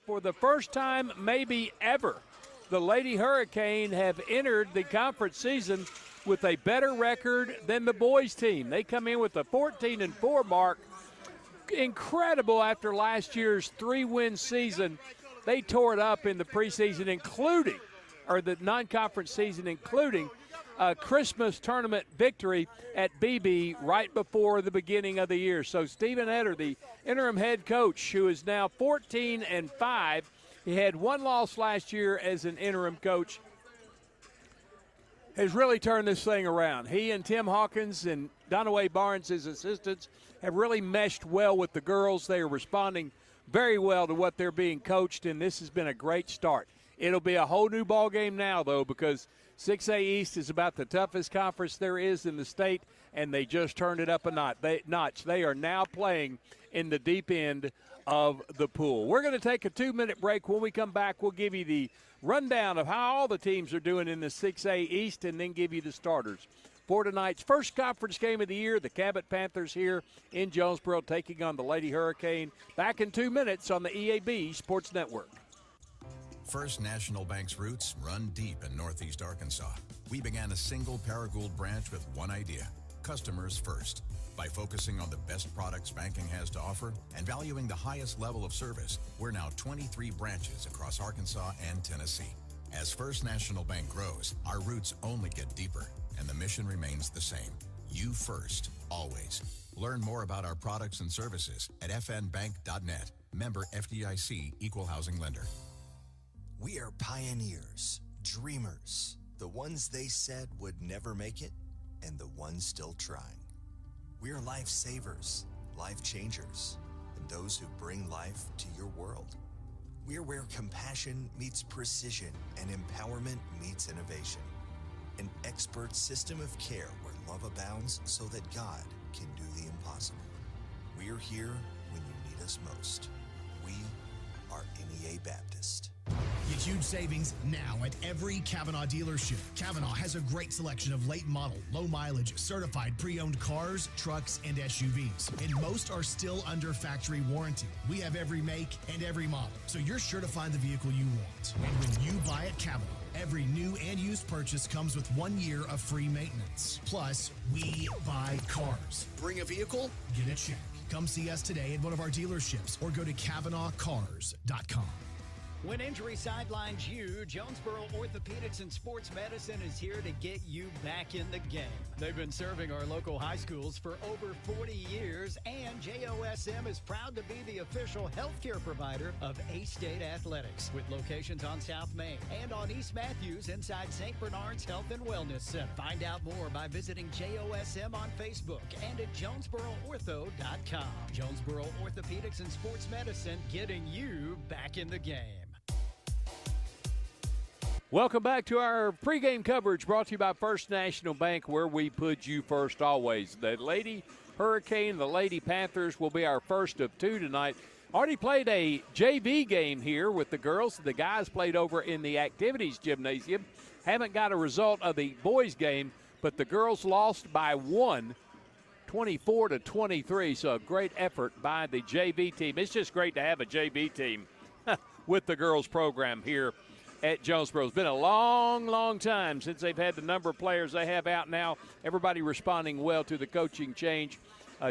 for the first time maybe ever, the Lady Hurricane have entered the conference season with a better record than the boys team. They come in with a 14-4 mark. Incredible after last year's 3-win season. They tore it up in the preseason, the non-conference season, including a Christmas tournament victory at BB right before the beginning of the year. So Stephen Etter, the interim head coach, who is now 14-5, he had one loss last year as an interim coach, has really turned this thing around. He and Tim Hawkins and Donaway Barnes, his assistants, have really meshed well with the girls. They are responding very well to what they're being coached, and this has been a great start. It'll be a whole new ball game now, though, because 6A East is about the toughest conference there is in the state, and they just turned it up a notch. They are now playing in the deep end of the pool. We're going to take a 2-minute break. When we come back, we'll give you the rundown of how all the teams are doing in the 6A East and then give you the starters for tonight's first conference game of the year. The Cabot Panthers here in Jonesboro taking on the Lady Hurricane. Back in 2 minutes on the EAB Sports Network. First National Bank's roots run deep in Northeast Arkansas. We began a single Paragould branch with one idea: customers first. By focusing on the best products banking has to offer and valuing the highest level of service, we're now 23 branches across Arkansas and Tennessee. As First National Bank grows, our roots only get deeper, and the mission remains the same: you first, always. Learn more about our products and services at fnbank.net. Member FDIC, Equal Housing Lender. We are pioneers, dreamers, the ones they said would never make it, and the ones still trying. We're lifesavers, life changers, and those who bring life to your world. We're where compassion meets precision and empowerment meets innovation. An expert system of care where love abounds so that God can do the impossible. We're here when you need us most. We are NEA Baptist. Get huge savings now at every Kavanaugh dealership. Kavanaugh has a great selection of late model, low mileage, certified pre-owned cars, trucks, and SUVs. And most are still under factory warranty. We have every make and every model, so you're sure to find the vehicle you want. And when you buy at Kavanaugh, every new and used purchase comes with 1 year of free maintenance. Plus, we buy cars. Bring a vehicle, get a check. Come see us today at one of our dealerships or go to CavanaughCars.com. When injury sidelines you, Jonesboro Orthopedics and Sports Medicine is here to get you back in the game. They've been serving our local high schools for over 40 years, and JOSM is proud to be the official healthcare provider of A-State Athletics, with locations on South Main and on East Matthews inside St. Bernard's Health and Wellness Center. Find out more by visiting JOSM on Facebook and at JonesboroOrtho.com. Jonesboro Orthopedics and Sports Medicine, getting you back in the game. Welcome back to our pregame coverage brought to you by First National Bank, where we put you first always. The Lady Hurricane, the Lady Panthers will be our first of two tonight. Already played a JV game here with the girls. The guys played over in the activities gymnasium. Haven't got a result of the boys game, but the girls lost by 1, 24-23. So a great effort by the JV team. It's just great to have a JV team with the girls program here at Jonesboro. It's been a long, long time since they've had the number of players they have out now. Everybody responding well to the coaching change.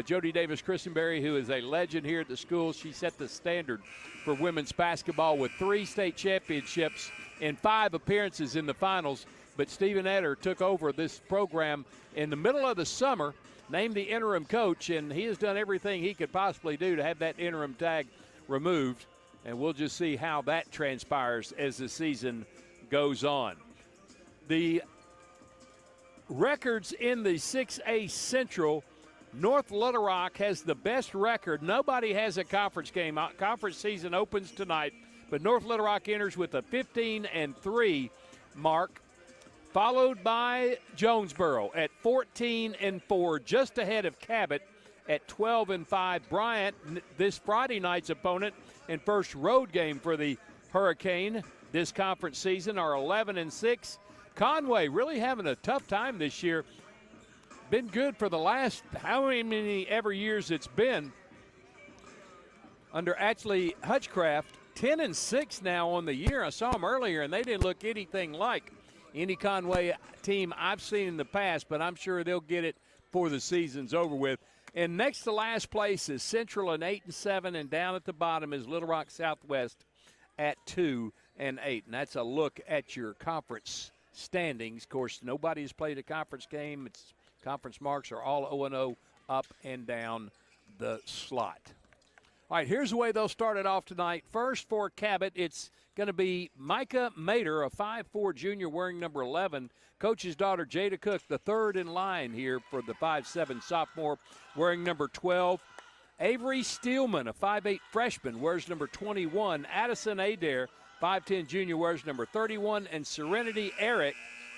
Jody Davis-Christenberry, who is a legend here at the school, she set the standard for women's basketball with 3 state championships and 5 appearances in the finals. But Stephen Etter took over this program in the middle of the summer, named the interim coach, and he has done everything he could possibly do to have that interim tag removed. And we'll just see how that transpires as the season goes on. The records in the 6A Central, North Little Rock has the best record. Nobody has a conference game. Conference season opens tonight, but North Little Rock enters with a 15-3 mark, followed by Jonesboro at 14-4, just ahead of Cabot at 12-5. Bryant, this Friday night's opponent and first road game for the Hurricane this conference season, are 11-6. Conway really having a tough time this year. Been good for the last how many ever years it's been under Ashley Hutchcraft. 10-6 now on the year. I saw them earlier, and they didn't look anything like any Conway team I've seen in the past, but I'm sure they'll get it before the season's over with. And next to last place is Central at 8-7, and down at the bottom is Little Rock Southwest at 2-8. And that's a look at your conference standings. Of course, nobody has played a conference game. Its conference marks are all 0-0 up and down the slot. All right, here's the way they'll start it off tonight. First for Cabot, it's going to be Micah Mater, a 5'4 junior wearing number 11. Coach's daughter, Jada Cook, the third in line here for the 5'7 sophomore, wearing number 12. Avery Steelman, a 5'8 freshman, wears number 21. Addison Adair, 5'10 junior, wears number 31. And Serenity Eric,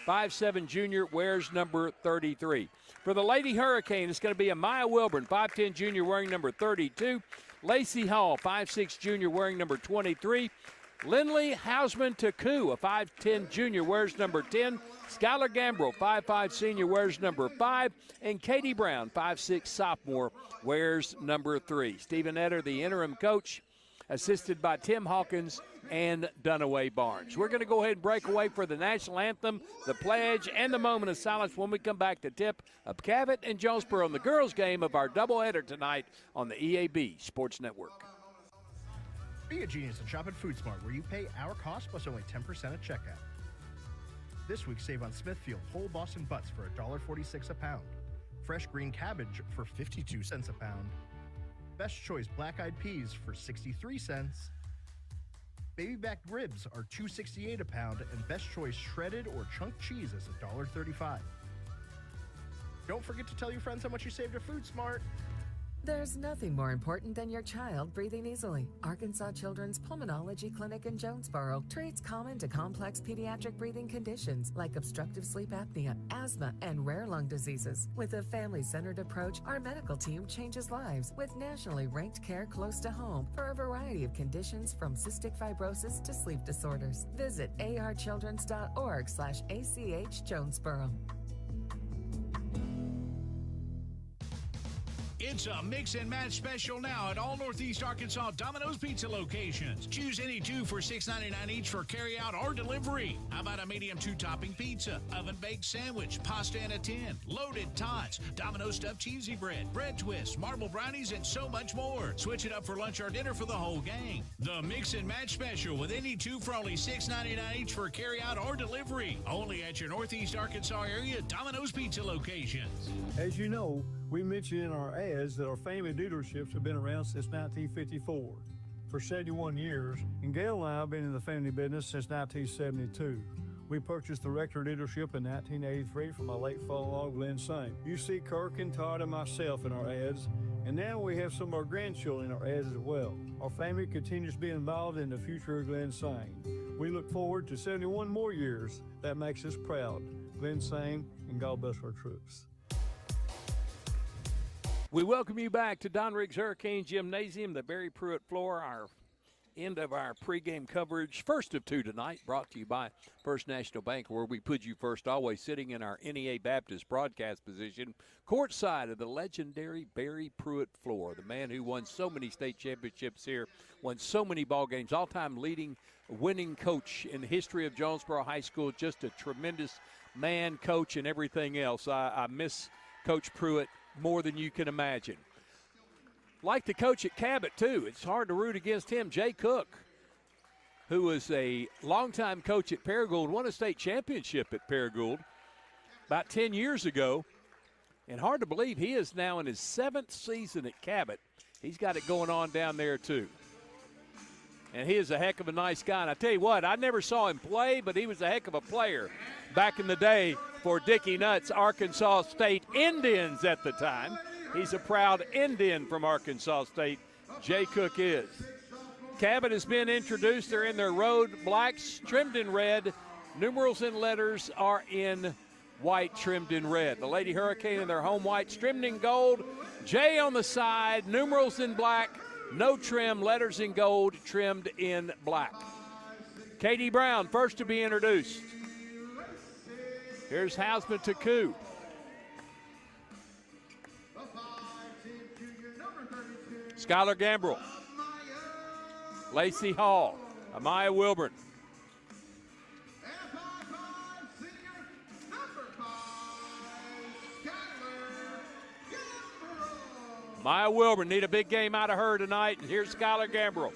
5'7 junior, wears number 33. For the Lady Hurricane, it's going to be Amaya Wilburn, 5'10 junior, wearing number 32. Lacey Hall, 5'6 junior, wearing number 23. Lindley Hausman Taku, a 5'10 junior, wears number 10. Skylar Gambrill, 5'5 senior, wears number 5. And Katie Brown, 5'6 sophomore, wears number 3. Stephen Etter, the interim coach, assisted by Tim Hawkins and Dunaway Barnes. We're going to go ahead and break away for the national anthem, the pledge, and the moment of silence when we come back to tip of Cabot and Jonesboro on the girls' game of our doubleheader tonight on the EAB Sports Network. Be a genius and shop at Food Smart, where you pay our cost plus only 10% at checkout. This week, save on Smithfield whole Boston butts for $1.46 a pound. Fresh green cabbage for 52 cents a pound. Best Choice black-eyed peas for 63 cents. Baby back ribs are $2.68 a pound, and Best Choice shredded or chunk cheese is $1.35. Don't forget to tell your friends how much you saved at Food Smart. There's nothing more important than your child breathing easily. Arkansas Children's Pulmonology Clinic in Jonesboro treats common to complex pediatric breathing conditions like obstructive sleep apnea, asthma, and rare lung diseases. With a family-centered approach, our medical team changes lives with nationally ranked care close to home for a variety of conditions from cystic fibrosis to sleep disorders. Visit archildrens.org/ACH Jonesboro. It's a mix and match special now at all Northeast Arkansas Domino's Pizza locations. Choose any two for $6.99 each for carry-out or delivery. How about a medium 2-topping pizza, oven-baked sandwich, pasta in a tin, loaded tots, Domino's stuffed cheesy bread, bread twists, marble brownies, and so much more. Switch it up for lunch or dinner for the whole gang. The mix and match special with any two for only $6.99 each for carry-out or delivery. Only at your Northeast Arkansas area Domino's Pizza locations. As you know, we mentioned in our ads that our family dealerships have been around since 1954, for 71 years, and Gail and I have been in the family business since 1972. We purchased the Rector dealership in 1983 from my late father-in-law, Glenn Saint. You see Kirk and Todd and myself in our ads, and now we have some of our grandchildren in our ads as well. Our family continues to be involved in the future of Glenn Saint. We look forward to 71 more years. That makes us proud. Glenn Saint, and God bless our troops. We welcome you back to Don Riggs Hurricane Gymnasium, the Barry Pruitt floor, our end of our pregame coverage, first of two tonight, brought to you by First National Bank, where we put you first, always sitting in our NEA Baptist broadcast position, courtside of the legendary Barry Pruitt floor, the man who won so many state championships here, won so many ball games, all-time leading winning coach in the history of Jonesboro High School, just a tremendous man, coach, and everything else. I miss Coach Pruitt more than you can imagine. Like the coach at Cabot, too. It's hard to root against him. Jay Cook, who was a longtime coach at Paragould, won a state championship at Paragould about 10 years ago. And hard to believe he is now in his 7th season at Cabot. He's got it going on down there, too. And he is a heck of a nice guy. And I tell you what, I never saw him play, but he was a heck of a player back in the day for Dickie Nutt's Arkansas State Indians at the time. He's a proud Indian from Arkansas State. Jay Cook is. Cabot has been introduced. They're in their road blacks, trimmed in red. Numerals and letters are in white, trimmed in red. The Lady Hurricane in their home whites, trimmed in gold. J on the side, numerals in black. No trim, letters in gold, trimmed in black. Katie Brown, first to be introduced. Here's Hausman Taku. Skylar Gambrill. Lacey Hall, Amaya Wilburn. Maya Wilburn need a big game out of her tonight, and here's Skylar Gambrell.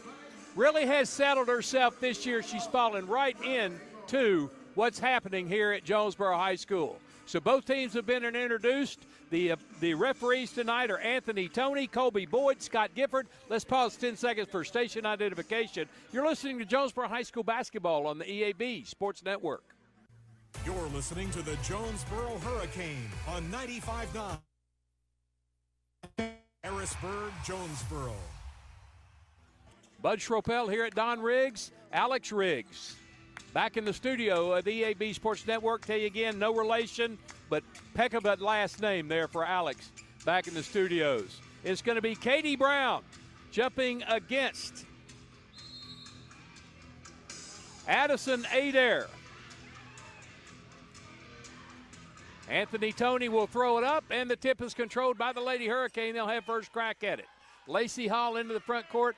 Really has settled herself this year. She's fallen right into what's happening here at Jonesboro High School. So both teams have been introduced. The referees tonight are Anthony Toney, Colby Boyd, Scott Gifford. Let's pause 10 seconds for station identification. You're listening to Jonesboro High School basketball on the EAB Sports Network. You're listening to the Jonesboro Hurricane on 95.9. Harrisburg, Jonesboro. Bud Schropel here at Don Riggs, Alex Riggs. Back in the studio at the EAB Sports Network. Tell you again, no relation, but peck of a last name there for Alex back in the studios. It's going to be Katie Brown jumping against Addison Adair. Anthony Toney will throw it up, and the tip is controlled by the Lady Hurricane. They'll have first crack at it. Lacey Hall into the front court.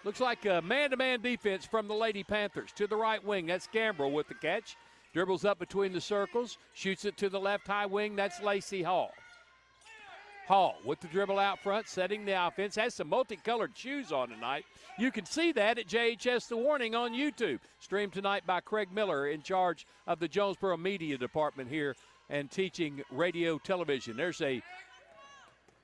Looks like a man-to-man defense from the Lady Panthers. To the right wing, that's Gambrell with the catch. Dribbles up between the circles, shoots it to the left high wing. That's Lacey Hall. Hall with the dribble out front, setting the offense. Has some multicolored shoes on tonight. You can see that at JHS The Warning on YouTube. Streamed tonight by Craig Miller, in charge of the Jonesboro Media Department here and teaching radio television. There's a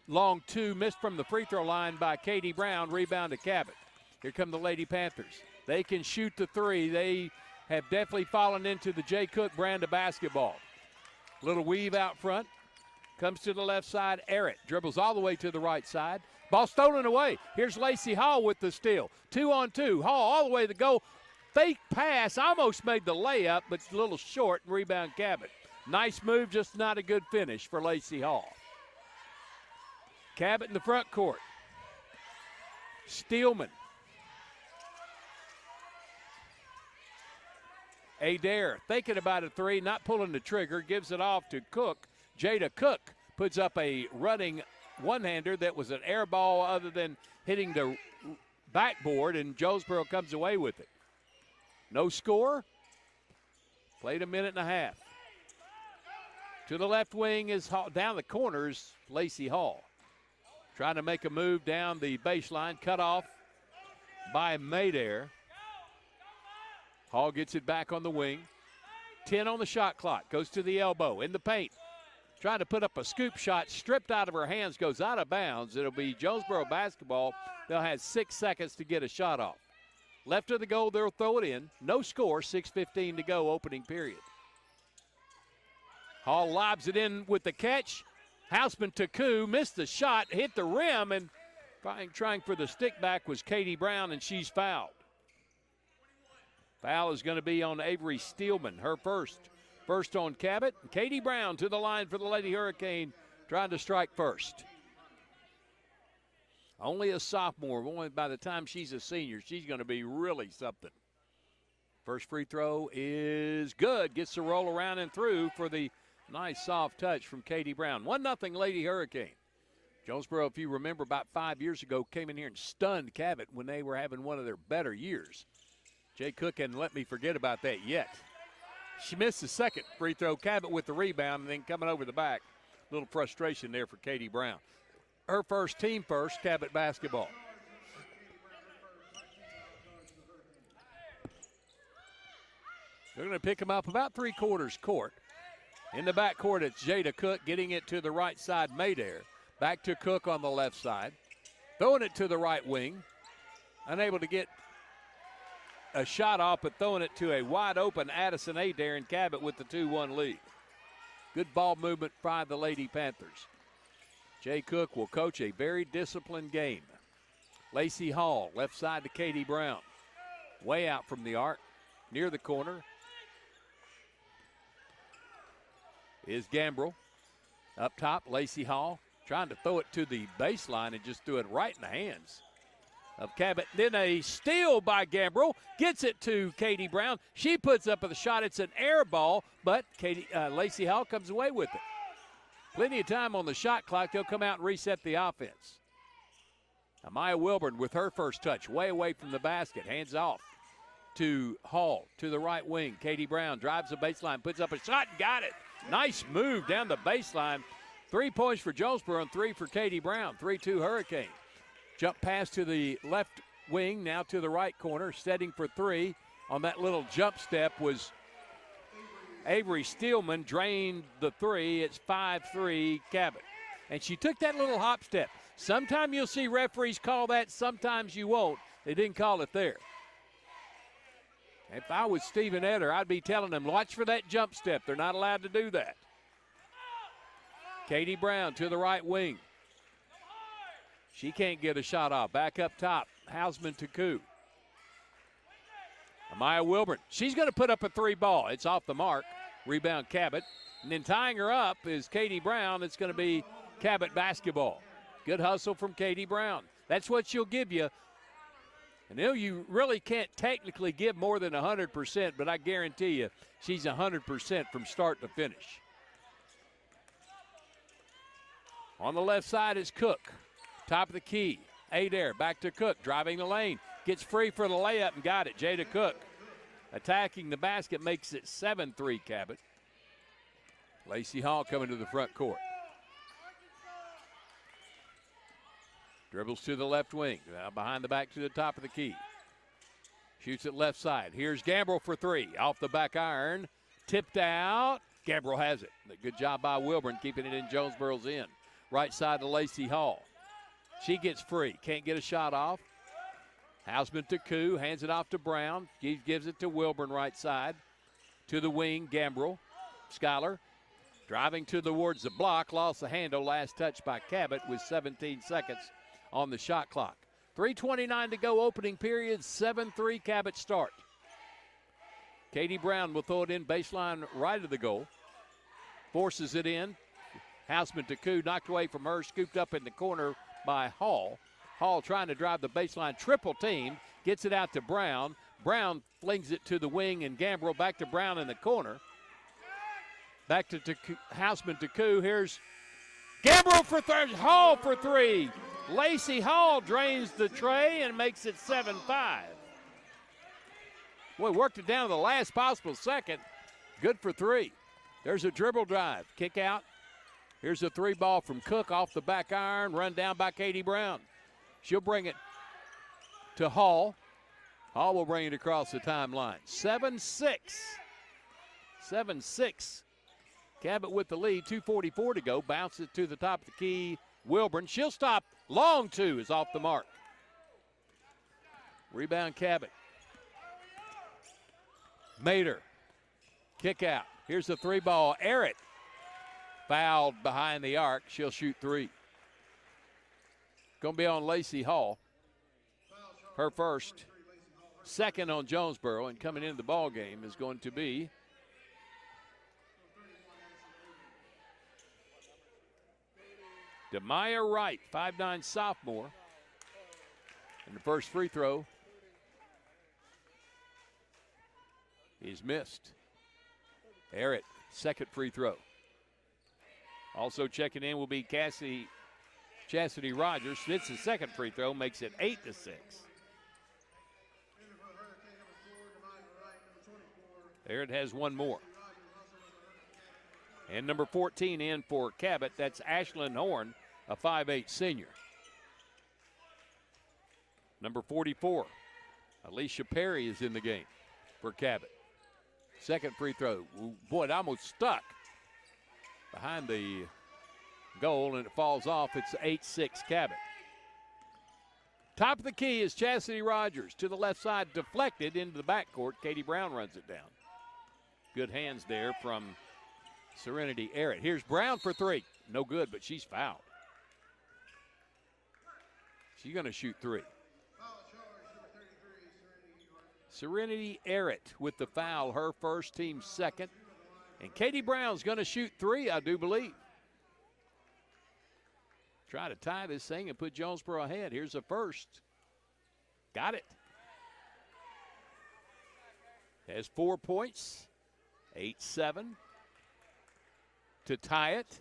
long two missed from the free throw line by Katie Brown. Rebound to Cabot. Here come the Lady Panthers. They can shoot the three. They have definitely fallen into the Jay Cook brand of basketball. Little weave out front. Comes to the left side. Arrett dribbles all the way to the right side. Ball stolen away. Here's Lacey Hall with the steal. 2-on-2. Hall all the way to the goal. Fake pass. Almost made the layup, but it's a little short. Rebound Cabot. Nice move, just not a good finish for Lacey Hall. Cabot in the front court. Steelman. Adair thinking about a three, not pulling the trigger, gives it off to Cook. Jada Cook puts up a running one-hander that was an air ball other than hitting the backboard, and Jonesboro comes away with it. No score. Played a minute and a half. To the left wing is Hall. Down the corners, Lacey Hall. Trying to make a move down the baseline, cut off by Maydair. Hall gets it back on the wing. 10 on the shot clock. Goes to the elbow in the paint. Trying to put up a scoop shot. Stripped out of her hands. Goes out of bounds. It'll be Jonesboro basketball. They'll have 6 seconds to get a shot off. Left of the goal, they'll throw it in. No score. 6:15 to go, opening period. Hall lobs it in with the catch. Houseman Taku missed the shot. Hit the rim, and trying for the stick back was Katie Brown, and she's fouled. Foul is going to be on Avery Steelman, her first. First on Cabot. Katie Brown to the line for the Lady Hurricane, trying to strike first. Only a sophomore. Only by the time she's a senior, she's going to be really something. First free throw is good. Gets the roll around and through for the nice soft touch from Katie Brown. 1-0 Lady Hurricane. Jonesboro, if you remember, about 5 years ago, came in here and stunned Cabot when they were having one of their better years. Jay Cook hadn't let me forget about that yet. She missed the second free throw. Cabot with the rebound, and then coming over the back. A little frustration there for Katie Brown. Her first, team first, Cabot basketball. They're going to pick them up about 3/4 court. In the back court, it's Jada Cook getting it to the right side, Maydair. Back to Cook on the left side. Throwing it to the right wing. Unable to get a shot off, but throwing it to a wide-open Addison Adair, and Cabot with the 2-1 lead. Good ball movement by the Lady Panthers. Jay Cook will coach a very disciplined game. Lacey Hall, left side to Katie Brown. Way out from the arc, near the corner is Gambrell. Up top, Lacey Hall trying to throw it to the baseline and just threw it right in the hands of Cabot. Then a steal by Gambrell. Gets it to Katie Brown. She puts up a shot. It's an air ball, but Lacey Hall comes away with it. Plenty of time on the shot clock. They'll come out and reset the offense. Amaya Wilburn with her first touch, way away from the basket, hands off to Hall to the right wing. Katie Brown drives the baseline, puts up a shot and got it. Nice move down the baseline. 3 points for Jonesboro and 3 for Katie Brown. 3-2 Hurricane. Jump pass to the left wing, now to the right corner, setting for 3. On that little jump step was Avery Steelman, drained the 3. It's 5-3 Cabot. And she took that little hop step. Sometime you'll see referees call that, sometimes you won't. They didn't call it there. If I was Stephen Eder, I'd be telling them, watch for that jump step. They're not allowed to do that. Katie Brown to the right wing. She can't get a shot off. Back up top, Hausman to Koo. Amaya Wilburn, she's going to put up a 3 ball. It's off the mark. Rebound Cabot. And then tying her up is Katie Brown. It's going to be Cabot basketball. Good hustle from Katie Brown. That's what she'll give you. And you really can't technically give more than 100%, but I guarantee you she's 100% from start to finish. On the left side is Cook. Top of the key. Adair back to Cook, driving the lane. Gets free for the layup and got it. Jada Cook attacking the basket, makes it 7-3 Cabot. Lacey Hall coming to the front court. Dribbles to the left wing. Now behind the back to the top of the key. Shoots it left side. Here's Gambrell for 3. Off the back iron. Tipped out. Gambrell has it. Good job by Wilburn keeping it in Jonesboro's end. Right side to Lacey Hall. She gets free. Can't get a shot off. Hausman to Koo. Hands it off to Brown. He gives it to Wilburn right side. To the wing, Gambrell. Schuyler driving towards the block. Lost the handle. Last touch by Cabot with 17 seconds on the shot clock. 3:29 to go, opening period. 7-3 Cabot start. Katie Brown will throw it in baseline right of the goal. Forces it in. Hausman to Koo, knocked away from her, scooped up in the corner by Hall. Hall trying to drive the baseline, triple team, gets it out to Brown. Brown flings it to the wing, and Gambrell back to Brown in the corner. Back to Hausman to Koo. Here's Gambrell for 3, Hall for 3. Lacey Hall drains the tray and makes it 7-5. Boy, worked it down to the last possible second. Good for 3. There's a dribble drive. Kick out. Here's a 3 ball from Cook off the back iron. Run down by Katie Brown. She'll bring it to Hall. Hall will bring it across the timeline. 7-6. 7-6. Cabot with the lead. 2:44 to go. Bounce it to the top of the key. Wilburn. She'll stop. Long 2 is off the mark. Rebound Cabot. Mater. Kick out. Here's the 3 ball. Arrett. Fouled behind the arc. She'll shoot 3. Going to be on Lacey Hall. Her first. Second on Jonesboro. And coming into the ball game is going to be Demaya Wright, 5'9" sophomore. And the first free throw is missed. Arrett, second free throw. Also checking in will be Chastity Rogers. Hits the second free throw, makes it 8-6. Arrett has one more. And number 14 in for Cabot. That's Ashlyn Horn, a 5'8" senior. Number 44, Alicia Perry is in the game for Cabot. Second free throw. Boy, it almost stuck behind the goal, and it falls off. It's 8-6 Cabot. Top of the key is Chastity Rogers. To the left side, deflected into the backcourt. Katie Brown runs it down. Good hands there from Serenity Arrett. Here's Brown for 3. No good, but she's fouled. She's going to shoot 3. Serenity Arrett with the foul, her first, team second. And Katie Brown's going to shoot 3, I do believe. Try to tie this thing and put Jonesboro ahead. Here's a first. Got it. Has 4 points, 8-7 to tie it,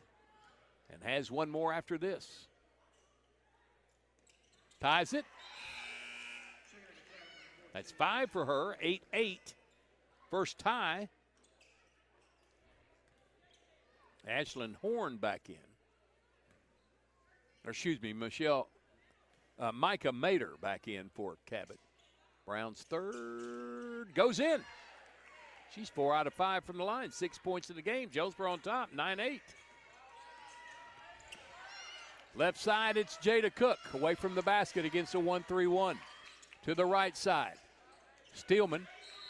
and has one more after this. Ties it. That's 5 for her, 8-8. First tie. Ashlyn Horn back in. Or excuse me, Micah Mater back in for Cabot. Brown's third goes in. She's 4 out of 5 from the line, 6 points in the game. Jonesboro on top, 9-8. Left side, it's Jada Cook away from the basket against a 1-3-1. To the right side, Steelman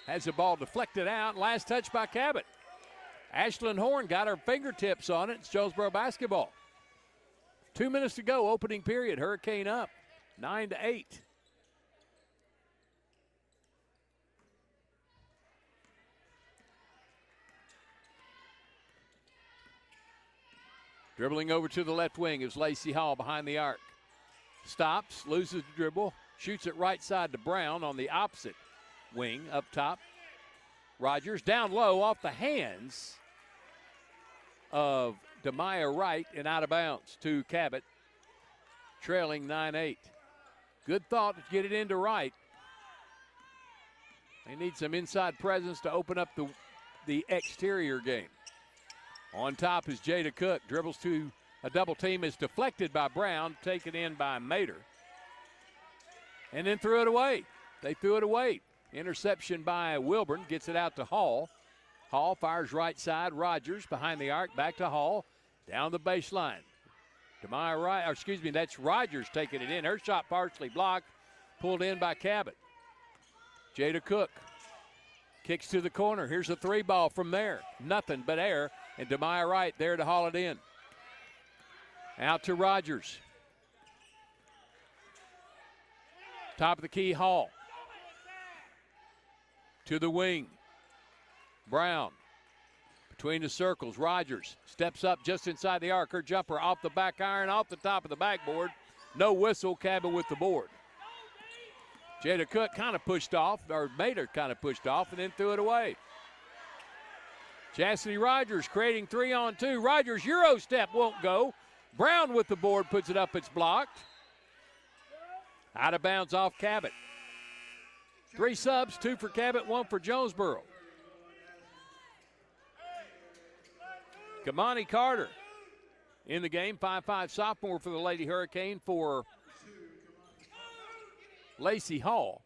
has the ball deflected out. Last touch by Cabot. Ashlyn Horn got her fingertips on it. It's Jonesboro basketball. 2 minutes to go, opening period. Hurricane up, 9-8. Dribbling over to the left wing is Lacey Hall behind the arc. Stops, loses the dribble, shoots it right side to Brown on the opposite wing up top. Rogers down low off the hands of Demaya Wright and out of bounds to Cabot, trailing 9-8. Good thought to get it into Wright. They need some inside presence to open up the exterior game. On top is Jada Cook. Dribbles to a double team. Is deflected by Brown. Taken in by Mater. And then threw it away. They threw it away. Interception by Wilburn. Gets it out to Hall. Hall fires right side. Rogers behind the arc. Back to Hall. Down the baseline. That's Rogers taking it in. Her shot partially blocked. Pulled in by Cabot. Jada Cook kicks to the corner. Here's a 3-ball from there. Nothing but air. And Demaya Wright there to haul it in. Out to Rogers. Top of the key, Hall. To the wing. Brown. Between the circles, Rogers steps up just inside the arc. Her jumper off the back iron, off the top of the backboard. No whistle, Cabot with the board. Jada Cook kind of pushed off, or Mater kind of pushed off, and then threw it away. Chastity Rogers creating 3-on-2. Rogers Euro step won't go. Brown with the board puts it up. It's blocked. Out of bounds off Cabot. 3 subs, 2 for Cabot, 1 for Jonesboro. Kamani Carter in the game, 5'5" sophomore for the Lady Hurricane for Lacey Hall.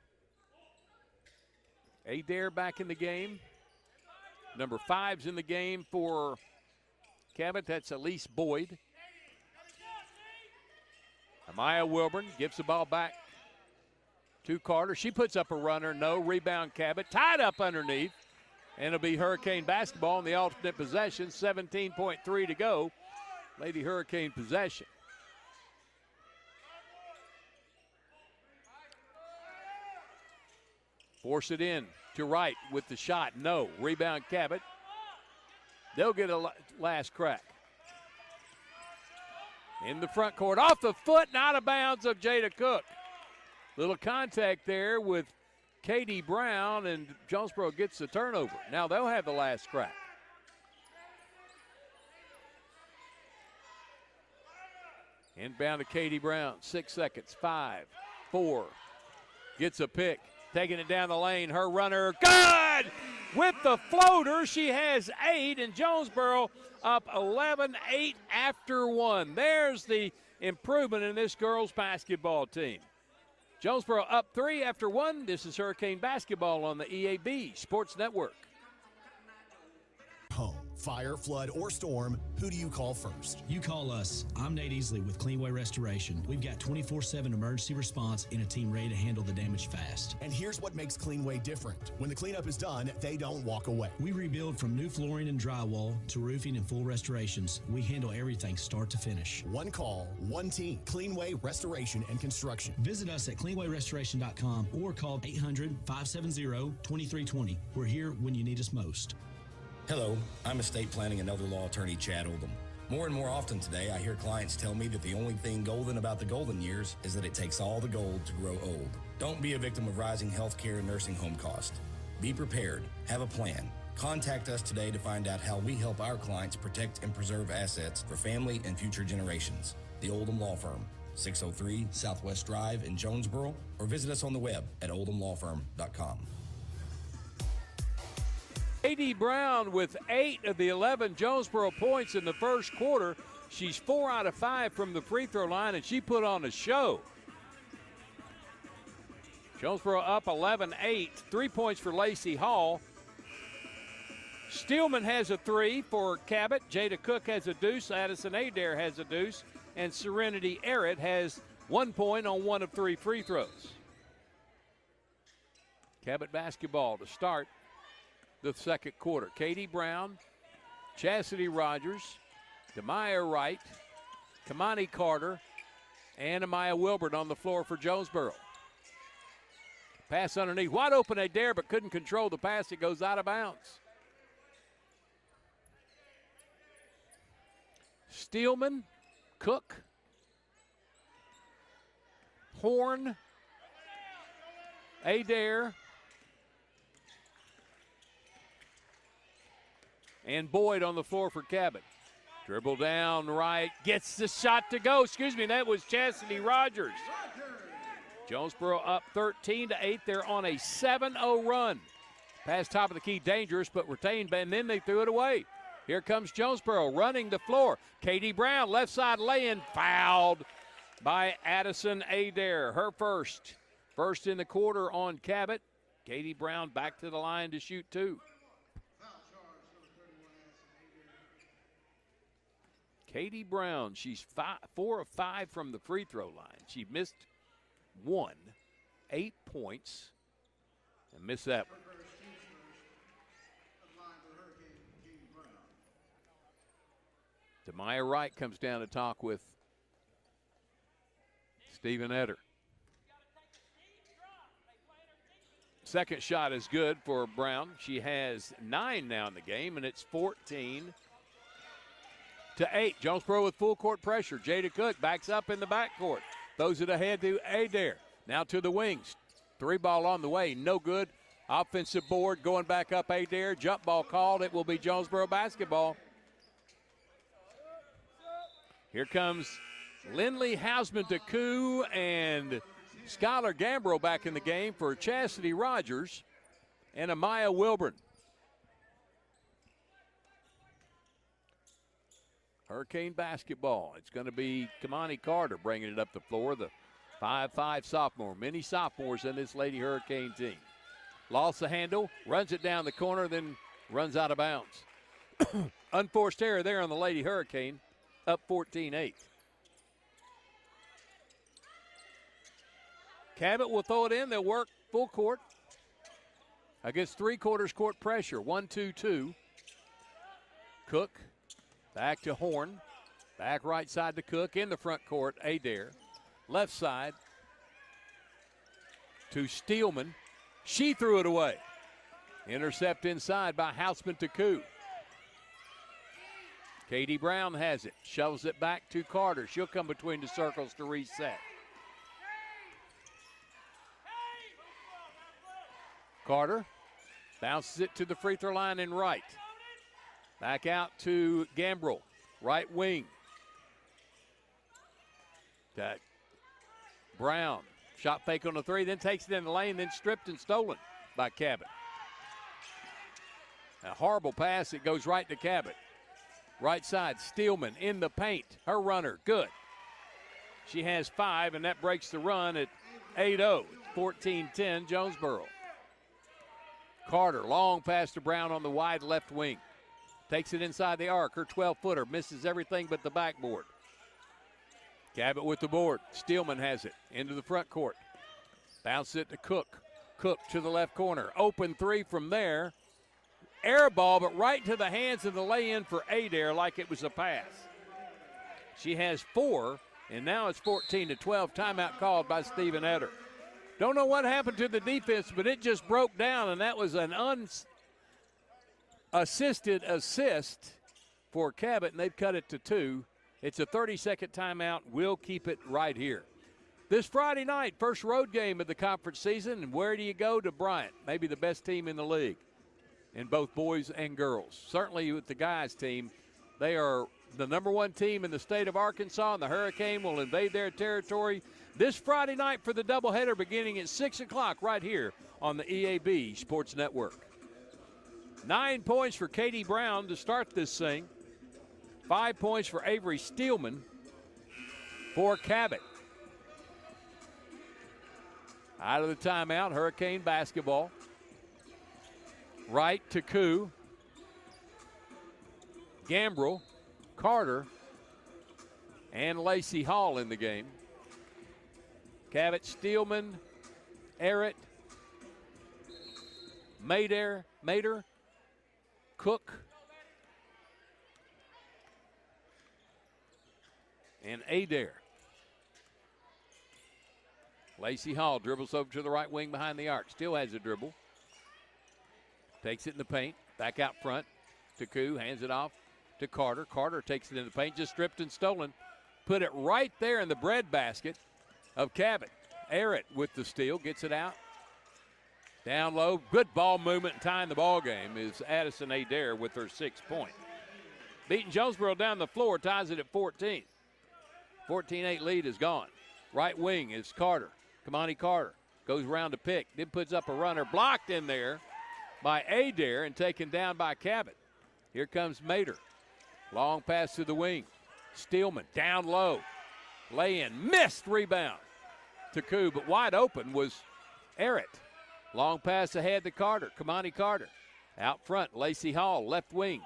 Adair back in the game. Number 5's in the game for Cabot. That's Elise Boyd. Amaya Wilburn gives the ball back to Carter. She puts up a runner. No. Rebound Cabot. Tied up underneath. And it'll be Hurricane basketball in the alternate possession. 17.3 to go. Lady Hurricane possession. Force it in to Wright with the shot. No. Rebound Cabot. They'll get a last crack. In the front court. Off the foot and out of bounds of Jada Cook. Little contact there with Katie Brown, and Jonesboro gets the turnover. Now they'll have the last crack. Inbound to Katie Brown. 6 seconds. 5, 4. Gets a pick. Taking it down the lane. Her runner. Good! With the floater. She has 8, and Jonesboro up 11-8 after 1. There's the improvement in this girls' basketball team. Jonesboro up 3 after 1. This is Hurricane basketball on the EAB Sports Network. Home, fire, flood, or storm, who do you call first? You call us. I'm Nate Easley with Cleanway Restoration. We've got 24/7 emergency response and a team ready to handle the damage fast. And here's what makes Cleanway different. When the cleanup is done, they don't walk away. We rebuild from new flooring and drywall to roofing and full restorations. We handle everything start to finish. One call, one team. Cleanway Restoration and Construction. Visit us at cleanwayrestoration.com or call 800-570-2320. We're here when you need us most. Hello, I'm estate planning and elder law attorney Chad Oldham. More and more often today, I hear clients tell me that the only thing golden about the golden years is that it takes all the gold to grow old. Don't be a victim of rising healthcare and nursing home costs. Be prepared. Have a plan. Contact us today to find out how we help our clients protect and preserve assets for family and future generations. The Oldham Law Firm, 603 Southwest Drive in Jonesboro, or visit us on the web at oldhamlawfirm.com. A.D. Brown with 8 of the 11 Jonesboro points in the first quarter. She's 4 out of 5 from the free throw line, and she put on a show. Jonesboro up 11-8. 3 points for Lacey Hall. Steelman has a 3 for Cabot. Jada Cook has a deuce. Addison Adair has a deuce. And Serenity Arrett has 1 point on 1 of 3 free throws. Cabot basketball to start the second quarter. Katie Brown, Chastity Rogers, Demaya Wright, Kamani Carter, and Amaya Wilburn on the floor for Jonesboro. Pass underneath. Wide open Adair, but couldn't control the pass. It goes out of bounds. Steelman, Cook, Horn, Adair, and Boyd on the floor for Cabot. Dribble down right, gets the shot to go. Excuse me, that was Chastity Rogers. Jonesboro up 13-8. They're on a 7-0 run. Pass top of the key, dangerous, but retained, and then they threw it away. Here comes Jonesboro running the floor. Katie Brown, left side lay-in, fouled by Addison Adair. Her first. First in the quarter on Cabot. Katie Brown back to the line to shoot 2. Katie Brown, she's 4 of 5 from the free throw line. She missed 1, 8 points, and missed that one. Demaya Wright comes down to talk with Stephen Eder. Second shot is good for Brown. She has 9 now in the game, and it's 14-8. Jonesboro with full court pressure. Jada Cook backs up in the backcourt. Throws it ahead to Adair. Now to the wings. 3 ball on the way. No good. Offensive board going back up Adair. Jump ball called. It will be Jonesboro basketball. Here comes Lindley Hausman-Deku and Skylar Gambro back in the game for Chastity Rogers and Amaya Wilburn. Hurricane basketball. It's going to be Kamani Carter bringing it up the floor, the 5'5" sophomore. Many sophomores in this Lady Hurricane team. Lost the handle, runs it down the corner, then runs out of bounds. Unforced error there on the Lady Hurricane, up 14-8. Cabot will throw it in. They'll work full court against 3/4 court pressure. 1-2-2. Cook. Back to Horn. Back right side to Cook. In the front court, Adair. Left side to Steelman. She threw it away. Intercept inside by Hausman-Deku. Katie Brown has it. Shovels it back to Carter. She'll come between the circles to reset. Carter bounces it to the free throw line and right. Back out to Gambrell, right wing. That Brown, shot fake on the 3, then takes it in the lane, then stripped and stolen by Cabot. A horrible pass, it goes right to Cabot. Right side, Steelman in the paint. Her runner, good. She has 5, and that breaks the run at 8-0. 14-10, Jonesboro. Carter, long pass to Brown on the wide left wing. Takes it inside the arc. Her 12-footer misses everything but the backboard. Cabot with the board. Steelman has it into the front court. Bounces it to Cook. Cook to the left corner. Open 3 from there. Air ball, but right to the hands of the lay-in for Adair like it was a pass. She has 4, and now it's 14-12. Timeout called by Stephen Eder. Don't know what happened to the defense, but it just broke down, and that was an unassisted assist for Cabot, and they've cut it to 2. It's a 30-second timeout. We'll keep it right here. This Friday night, first road game of the conference season, and where do you go? To Bryant, maybe the best team in the league in both boys and girls. Certainly with the guys' team, they are the number 1 team in the state of Arkansas, and the Hurricane will invade their territory this Friday night for the doubleheader beginning at 6 o'clock right here on the EAB Sports Network. 9 points for Katie Brown to start this thing. 5 points for Avery Steelman for Cabot. Out of the timeout, Hurricane basketball. Wright to Koo. Gambrell, Carter, and Lacey Hall in the game. Cabot, Steelman, Errett, Mader, Cook, and Adair. Lacey Hall dribbles over to the right wing behind the arc. Still has a dribble. Takes it in the paint. Back out front to Koo. Hands it off to Carter. Carter takes it in the paint. Just stripped and stolen. Put it right there in the breadbasket of Cabot. Errett with the steal. Gets it out. Down low. Good ball movement and tying the ball game is Addison Adair with her 6th point. Beating Jonesboro down the floor. Ties it at 14. 14-8 lead is gone. Right wing is Carter. Kamani Carter goes around to pick. Then puts up a runner. Blocked in there by Adair and taken down by Cabot. Here comes Mader. Long pass to the wing. Steelman down low. Lay-in. Missed rebound to Koo, but wide open was Errett. Long pass ahead to Carter. Kamani Carter. Out front, Lacey Hall, left wing.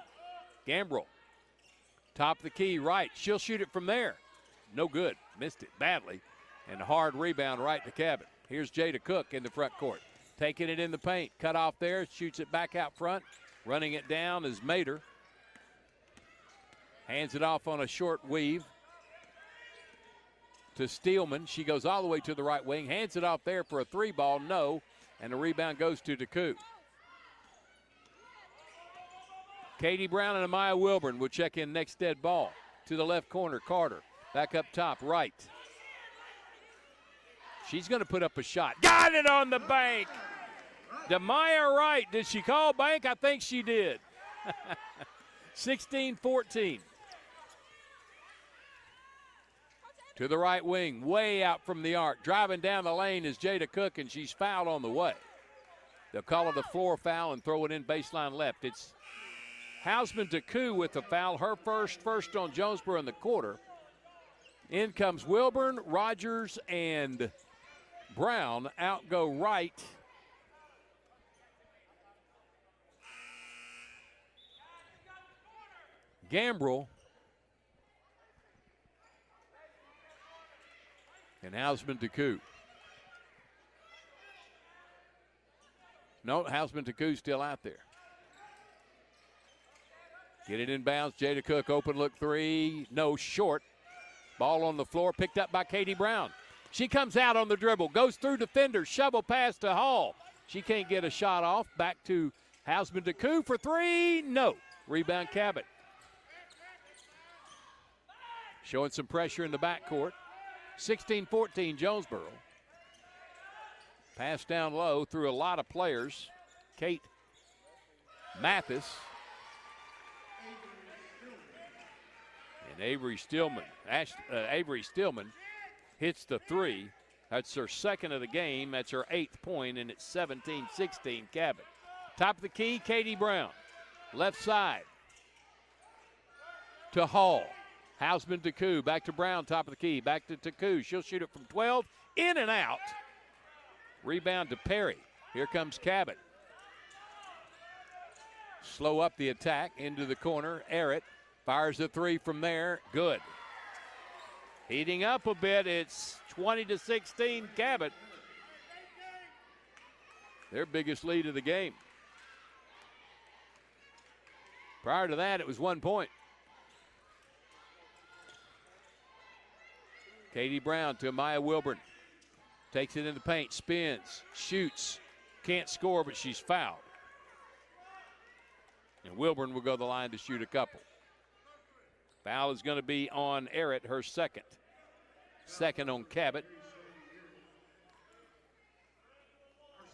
Gambrell. Top of the key, right. She'll shoot it from there. No good. Missed it badly. And a hard rebound right to Cabot. Here's Jada Cook in the front court. Taking it in the paint. Cut off there. Shoots it back out front. Running it down is Mader. Hands it off on a short weave to Steelman. She goes all the way to the right wing. Hands it off there for a 3-ball. No. And the rebound goes to Deku. Katie Brown and Amaya Wilburn will check in next dead ball. To the left corner, Carter. Back up top, right. She's going to put up a shot. Got it on the bank. Demaya Wright. Did she call bank? I think she did. 16-14. To the right wing, way out from the arc. Driving down the lane is Jada Cook, and she's fouled on the way. They'll call it a floor foul and throw it in baseline left. It's Hausman Deku with the foul. Her first on Jonesboro in the quarter. In comes Wilburn, Rogers, and Brown. Out go Wright. Gambrell. And Hausman Deku. No, Hausman Deku's still out there. Get it in bounds. Jada Cook, open look 3. No, short. Ball on the floor, picked up by Katie Brown. She comes out on the dribble, goes through defenders, shovel pass to Hall. She can't get a shot off. Back to Hausman Deku for 3. No. Rebound Cabot. Showing some pressure in the backcourt. 16-14 Jonesboro. Pass down low through a lot of players. Kate Mathis. And Avery Stillman. Avery Stillman hits the 3. That's her 2nd of the game. That's her 8th point, and it's 17-16 Cabot. Top of the key, Katie Brown. Left side to Hall. Hausman Deku, back to Brown, top of the key. Back to Deku. She'll shoot it from 12. In and out. Rebound to Perry. Here comes Cabot. Slow up the attack into the corner. Errett fires the 3 from there. Good. Heating up a bit. It's 20-16 Cabot. Their biggest lead of the game. Prior to that, it was 1 point. Katie Brown to Amaya Wilburn. Takes it in the paint, spins, shoots. Can't score, but she's fouled. And Wilburn will go to the line to shoot a couple. Foul is going to be on Errett, her 2nd. 2nd on Cabot.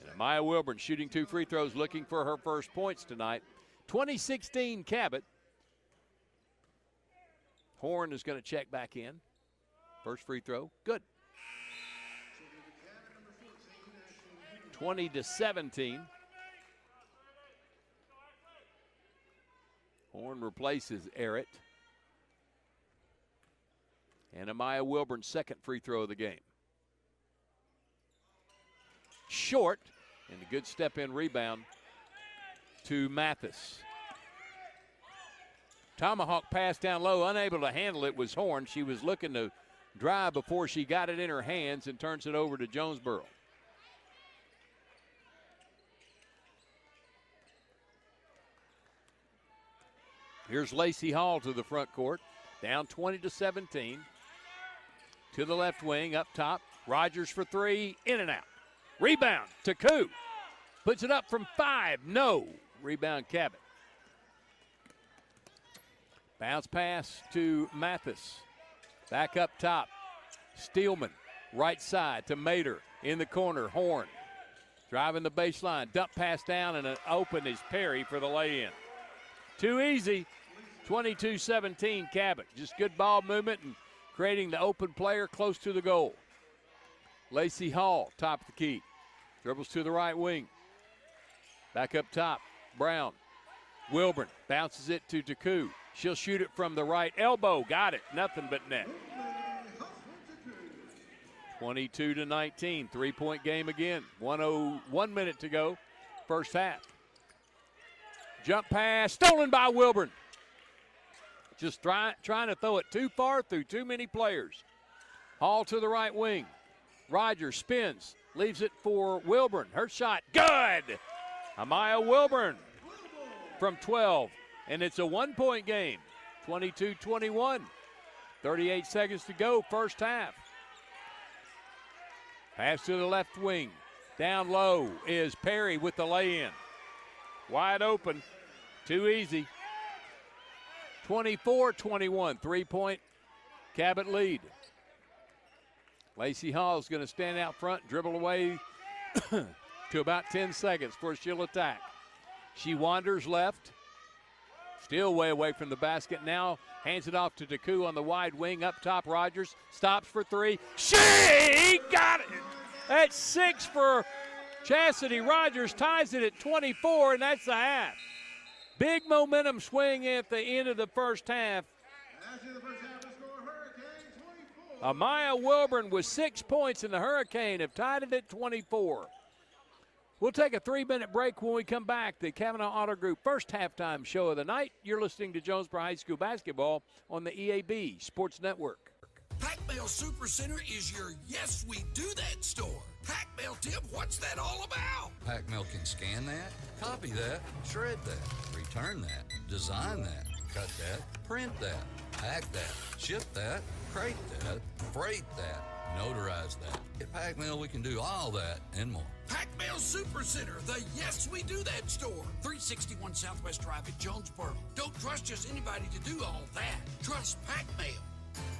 And Amaya Wilburn shooting 2 free throws, looking for her first points tonight. 20-16 Cabot. Horn is going to check back in. First free throw, good. 20-17. Horn replaces Errett. And Amaya Wilburn's second free throw of the game. Short, and a good step-in rebound to Mathis. Tomahawk pass down low, unable to handle it was Horn. She was looking to drive before she got it in her hands and turns it over to Jonesboro. Here's Lacey Hall to the front court, down 20-17. To the left wing, up top. Rogers for three, in and out. Rebound, Taku. Puts it up from 5, no. Rebound, Cabot. Bounce pass to Mathis. Back up top. Steelman, right side to Mater. In the corner, Horn. Driving the baseline, dump pass down, and an open is Perry for the lay-in. Too easy. 22-17 Cabot. Just good ball movement and creating the open player close to the goal. Lacey Hall, top of the key. Dribbles to the right wing. Back up top, Brown. Wilburn bounces it to Taku. She'll shoot it from the right elbow. Got it. Nothing but net. 22-19. 3-point game again. 1 minute to go. First half. Jump pass. Stolen by Wilburn. Just trying to throw it too far through too many players. Hall to the right wing. Rogers spins. Leaves it for Wilburn. Her shot. Good. Amaya Wilburn from 12. And it's a 1-point game. 22-21. 38 seconds to go, first half. Pass to the left wing. Down low is Perry with the lay-in. Wide open. Too easy. 24-21. 3-point Cabot lead. Lacey Hall is going to stand out front, dribble away to about 10 seconds before she'll attack. She wanders left. Still way away from the basket now. Hands it off to Taku on the wide wing. Up top, Rogers stops for three. She got it. That's 6 for Chastity Rogers. Ties it at 24, and that's the half. Big momentum swing at the end of the first half. Amaya Wilburn with 6 points, and the Hurricane have tied it at 24. We'll take a 3-minute break when we come back. The Kavanaugh Auto Group first halftime show of the night. You're listening to Jonesboro High School basketball on the EAB Sports Network. Pac-Mail Supercenter is your Yes We Do That store. Pac-Mail, Tim, what's that all about? Pac-Mail can scan that, copy that, shred that, return that, design that, cut that, print that, pack that, ship that, crate that, freight that, notarize that. At Pac-Mail, we can do all that and more. Pac-Mail Supercenter, the Yes We Do That store. 361 Southwest Drive at Jonesboro. Don't trust just anybody to do all that. Trust Pac-Mail.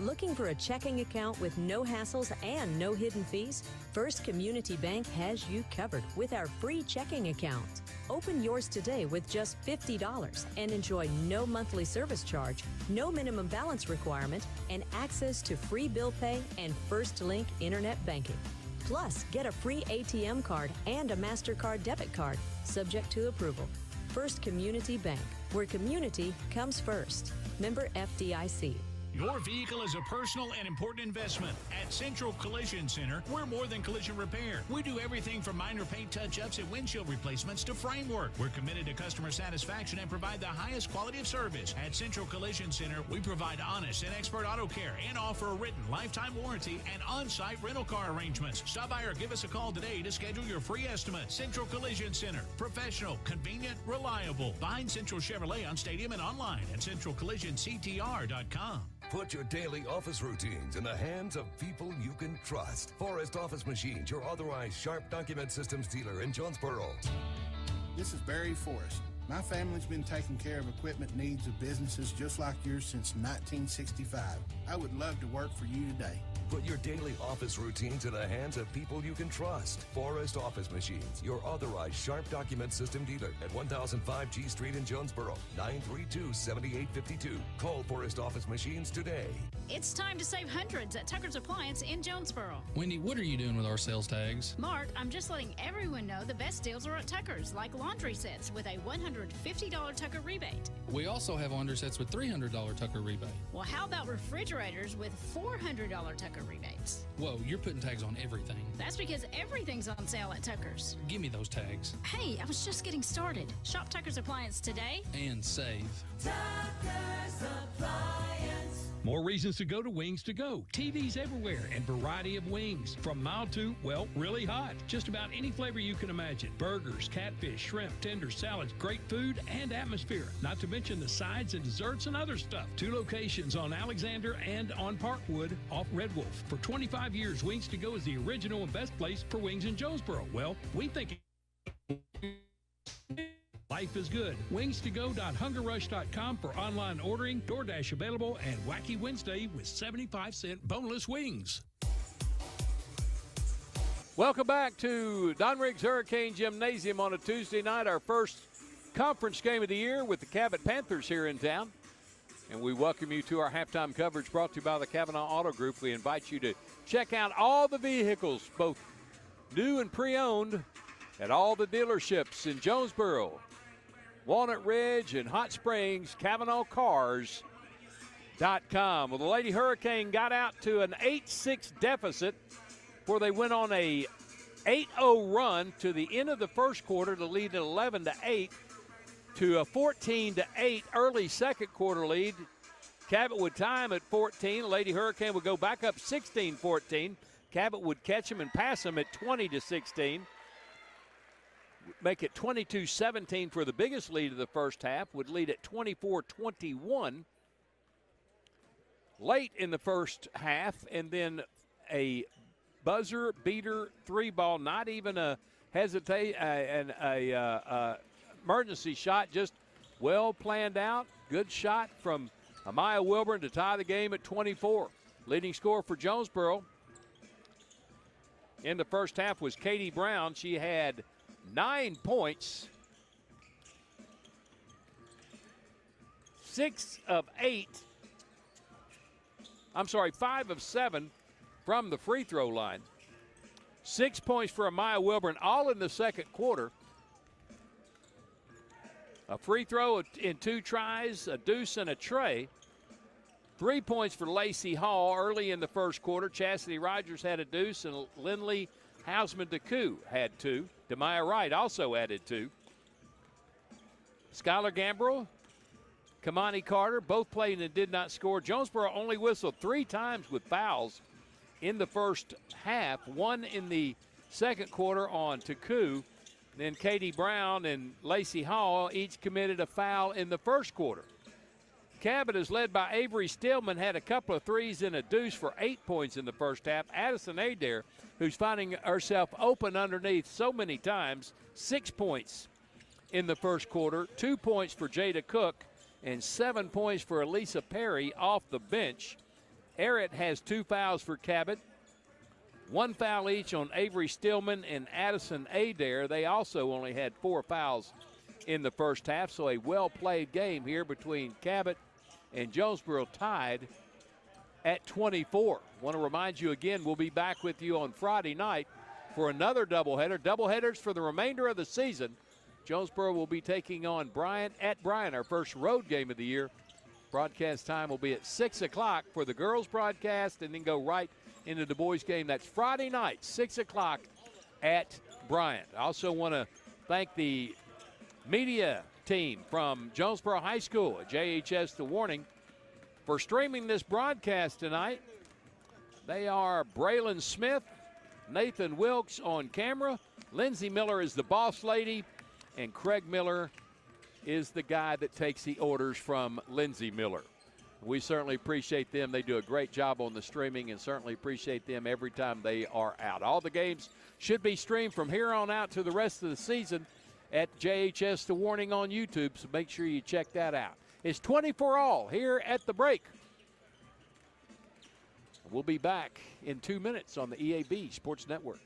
Looking for a checking account with no hassles and no hidden fees? First Community Bank has you covered with our free checking account. Open yours today with just $50 and enjoy no monthly service charge, no minimum balance requirement, and access to free bill pay and First Link internet banking. Plus, get a free ATM card and a MasterCard debit card, subject to approval. First Community Bank, where community comes first. Member FDIC. Your vehicle is a personal and important investment. At Central Collision Center, we're more than collision repair. We do everything from minor paint touch-ups and windshield replacements to framework. We're committed to customer satisfaction and provide the highest quality of service. At Central Collision Center, we provide honest and expert auto care and offer a written lifetime warranty and on-site rental car arrangements. Stop by or give us a call today to schedule your free estimate. Central Collision Center. Professional, convenient, reliable. Find Central Chevrolet on Stadium and online at centralcollisionctr.com. Put your daily office routines in the hands of people you can trust. Forrest Office Machines, your authorized Sharp document systems dealer in Jonesboro. This is Barry Forrest. My family's been taking care of equipment needs of businesses just like yours since 1965. I would love to work for you today. Put your daily office routines in the hands of people you can trust. Forrest Office Machines, your authorized Sharp Document System dealer at 1005 G Street in Jonesboro, 932-7852. Call Forrest Office Machines today. It's time to save hundreds at Tucker's Appliance in Jonesboro. Wendy, what are you doing with our sales tags? Mark, I'm just letting everyone know the best deals are at Tucker's, like laundry sets with a $150 Tucker rebate. We also have laundry sets with $300 Tucker rebate. Well, how about refrigerators with $400 Tucker rebates? Whoa, you're putting tags on everything. That's because everything's on sale at Tucker's. Give me those tags. Hey, I was just getting started. Shop Tucker's Appliance today. And save. Tucker's Appliance. More reasons to go to Wings to Go. TVs everywhere and variety of wings. From mild to, well, really hot. Just about any flavor you can imagine. Burgers, catfish, shrimp, tenders, salads, great food and atmosphere. Not to mention the sides and desserts and other stuff. 2 locations on Alexander and on Parkwood off Red Wolf. For 25 years, Wings to Go is the original and best place for wings in Jonesboro. Well, we think life is good. Wings2go.hungerrush.com for online ordering, DoorDash available, and Wacky Wednesday with 75-cent boneless wings. Welcome back to Don Riggs Hurricane Gymnasium on a Tuesday night, our first conference game of the year with the Cabot Panthers here in town. And we welcome you to our halftime coverage brought to you by the Kavanaugh Auto Group. We invite you to check out all the vehicles, both new and pre-owned, at all the dealerships in Jonesboro, Walnut Ridge, and Hot Springs, CavanaughCars.com. Well, the Lady Hurricane got out to an 8-6 deficit where they went on a 8-0 run to the end of the first quarter to lead at 11-8 to a 14-8 early second quarter lead. Cabot would tie him at 14. Lady Hurricane would go back up 16-14. Cabot would catch him and pass him at 20-16. Make it 22-17 for the biggest lead of the first half, would lead at 24-21 late in the first half, and then a buzzer beater 3-ball, not even a emergency shot, just well planned out. Good shot from Amaya Wilburn to tie the game at 24. Leading scorer for Jonesboro in the first half was Katie Brown. She had 9 points, 5 of 7 from the free throw line. 6 points for Amaya Wilburn, all in the second quarter. A free throw in 2 tries, a deuce and a tray. 3 points for Lacey Hall early in the first quarter. Chastity Rogers had a deuce, and Lindley Hausman-Deku had 2. Demaya Wright also added 2. Skylar Gambrell, Kamani Carter, both played and did not score. Jonesboro only whistled 3 times with fouls in the first half. 1 in the second quarter on Deku. Then Katie Brown and Lacey Hall each committed a foul in the first quarter. Cabot is led by Avery Stillman, had a couple of threes and a deuce for 8 points in the first half. Addison Adair, who's finding herself open underneath so many times, 6 points in the first quarter. 2 points for Jada Cook and 7 points for Elisa Perry off the bench. Arrett has 2 fouls for Cabot. 1 foul each on Avery Stillman and Addison Adair. They also only had 4 fouls in the first half, so a well-played game here between Cabot and Jonesboro, tied at 24. Want to remind you again, we'll be back with you on Friday night for another doubleheader. Doubleheaders for the remainder of the season. Jonesboro will be taking on Bryant at Bryant, our first road game of the year. Broadcast time will be at 6 o'clock for the girls broadcast, and then go right into the boys game. That's Friday night, 6 o'clock at Bryant. I also want to thank the media team from Jonesboro High School at JHS The Warning for streaming this broadcast tonight. They are Braylon Smith, Nathan Wilkes on camera, Lindsay Miller is the boss lady, and Craig Miller is the guy that takes the orders from Lindsay Miller. We certainly appreciate them. They do a great job on the streaming, and certainly appreciate them every time they are out. All the games should be streamed from here on out to the rest of the season at JHS The Warning on YouTube, so make sure you check that out. It's 24-all here at the break. We'll be back in 2 minutes on the EAB Sports Network.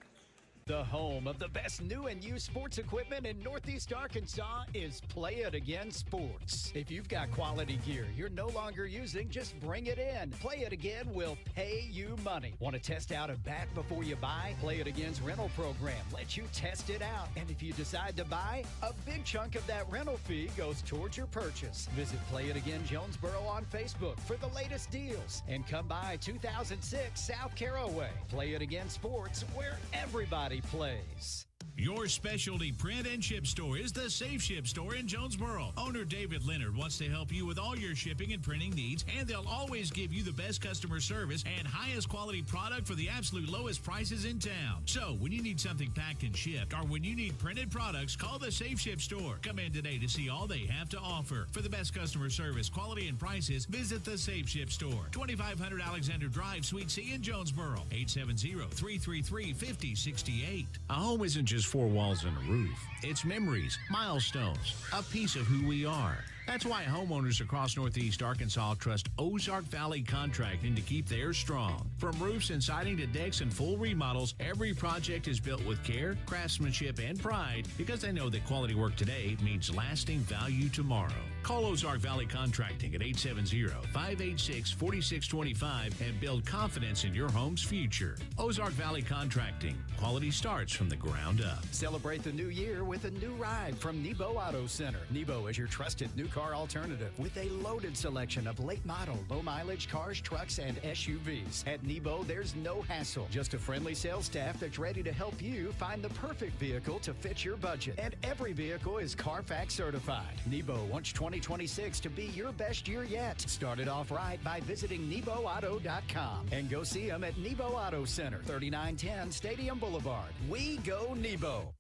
The home of the best new and used sports equipment in Northeast Arkansas is Play It Again Sports. If you've got quality gear you're no longer using, just bring it in. Play It Again will pay you money. Want to test out a bat before you buy? Play It Again's rental program lets you test it out. And if you decide to buy, a big chunk of that rental fee goes towards your purchase. Visit Play It Again Jonesboro on Facebook for the latest deals. And come by 2006 South Caraway. Play It Again Sports, where everybody plays. Your specialty print and ship store is the Safe Ship Store in Jonesboro. Owner David Leonard wants to help you with all your shipping and printing needs, and they'll always give you the best customer service and highest quality product for the absolute lowest prices in town. So, when you need something packed and shipped, or when you need printed products, call the Safe Ship Store. Come in today to see all they have to offer. For the best customer service, quality, and prices, visit the Safe Ship Store. 2500 Alexander Drive, Suite C in Jonesboro. 870-333-5068. A home isn't just four walls and a roof. It's memories, milestones, a piece of who we are. That's why homeowners across Northeast Arkansas trust Ozark Valley Contracting to keep theirs strong. From roofs and siding to decks and full remodels, every project is built with care, craftsmanship, and pride because they know that quality work today means lasting value tomorrow. Call Ozark Valley Contracting at 870-586-4625 and build confidence in your home's future. Ozark Valley Contracting. Quality starts from the ground up. Celebrate the new year with a new ride from Nebo Auto Center. Nebo is your trusted new car alternative with a loaded selection of late model, low mileage cars, trucks, and SUVs. At Nebo, there's no hassle, just a friendly sales staff that's ready to help you find the perfect vehicle to fit your budget. And every vehicle is Carfax certified. Nebo wants 2026 to be your best year yet. Start it off right by visiting NeboAuto.com and go see them at Nebo Auto Center, 3910 Stadium Boulevard. We go Nebo.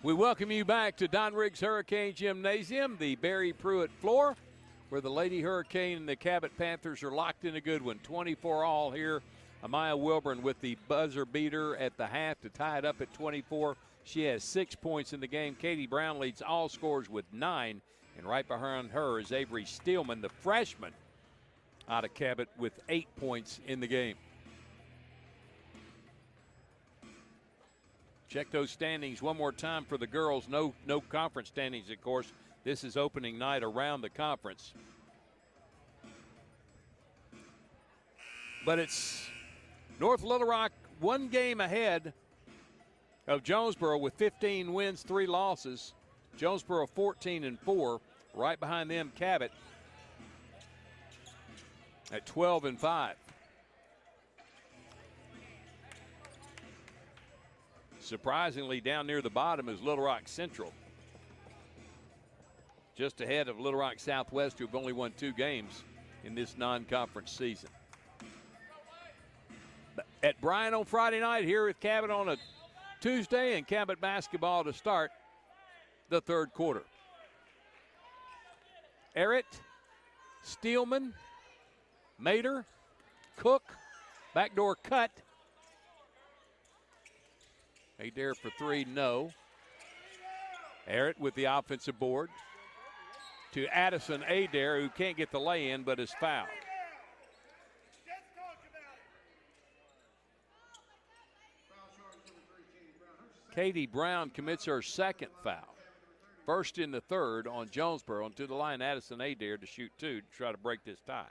We welcome you back to Don Riggs Hurricane Gymnasium, the Barry Pruitt floor, where the Lady Hurricane and the Cabot Panthers are locked in a good one. 24-all here. Amaya Wilburn with the buzzer beater at the half to tie it up at 24. She has 6 points in the game. Katie Brown leads all scores with 9. And right behind her is Avery Steelman, the freshman out of Cabot, with 8 points in the game. Check those standings one more time for the girls. No conference standings, of course. This is opening night around the conference. But it's North Little Rock 1 game ahead of Jonesboro with 15 wins, 3 losses. Jonesboro 14-4. Right behind them, Cabot at 12-5. Surprisingly, down near the bottom is Little Rock Central, just ahead of Little Rock Southwest, who have only won 2 games in this non-conference season. At Bryan on Friday night, here with Cabot on a Tuesday, and Cabot basketball to start the third quarter. Errett, Steelman, Mater, Cook, backdoor cut. Adair for 3, no. Errett with the offensive board to Addison Adair, who can't get the lay-in but is fouled. Katie Brown commits her second foul. First in the third on Jonesboro, and to the line Addison Adair to shoot 2 to try to break this tie.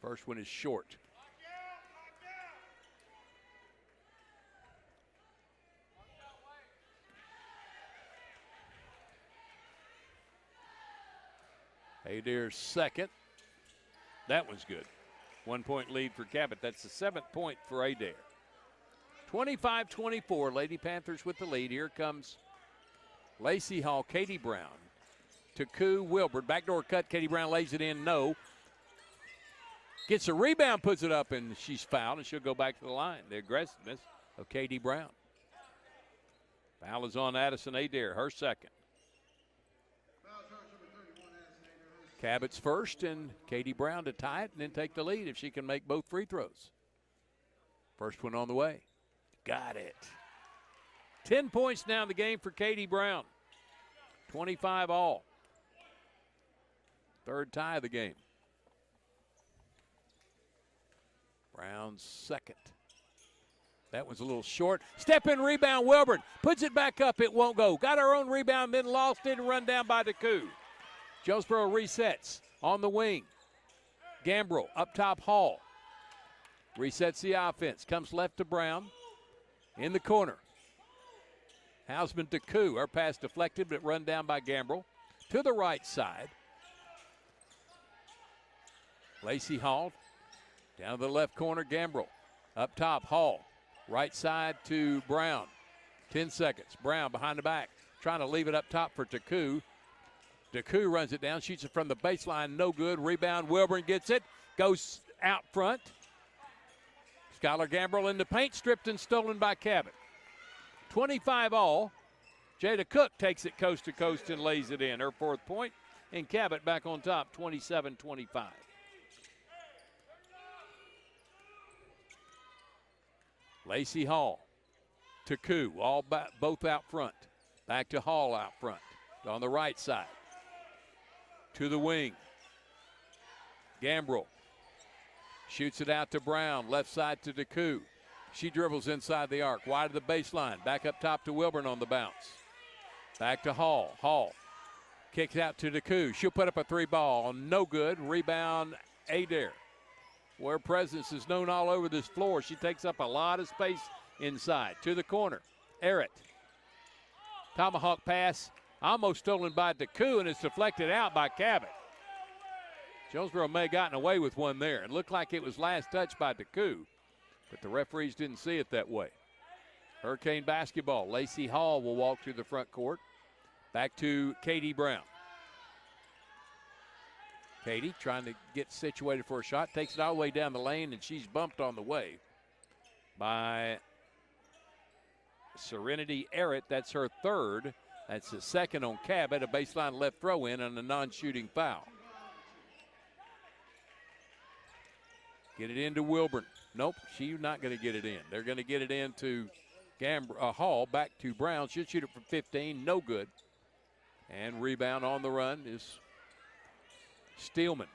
First one is short. Adair's second. That one's good. 1 point lead for Cabot. That's the 7th point for Adair. 25-24, Lady Panthers with the lead. Here comes Lacey Hall, Katie Brown to Koo Wilbur. Backdoor cut, Katie Brown lays it in, no. Gets a rebound, puts it up, and she's fouled, and she'll go back to the line. The aggressiveness of Katie Brown. Foul is on Addison Adair, her second. Cabot's first, and Katie Brown to tie it and then take the lead if she can make both free throws. First one on the way. Got it. 10 points now in the game for Katie Brown. 25 all. Third tie of the game. Brown's second. That was a little short. Step in rebound, Wilburn. Puts it back up, it won't go. Got her own rebound, then lost it and run down by DeCou. Jonesboro resets on the wing. Gambrell up top, Hall. Resets the offense. Comes left to Brown. In the corner. Hausman DeCou. Her pass deflected, but run down by Gambrell. To the right side. Lacey Hall. Down to the left corner, Gambrell. Up top, Hall. Right side to Brown. 10 seconds. Brown behind the back. Trying to leave it up top for DeCou. DeCou runs it down, shoots it from the baseline. No good. Rebound. Wilburn gets it. Goes out front. Skylar Gambrell in the paint. Stripped and stolen by Cabot. 25 all. Jada Cook takes it coast to coast and lays it in. Her fourth point. And Cabot back on top, 27-25. Lacey Hall to Koo, both out front. Back to Hall out front on the right side. To the wing. Gambrell shoots it out to Brown, left side to DeCou. She dribbles inside the arc, wide of the baseline. Back up top to Wilburn on the bounce. Back to Hall. Hall kicks out to DeCou. She'll put up a three ball. No good. Rebound, Adair. Her presence is known all over this floor. She takes up a lot of space inside. To the corner. Errett. Tomahawk pass. Almost stolen by DeCou, and it's deflected out by Cabot. Jonesboro may have gotten away with one there. It looked like it was last touched by DeCou, but the referees didn't see it that way. Hurricane basketball. Lacey Hall will walk to the front court. Back to Katie Brown. Katie trying to get situated for a shot. Takes it all the way down the lane, and she's bumped on the way by Serenity Errett. That's her third. That's the second on Cabot. A baseline left throw in on a non-shooting foul. Get it into Wilburn. Nope, she's not going to get it in. They're going to get it into Hall. Back to Brown. She'll shoot it from 15. No good. And rebound on the run is Steelman.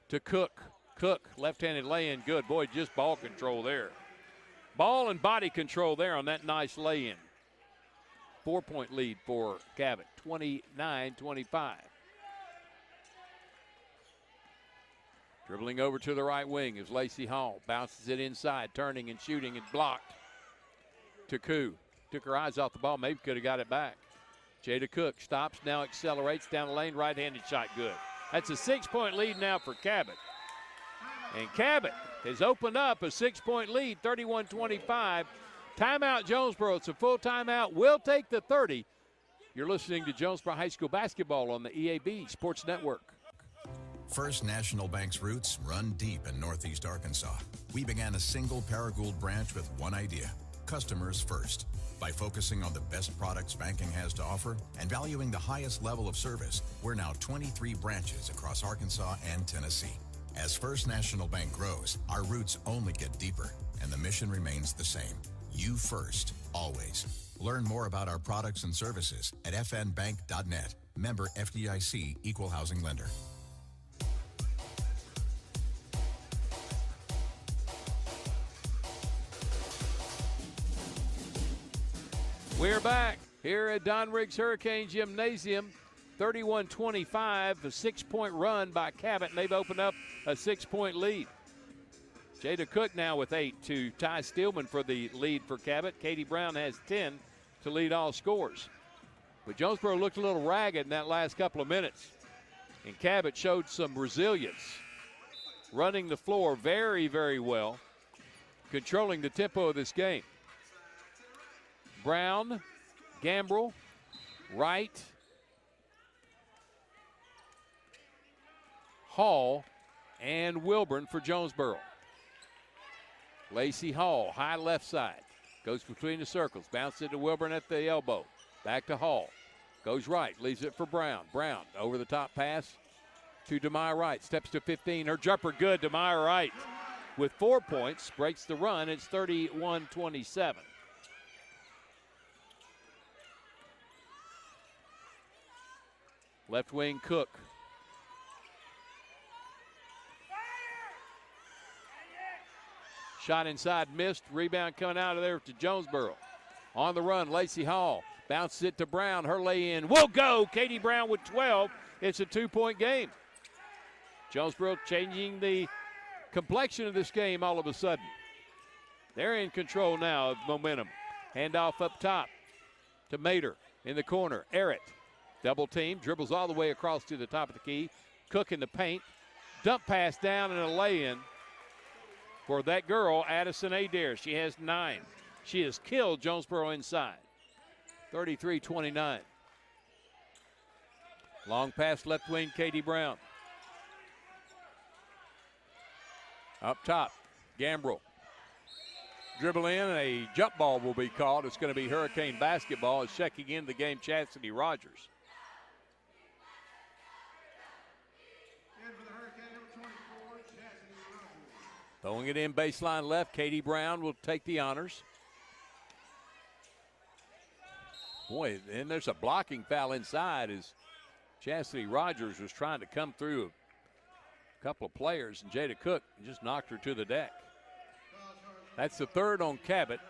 To Cook. Cook, left-handed lay-in. Good. Boy, just ball control there. Ball and body control there on that nice lay-in. 4-point lead for Cabot, 29-25. Dribbling over to the right wing is Lacey Hall. Bounces it inside, turning and shooting and blocked. To Koo. Took her eyes off the ball, maybe could have got it back. Jada Cook stops, now accelerates down the lane, right-handed shot good. That's a 6-point lead now for Cabot. And Cabot has opened up a 6-point lead, 31-25. Timeout, Jonesboro. It's a full timeout. We'll take the 30. You're listening to Jonesboro High School basketball on the EAB Sports Network. First National Bank's roots run deep in Northeast Arkansas. We began a single Paragould branch with one idea: customers first. By focusing on the best products banking has to offer and valuing the highest level of service, we're now 23 branches across Arkansas and Tennessee. As First National Bank grows, our roots only get deeper, and the mission remains the same. You first, always. Learn more about our products and services at fnbank.net. Member FDIC, Equal Housing Lender. We're back here at Don Riggs Hurricane Gymnasium. 31-25, a 6-point run by Cabot, and they've opened up a 6-point lead. Jada Cook now with 8 to Ty Steelman for the lead for Cabot. Katie Brown has 10 to lead all scores. But Jonesboro looked a little ragged in that last couple of minutes. And Cabot showed some resilience. Running the floor very, very well. Controlling the tempo of this game. Brown, Gambrell, Wright, Hall, and Wilburn for Jonesboro. Lacey Hall, high left side. Goes between the circles. Bounces it to Wilburn at the elbow. Back to Hall. Goes right. Leaves it for Brown. Brown over the top pass to Demaya Wright. Steps to 15. Her jumper good. Demaya Wright with 4 points, breaks the run. It's 31-27. Left wing Cook. Shot inside, missed. Rebound coming out of there to Jonesboro. On the run, Lacey Hall bounces it to Brown. Her lay-in will go. Katie Brown with 12. It's a 2-point game. Jonesboro changing the complexion of this game all of a sudden. They're in control now of momentum. Handoff up top to Mater in the corner. Errett, double team, dribbles all the way across to the top of the key. Cook in the paint. Dump pass down and a lay-in for that girl, Addison Adair. She has 9. She has killed Jonesboro inside. 33-29. Long pass left wing, Katie Brown. Up top, Gambrell. Dribble in, a jump ball will be called. It's going to be Hurricane basketball. It's checking into the game, Chastity Rogers. Throwing it in baseline left, Katie Brown will take the honors. Boy, and there's a blocking foul inside as Chastity Rogers was trying to come through a couple of players, and Jada Cook just knocked her to the deck. That's the third on Cabot.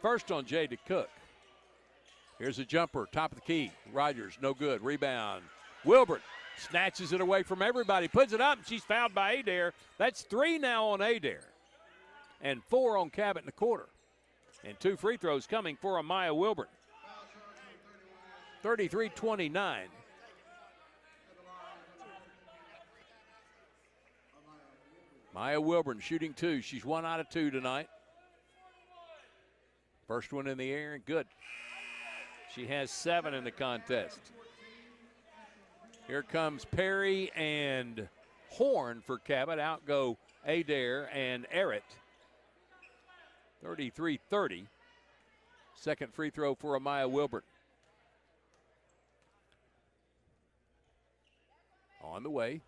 First on Jada Cook. Here's a jumper, top of the key. Rogers, no good. Rebound. Wilbert snatches it away from everybody, puts it up, and she's fouled by Adair. That's 3 now on Adair, and 4 on Cabot in the quarter. And 2 free throws coming for Amaya Wilburn. 33-29. Maya Wilburn shooting 2. She's 1 out of 2 tonight. First one in the air, good. She has 7 in the contest. Here comes Perry and Horn for Cabot. Out go Adair and Errett. 33-30. Second free throw for Amaya Wilburn. On the way.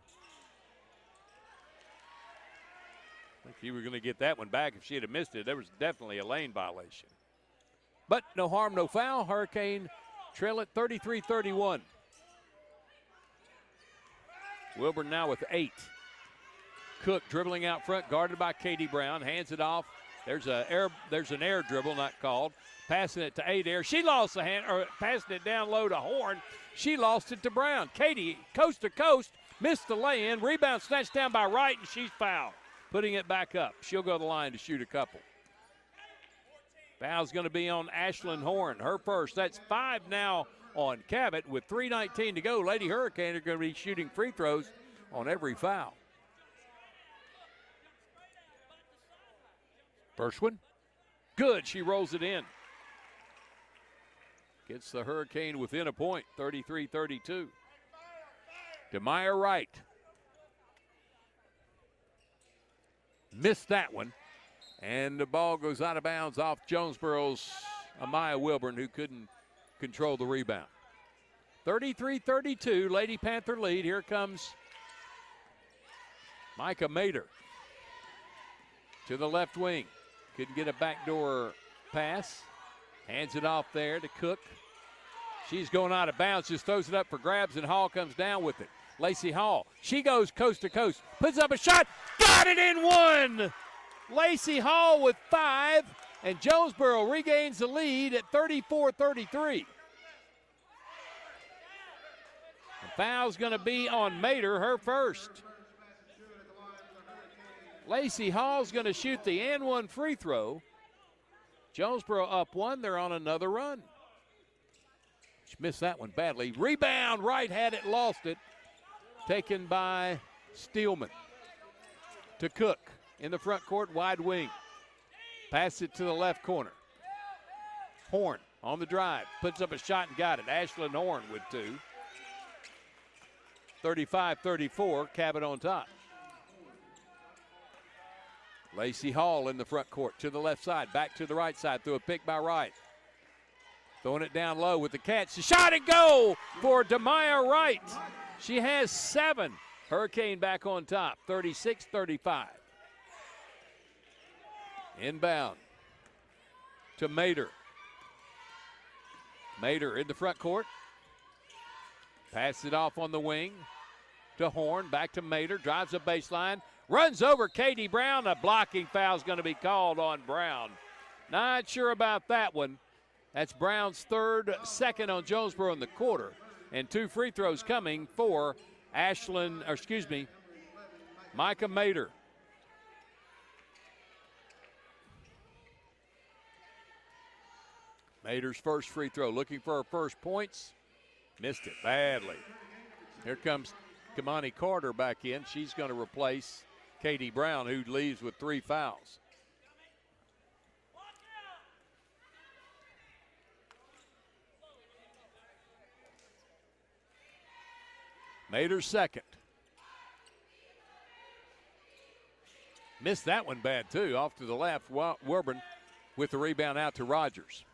I think you were going to get that one back if she had missed it. There was definitely a lane violation. But no harm, no foul. Hurricane trail it 33-31. Wilburn now with 8. Cook dribbling out front, guarded by Katie Brown. Hands it off. There's an air dribble, not called. Passing it to Adair. She lost the hand, or passing it down low to Horn. She lost it to Brown. Katie, coast to coast, missed the lay-in. Rebound snatched down by Wright, and she's fouled. Putting it back up. She'll go to the line to shoot a couple. Foul's going to be on Ashlyn Horn, her first. That's 5 now on Cabot with 3:19 to go. Lady Hurricane are going to be shooting free throws on every foul. First one, good. She rolls it in. Gets the Hurricane within a point, 33-32. DeMeyer Wright. Missed that one. And the ball goes out of bounds off Jonesboro's Amaya Wilburn, who couldn't control the rebound. 33-32, Lady Panther lead. Here comes Micah Mater to the left wing. Couldn't get a backdoor pass. Hands it off there to Cook. She's going out of bounds, just throws it up for grabs, and Hall comes down with it. Lacey Hall, she goes coast to coast, puts up a shot, got it in 1! Lacey Hall with 5, and Jonesboro regains the lead at 34-33. The foul's going to be on Mater, her first. Lacey Hall's going to shoot the and 1 free throw. Jonesboro up 1, they're on another run. She missed that one badly. Rebound, Wright had it, lost it. Taken by Steelman. To Cook in the front court, wide wing. Pass it to the left corner. Horn on the drive, puts up a shot and got it. Ashlyn Horn with 2. 35-34, Cabot on top. Lacey Hall in the front court to the left side, back to the right side, through a pick by Wright. Throwing it down low with the catch. The shot and goal for DeMeyer Wright. She has 7. Hurricane back on top, 36-35. Inbound to Mater. Mater in the front court. Passes it off on the wing to Horn. Back to Mater. Drives the baseline. Runs over Katie Brown. A blocking foul is going to be called on Brown. Not sure about that one. That's Brown's second on Jonesboro in the quarter. And 2 free throws coming for Micah Mater. Mater's first free throw, looking for her first points. Missed it badly. Here comes Kamani Carter back in. She's going to replace Katie Brown, who leaves with 3 fouls. Mater's second. Missed that one bad, too. Off to the left. Wilburn with the rebound out to Rogers.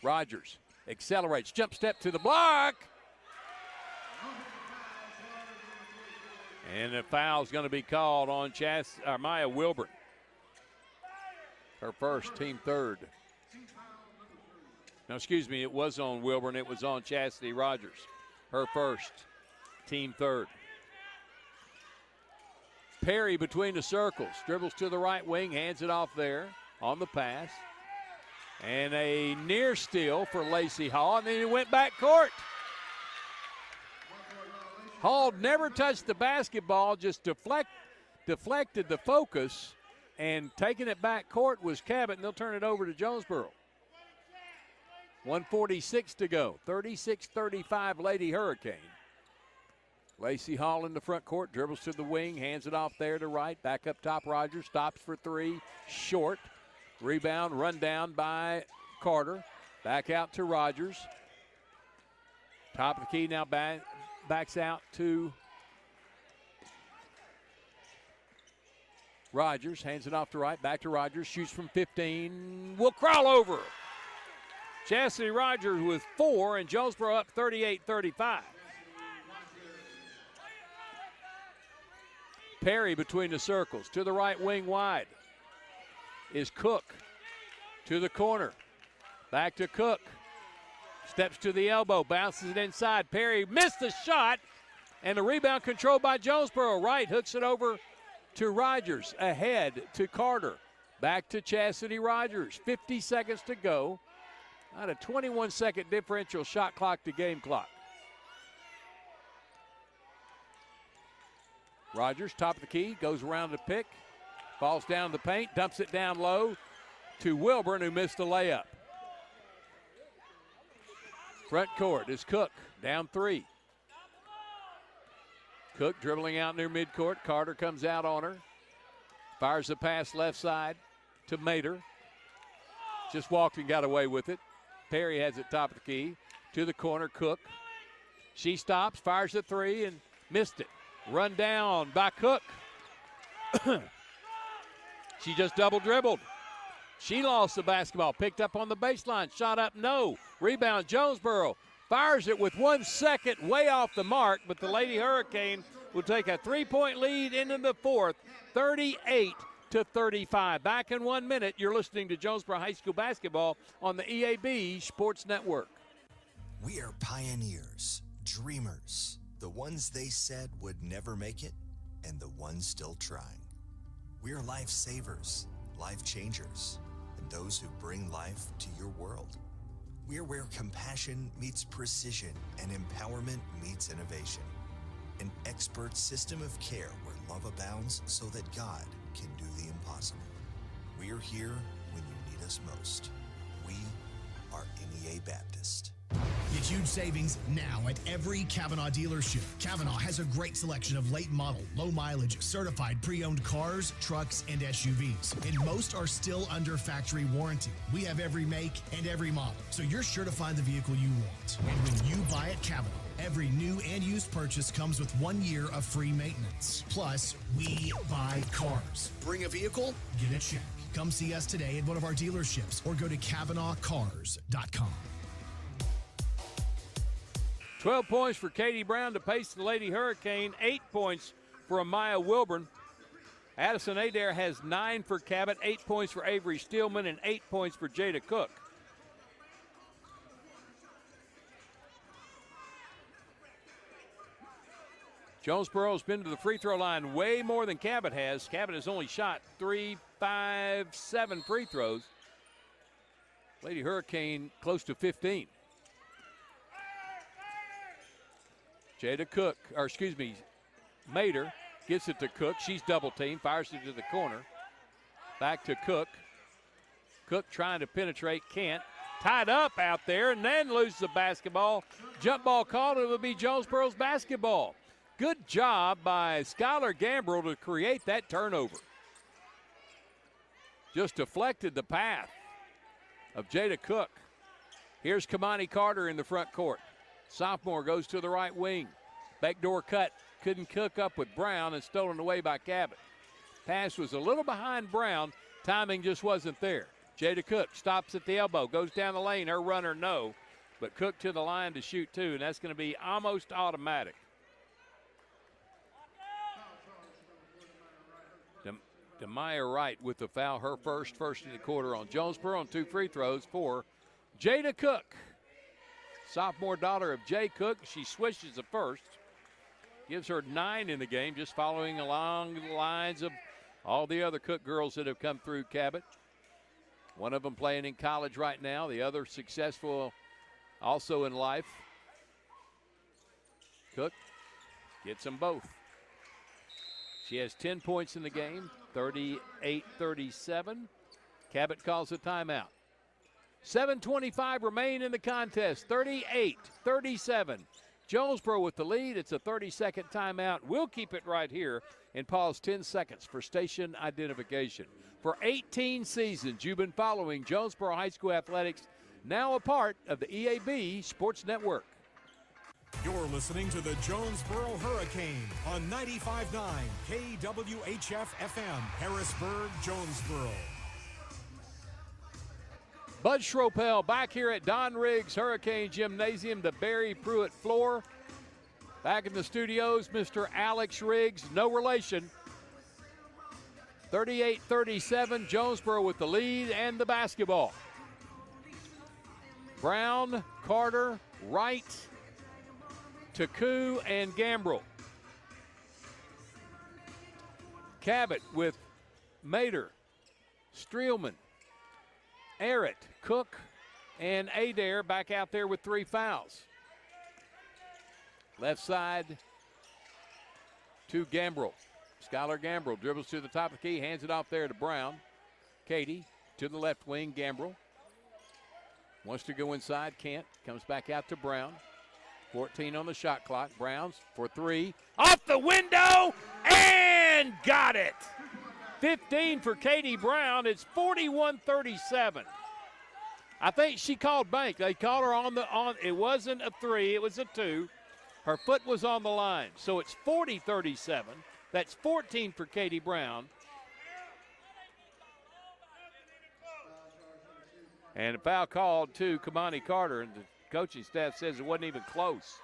Rogers accelerates. Jump step to the block. And the foul's going to be called on Maya Wilburn. Her first, team third. No, excuse me, it was on Wilburn. It was on Chastity Rogers. Her first, team third. Perry between the circles. Dribbles to the right wing, hands it off there on the pass. And a near steal for Lacey Hall, and then he went back court. Hall never touched the basketball, just deflected the focus, and taking it back court was Cabot, and they'll turn it over to Jonesboro. 1:46 to go, 36-35 Lady Hurricane. Lacey Hall in the front court, dribbles to the wing, hands it off there to right, back up top Rogers, stops for 3, short. Rebound, run down by Carter. Back out to Rogers. Top of the key now, backs out to Rogers. Hands it off to right, back to Rogers. Shoots from 15. Will crawl over. Chastity Rogers with 4, and Jonesboro up 38-35. Perry between the circles. To the right wing wide is Cook. To the corner. Back to Cook. Steps to the elbow. Bounces it inside. Perry missed the shot. And the rebound controlled by Jonesboro. Wright hooks it over to Rogers. Ahead to Carter. Back to Chastity Rogers. 50 seconds to go. Not a 21-second differential shot clock to game clock. Rogers, top of the key, goes around the pick. Falls down the paint, dumps it down low to Wilburn, who missed the layup. Front court is Cook, down 3. Cook dribbling out near midcourt. Carter comes out on her. Fires the pass left side to Mater. Just walked and got away with it. Perry has it top of the key. To the corner, Cook. She stops, fires the 3, and missed it. Run down by Cook. She just double dribbled. She lost the basketball. Picked up on the baseline. Shot up, no. Rebound, Jonesboro. Fires it with 1 second, way off the mark, but the Lady Hurricane will take a 3-point lead into the fourth, 38-35. Back in 1 minute, you're listening to Jonesboro High School basketball on the EAB Sports Network. We are pioneers, dreamers, the ones they said would never make it, and the ones still trying. We are lifesavers, life changers, and those who bring life to your world. We are where compassion meets precision and empowerment meets innovation. An expert system of care where love abounds so that God can do the impossible. We are here when you need us most. We are NEA Baptist. Get huge savings now at every Cabot dealership. Cabot has a great selection of late model, low mileage, certified pre-owned cars, trucks, and SUVs. And most are still under factory warranty. We have every make and every model, so you're sure to find the vehicle you want. And when you buy at Cabot, every new and used purchase comes with 1 year of free maintenance. Plus, we buy cars. Bring a vehicle, get a check. Come see us today at one of our dealerships or go to CabanaughCars.com. 12 points for Katie Brown to pace the Lady Hurricane. 8 points for Amaya Wilburn. Addison Adair has 9 for Cabot, 8 points for Avery Steelman, and 8 points for Jada Cook. Jonesboro's been to the free throw line way more than Cabot has. Cabot has only shot 3, 5, 7 free throws. Lady Hurricane close to 15. Mater gets it to Cook. She's double teamed, fires it to the corner. Back to Cook. Cook trying to penetrate, can't. Tied up out there and then loses the basketball. Jump ball called, it will be Jonesboro's basketball. Good job by Skylar Gambrell to create that turnover. Just deflected the path of Jada Cook. Here's Kamani Carter in the front court. Sophomore goes to the right wing. Backdoor cut, couldn't cook up with Brown and stolen away by Cabot. Pass was a little behind Brown. Timing just wasn't there. Jada Cook stops at the elbow, goes down the lane. Her runner, no. But Cook to the line to shoot two, and that's going to be almost automatic. Demaya Wright with the foul, her first in the quarter on Jonesboro on 2 free throws for Jada Cook. Sophomore daughter of Jay Cook. She swishes the first. Gives her 9 in the game, just following along the lines of all the other Cook girls that have come through Cabot. One of them playing in college right now, the other successful also in life. Cook gets them both. She has 10 points in the game, 38-37. Cabot calls a timeout. 7:25 remain in the contest, 38-37. Jonesboro with the lead. It's a 30-second timeout. We'll keep it right here and pause 10 seconds for station identification. For 18 seasons, you've been following Jonesboro High School athletics, now a part of the EAB Sports Network. You're listening to the Jonesboro Hurricane on 95.9 KWHF-FM, Harrisburg, Jonesboro. Bud Schropel back here at Don Riggs Hurricane Gymnasium, the Barry Pruitt floor. Back in the studios, Mr. Alex Riggs, no relation. 38-37, Jonesboro with the lead and the basketball. Brown, Carter, Wright, Taku, and Gambrell. Cabot with Mater, Streelman, Arrett, Cook, and Adair back out there with 3 fouls. Left side to Gambrell. Skylar Gambrell dribbles to the top of the key, hands it off there to Brown. Katie to the left wing, Gambrell. Wants to go inside, can't. Comes back out to Brown. 14 on the shot clock. Browns for 3. Off the window and got it. 15 for Katie Brown. It's 41-37. I think she called bank. They called her on it wasn't a 3, it was a 2. Her foot was on the line. So it's 40-37. That's 14 for Katie Brown. And a foul called to Kamani Carter, and the coaching staff says it wasn't even close.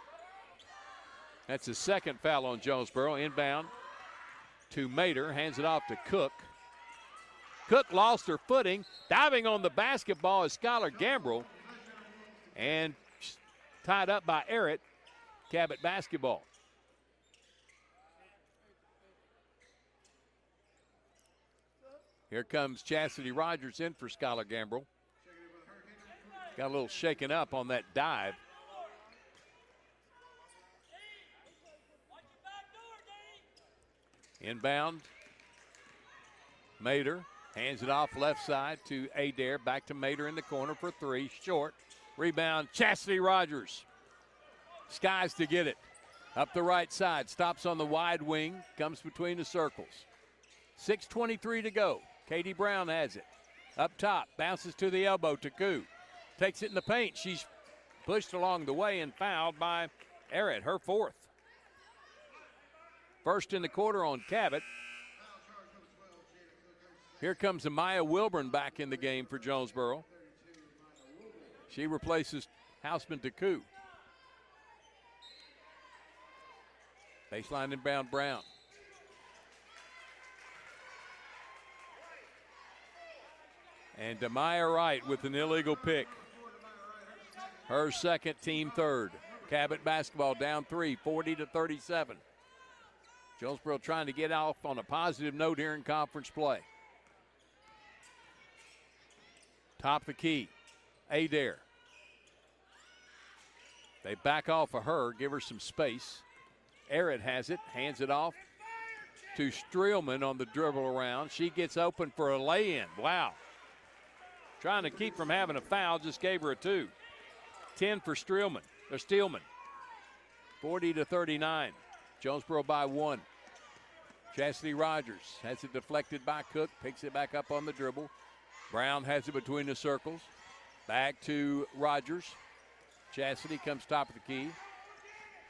That's the second foul on Jonesboro. Inbound to Mater, hands it off to Cook. Cook lost her footing. Diving on the basketball is Skylar Gambrell. And tied up by Arrett. Cabot basketball. Here comes Chastity Rogers in for Skylar Gambrell. Got a little shaken up on that dive. Inbound. Mater hands it off left side to Adair. Back to Mater in the corner for 3. Short. Rebound, Chastity Rogers. Skies to get it. Up the right side. Stops on the wide wing. Comes between the circles. 6:23 to go. Katie Brown has it. Up top. Bounces to the elbow. Taku takes it in the paint. She's pushed along the way and fouled by Arrett, her 4th. First in the quarter on Cabot. Here comes Amaya Wilburn back in the game for Jonesboro. She replaces Houseman Taku. Baseline inbound Brown. And Demaya Wright with an illegal pick. Her second, team third. Cabot basketball down 3, 40-37. Jonesboro trying to get off on a positive note here in conference play. Top of the key, Adair. They back off of her, give her some space. Arrett has it, hands it off to Streelman on the dribble around. She gets open for a lay-in. Wow. Trying to keep from having a foul, just gave her a 2. 10 for Steelman. 40-39. Jonesboro by 1. Chastity Rogers has it deflected by Cook, picks it back up on the dribble. Brown has it between the circles. Back to Rogers. Chastity comes top of the key.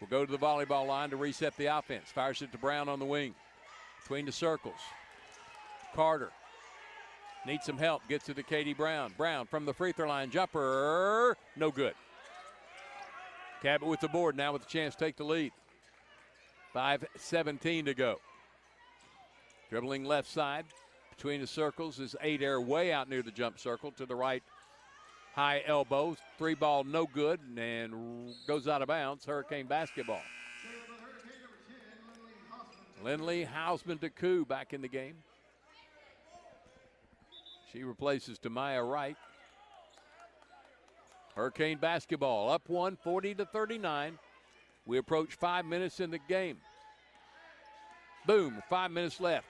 Will go to the volleyball line to reset the offense. Fires it to Brown on the wing. Between the circles. Carter needs some help. Gets it to Katie Brown. Brown from the free throw line. Jumper. No good. Cabot with the board now with a chance to take the lead. 5:17 to go. Dribbling left side. Between the circles is Adair way out near the jump circle. To the right, high elbow. 3 ball no good and goes out of bounds. Hurricane basketball. Lindley Hausman-Deku back in the game. She replaces Demaya Wright. Hurricane basketball up 1, 40-39. We approach 5 minutes in the game. Boom, 5 minutes left.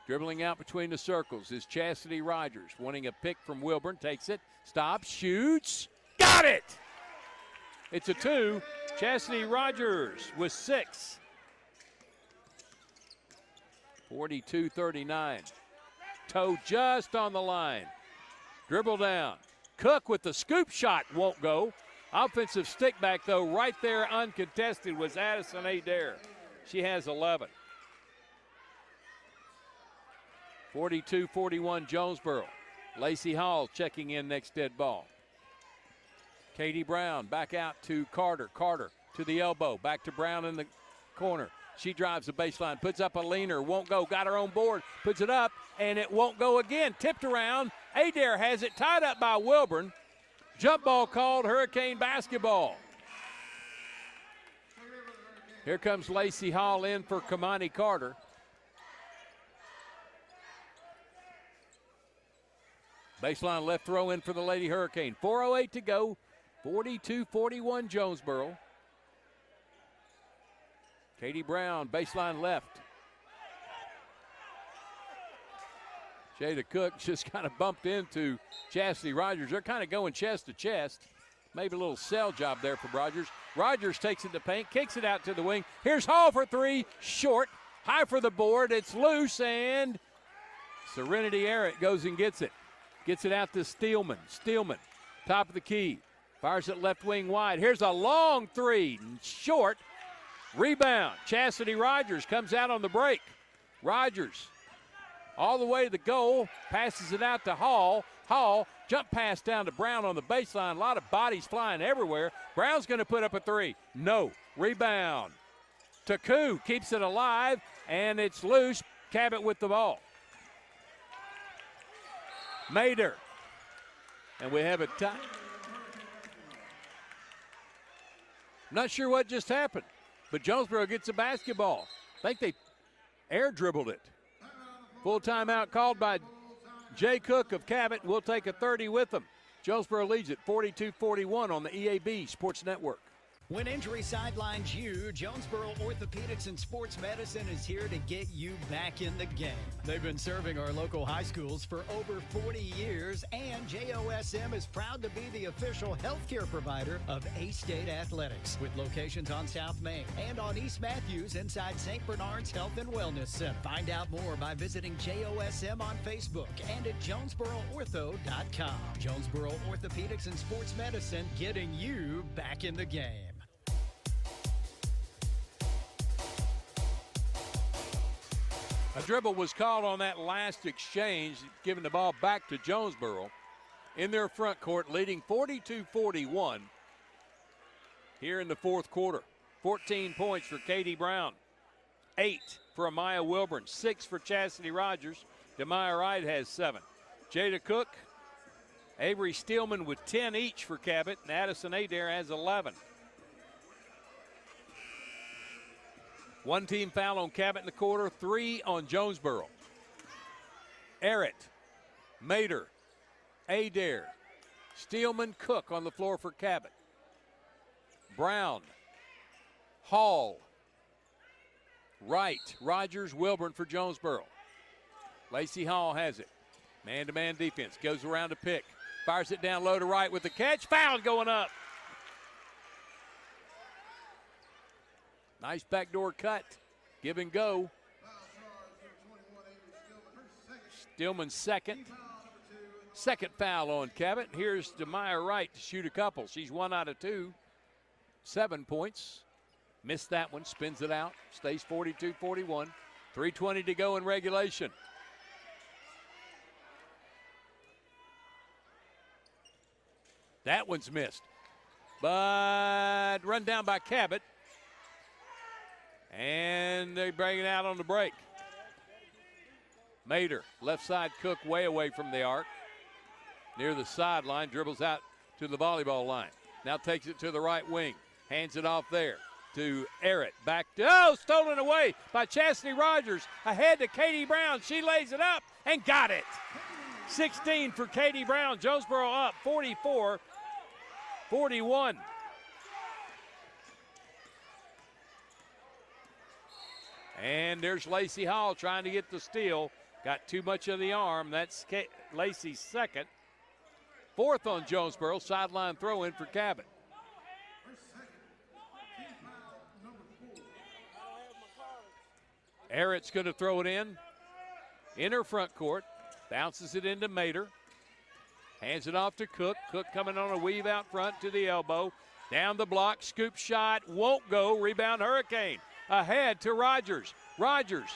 Dribbling out between the circles is Chastity Rogers. Wanting a pick from Wilburn. Takes it, stops, shoots. Got it! It's a 2. Chastity Rogers with 6. 42-39. Toe just on the line. Dribble down. Cook with the scoop shot won't go. Offensive stick back, though, right there uncontested was Addison Adair. She has 11. 42-41 Jonesboro. Lacey Hall checking in next dead ball. Katie Brown back out to Carter. Carter to the elbow. Back to Brown in the corner. She drives the baseline, puts up a leaner, won't go, got her own board, puts it up, and it won't go again. Tipped around. Adair has it tied up by Wilburn. Jump ball called, Hurricane basketball. Here comes Lacey Hall in for Kamani Carter. Baseline left throw in for the Lady Hurricane. 4:08 to go. 42-41 Jonesboro. Katie Brown, baseline left. Jada Cook just kind of bumped into Chastity Rogers. They're kind of going chest to chest. Maybe a little cell job there for Rogers. Rogers takes it to paint, kicks it out to the wing. Here's Hall for 3, short, high for the board. It's loose, and Serenity Arrett goes and gets it. Gets it out to Steelman. Steelman, top of the key. Fires it left wing wide. Here's a long 3, short. Rebound. Chastity Rogers comes out on the break. Rogers all the way to the goal. Passes it out to Hall. Hall, jump pass down to Brown on the baseline. A lot of bodies flying everywhere. Brown's going to put up a 3. No. Rebound. Taku keeps it alive, and it's loose. Cabot with the ball. Mader. And we have a tie. Not sure what just happened, but Jonesboro gets a basketball. I think they air dribbled it. Full timeout called by Jay Cook of Cabot. We'll take a 30 with them. Jonesboro leads it 42-41 on the EAB Sports Network. When injury sidelines you, Jonesboro Orthopedics and Sports Medicine is here to get you back in the game. They've been serving our local high schools for over 40 years, and JOSM is proud to be the official healthcare provider of A-State Athletics, with locations on South Main and on East Matthews inside St. Bernard's Health and Wellness Center. Find out more by visiting JOSM on Facebook and at JonesboroOrtho.com. Jonesboro Orthopedics and Sports Medicine, getting you back in the game. A dribble was called on that last exchange, giving the ball back to Jonesboro in their front court, leading 42-41 here in the fourth quarter. 14 points for Katie Brown, 8 for Amaya Wilburn, 6 for Chastity Rogers, Demaya Wright has 7. Jada Cook, Avery Steelman with 10 each for Cabot, and Addison Adair has 11. One team foul on Cabot in the quarter, 3 on Jonesboro. Arrett, Mater, Adair, Steelman, Cook on the floor for Cabot. Brown, Hall, Wright, Rogers, Wilburn for Jonesboro. Lacey Hall has it. Man-to-man defense. Goes around to pick. Fires it down low to Wright with the catch. Foul going up. Nice backdoor cut. Give and go. Stillman's second. Second foul on Cabot. Here's Demaya Wright to shoot a couple. She's 1 out of 2. 7 points. Missed that one. Spins it out. Stays 42-41. 3:20 to go in regulation. That one's missed. But run down by Cabot. And they bring it out on the break. Mater, left side, Cook way away from the arc. Near the sideline, dribbles out to the volleyball line. Now takes it to the right wing. Hands it off there to Arrett. Back to, stolen away by Chastity Rogers. Ahead to Katie Brown. She lays it up and got it. 16 for Katie Brown. Jonesboro up 44-41. And there's Lacey Hall trying to get the steal. Got too much of the arm. That's Lacey's second. 4th on Jonesboro. Sideline throw in for Cabot. Arrett's going to throw it in her front court. Bounces it into Mater. Hands it off to Cook. Cook coming on a weave out front to the elbow. Down the block. Scoop shot. Won't go. Rebound Hurricane. Ahead to Rogers. Rogers,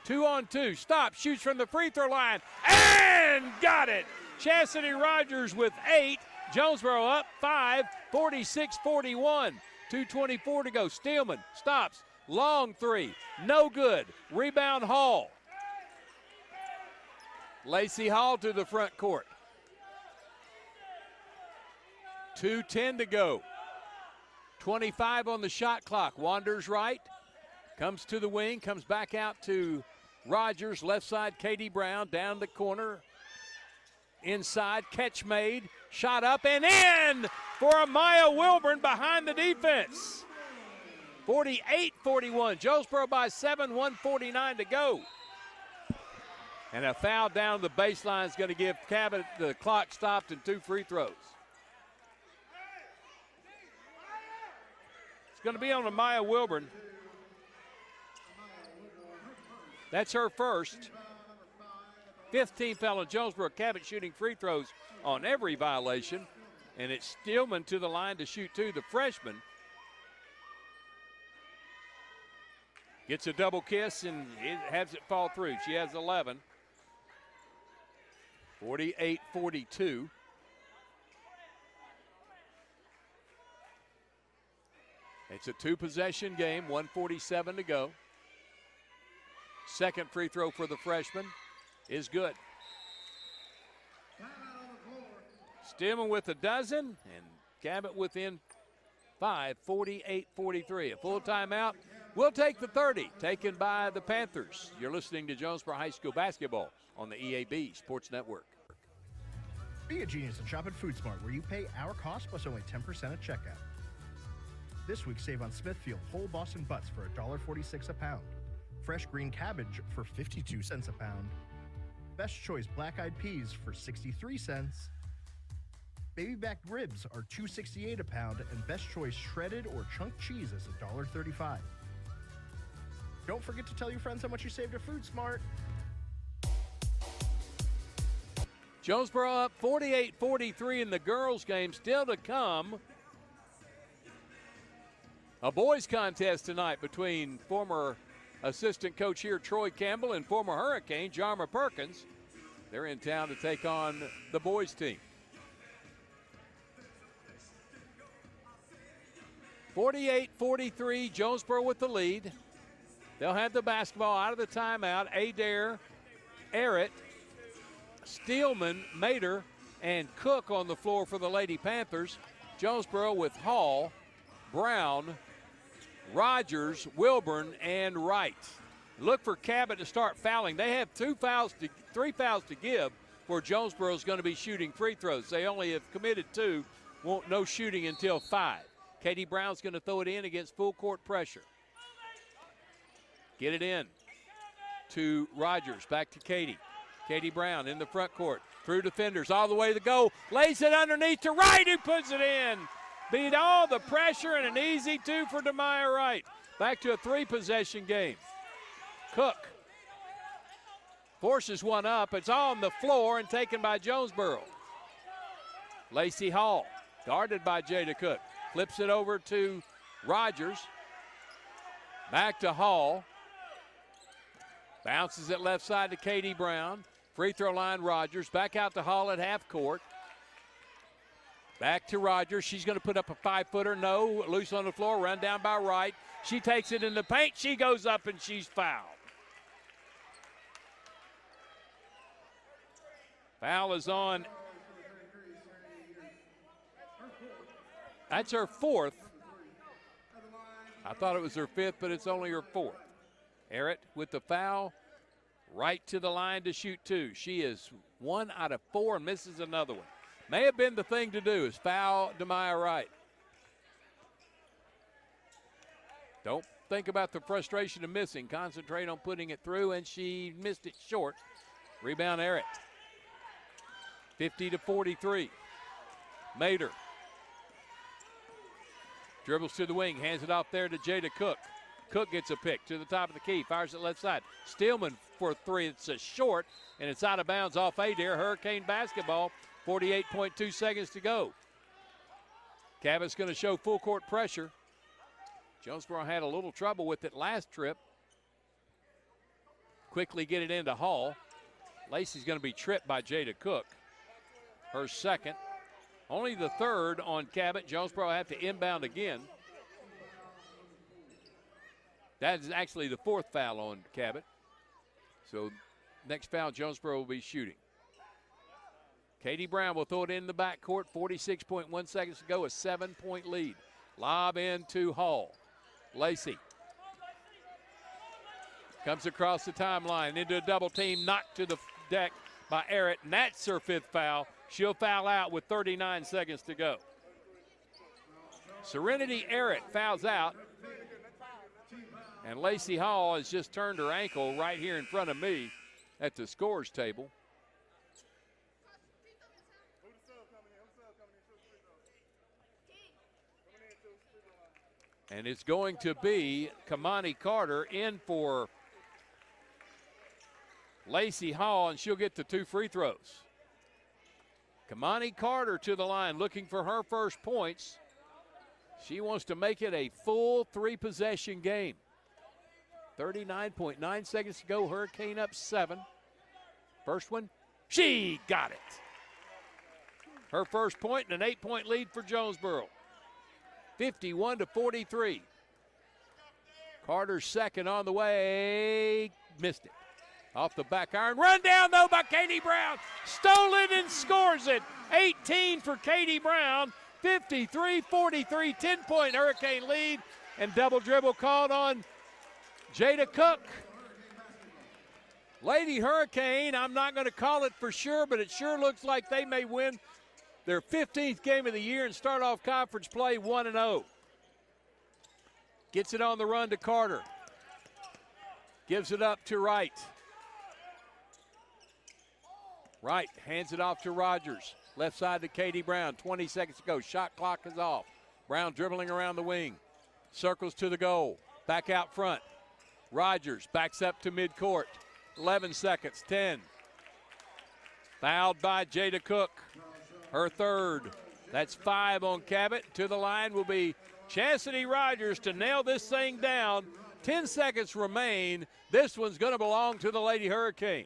2-on-2. Stop. Shoots from the free throw line. And got it. Chastity Rogers with 8. Jonesboro up 5. 46-41. 2:24 to go. Steelman stops. Long three. No good. Rebound Hall. Lacey Hall to the front court. 2:10 to go. 25 on the shot clock. Wanders right. Comes to the wing. Comes back out to Rogers. Left side, Katie Brown. Down the corner. Inside. Catch made. Shot up and in for Amaya Wilburn behind the defense. 48-41. Jonesboro by 7. 1:49 to go. And a foul down the baseline is going to give Cabot the clock stopped and 2 free throws. It's going to be on Amaya Wilburn. That's her first. 15th foul on Jonesboro. Cabot shooting free throws on every violation. And it's Steelman to the line to shoot 2, the freshman. Gets a double kiss and has it fall through. She has 11. 48-42. It's a 2-possession game, 1:47 to go. Second free throw for the freshman is good. Steelman with a dozen and Cabot within 5, 48-43. A full timeout. We'll take the 30, taken by the Panthers. You're listening to Jonesboro High School basketball on the EAB Sports Network. Be a genius and shop at Food Smart, where you pay our cost plus only 10% at checkout. This week, save on Smithfield whole Boston butts for $1.46 a pound. Fresh green cabbage for 52 cents a pound. Best Choice black-eyed peas for 63 cents. Baby back ribs are $2.68 a pound, and Best Choice shredded or chunk cheese is $1.35. Don't forget to tell your friends how much you saved at Food Smart. Jonesboro up 48-43 in the girls' game. Still to come. A boys' contest tonight between former assistant coach here, Troy Campbell, and former Hurricane, Jarma Perkins. They're in town to take on the boys' team. 48-43, Jonesboro with the lead. They'll have the basketball out of the timeout. Adair, Arrett, Steelman, Mater, and Cook on the floor for the Lady Panthers. Jonesboro with Hall, Brown, Rogers, Wilburn, and Wright. Look for Cabot to start fouling. They have 3 fouls to give where Jonesboro is going to be shooting free throws. They only have committed 2, no shooting until 5. Katie Brown's going to throw it in against full court pressure. Get it in to Rogers, back to Katie. Katie Brown in the front court, through defenders, all the way to the goal, lays it underneath to Wright, who puts it in. Beat all the pressure, and an easy 2 for Demaya Wright. Back to a 3-possession game. Cook forces one up. It's on the floor and taken by Jonesboro. Lacey Hall, guarded by Jada Cook, flips it over to Rogers. Back to Hall. Bounces it left side to Katie Brown. Free throw line, Rogers. Back out to Hall at half court. Back to Rogers. She's going to put up a 5-footer. No, loose on the floor, run down by Wright. She takes it in the paint. She goes up and she's fouled. Foul is on. That's her 4th. I thought it was her 5th, but it's only her 4th. Errett with the foul. Right to the line to shoot 2. She is 1 out of 4 and misses another one. May have been the thing to do is foul Demaya Wright. Don't think about the frustration of missing. Concentrate on putting it through, and she missed it short. Rebound Errett. 50-43. Mater. Dribbles to the wing, hands it off there to Jada Cook. Cook gets a pick to the top of the key, fires it left side. Steelman for 3, it's a short, and it's out of bounds off Adair. Hurricane basketball, 48.2 seconds to go. Cabot's going to show full court pressure. Jonesboro had a little trouble with it last trip. Quickly get it into Hall. Lacey's going to be tripped by Jada Cook. Her 2nd. Only the 3rd on Cabot. Jonesboro have to inbound again. That is actually the 4th foul on Cabot. So next foul, Jonesboro will be shooting. Katie Brown will throw it in the backcourt. 46.1 seconds to go, a 7-point lead. Lob into Hall. Lacey comes across the timeline into a double team, knocked to the deck by Errett, and that's her 5th foul. She'll foul out with 39 seconds to go. Serenity Errett fouls out. And Lacey Hall has just turned her ankle right here in front of me at the scores table. And it's going to be Kamani Carter in for Lacey Hall, and she'll get the 2 free throws. Kamani Carter to the line looking for her first points. She wants to make it a full 3-possession game. 39.9 seconds to go. Hurricane up 7. First one, she got it. Her first point and an 8-point lead for Jonesboro. 51-43. Carter's 2nd on the way. Missed it. Off the back iron. Run down, though, by Katie Brown. Stole it and scores it. 18 for Katie Brown. 53-43. 10-point Hurricane lead. And double dribble called on Jada Cook. Lady Hurricane, I'm not going to call it for sure, but it sure looks like they may win their 15th game of the year and start off conference play 1-0. Gets it on the run to Carter. Gives it up to Wright. Wright hands it off to Rogers. Left side to Katie Brown. 20 seconds to go. Shot clock is off. Brown dribbling around the wing. Circles to the goal. Back out front. Rogers backs up to midcourt. 11 seconds, 10. Fouled by Jada Cook. Her 3rd. That's 5 on Cabot. To the line will be Chastity Rogers to nail this thing down. 10 seconds remain. This one's going to belong to the Lady Hurricane.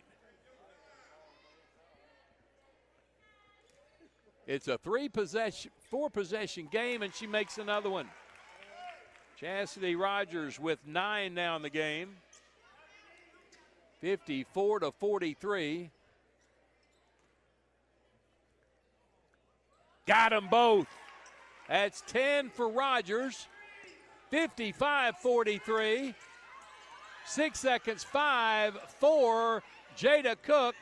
It's a 4-possession game, and she makes another one. Chastity Rogers with 9 now in the game. 54-43. Got them both. That's 10 for Rogers. 55-43. 6 seconds, 5 for Jada Cook.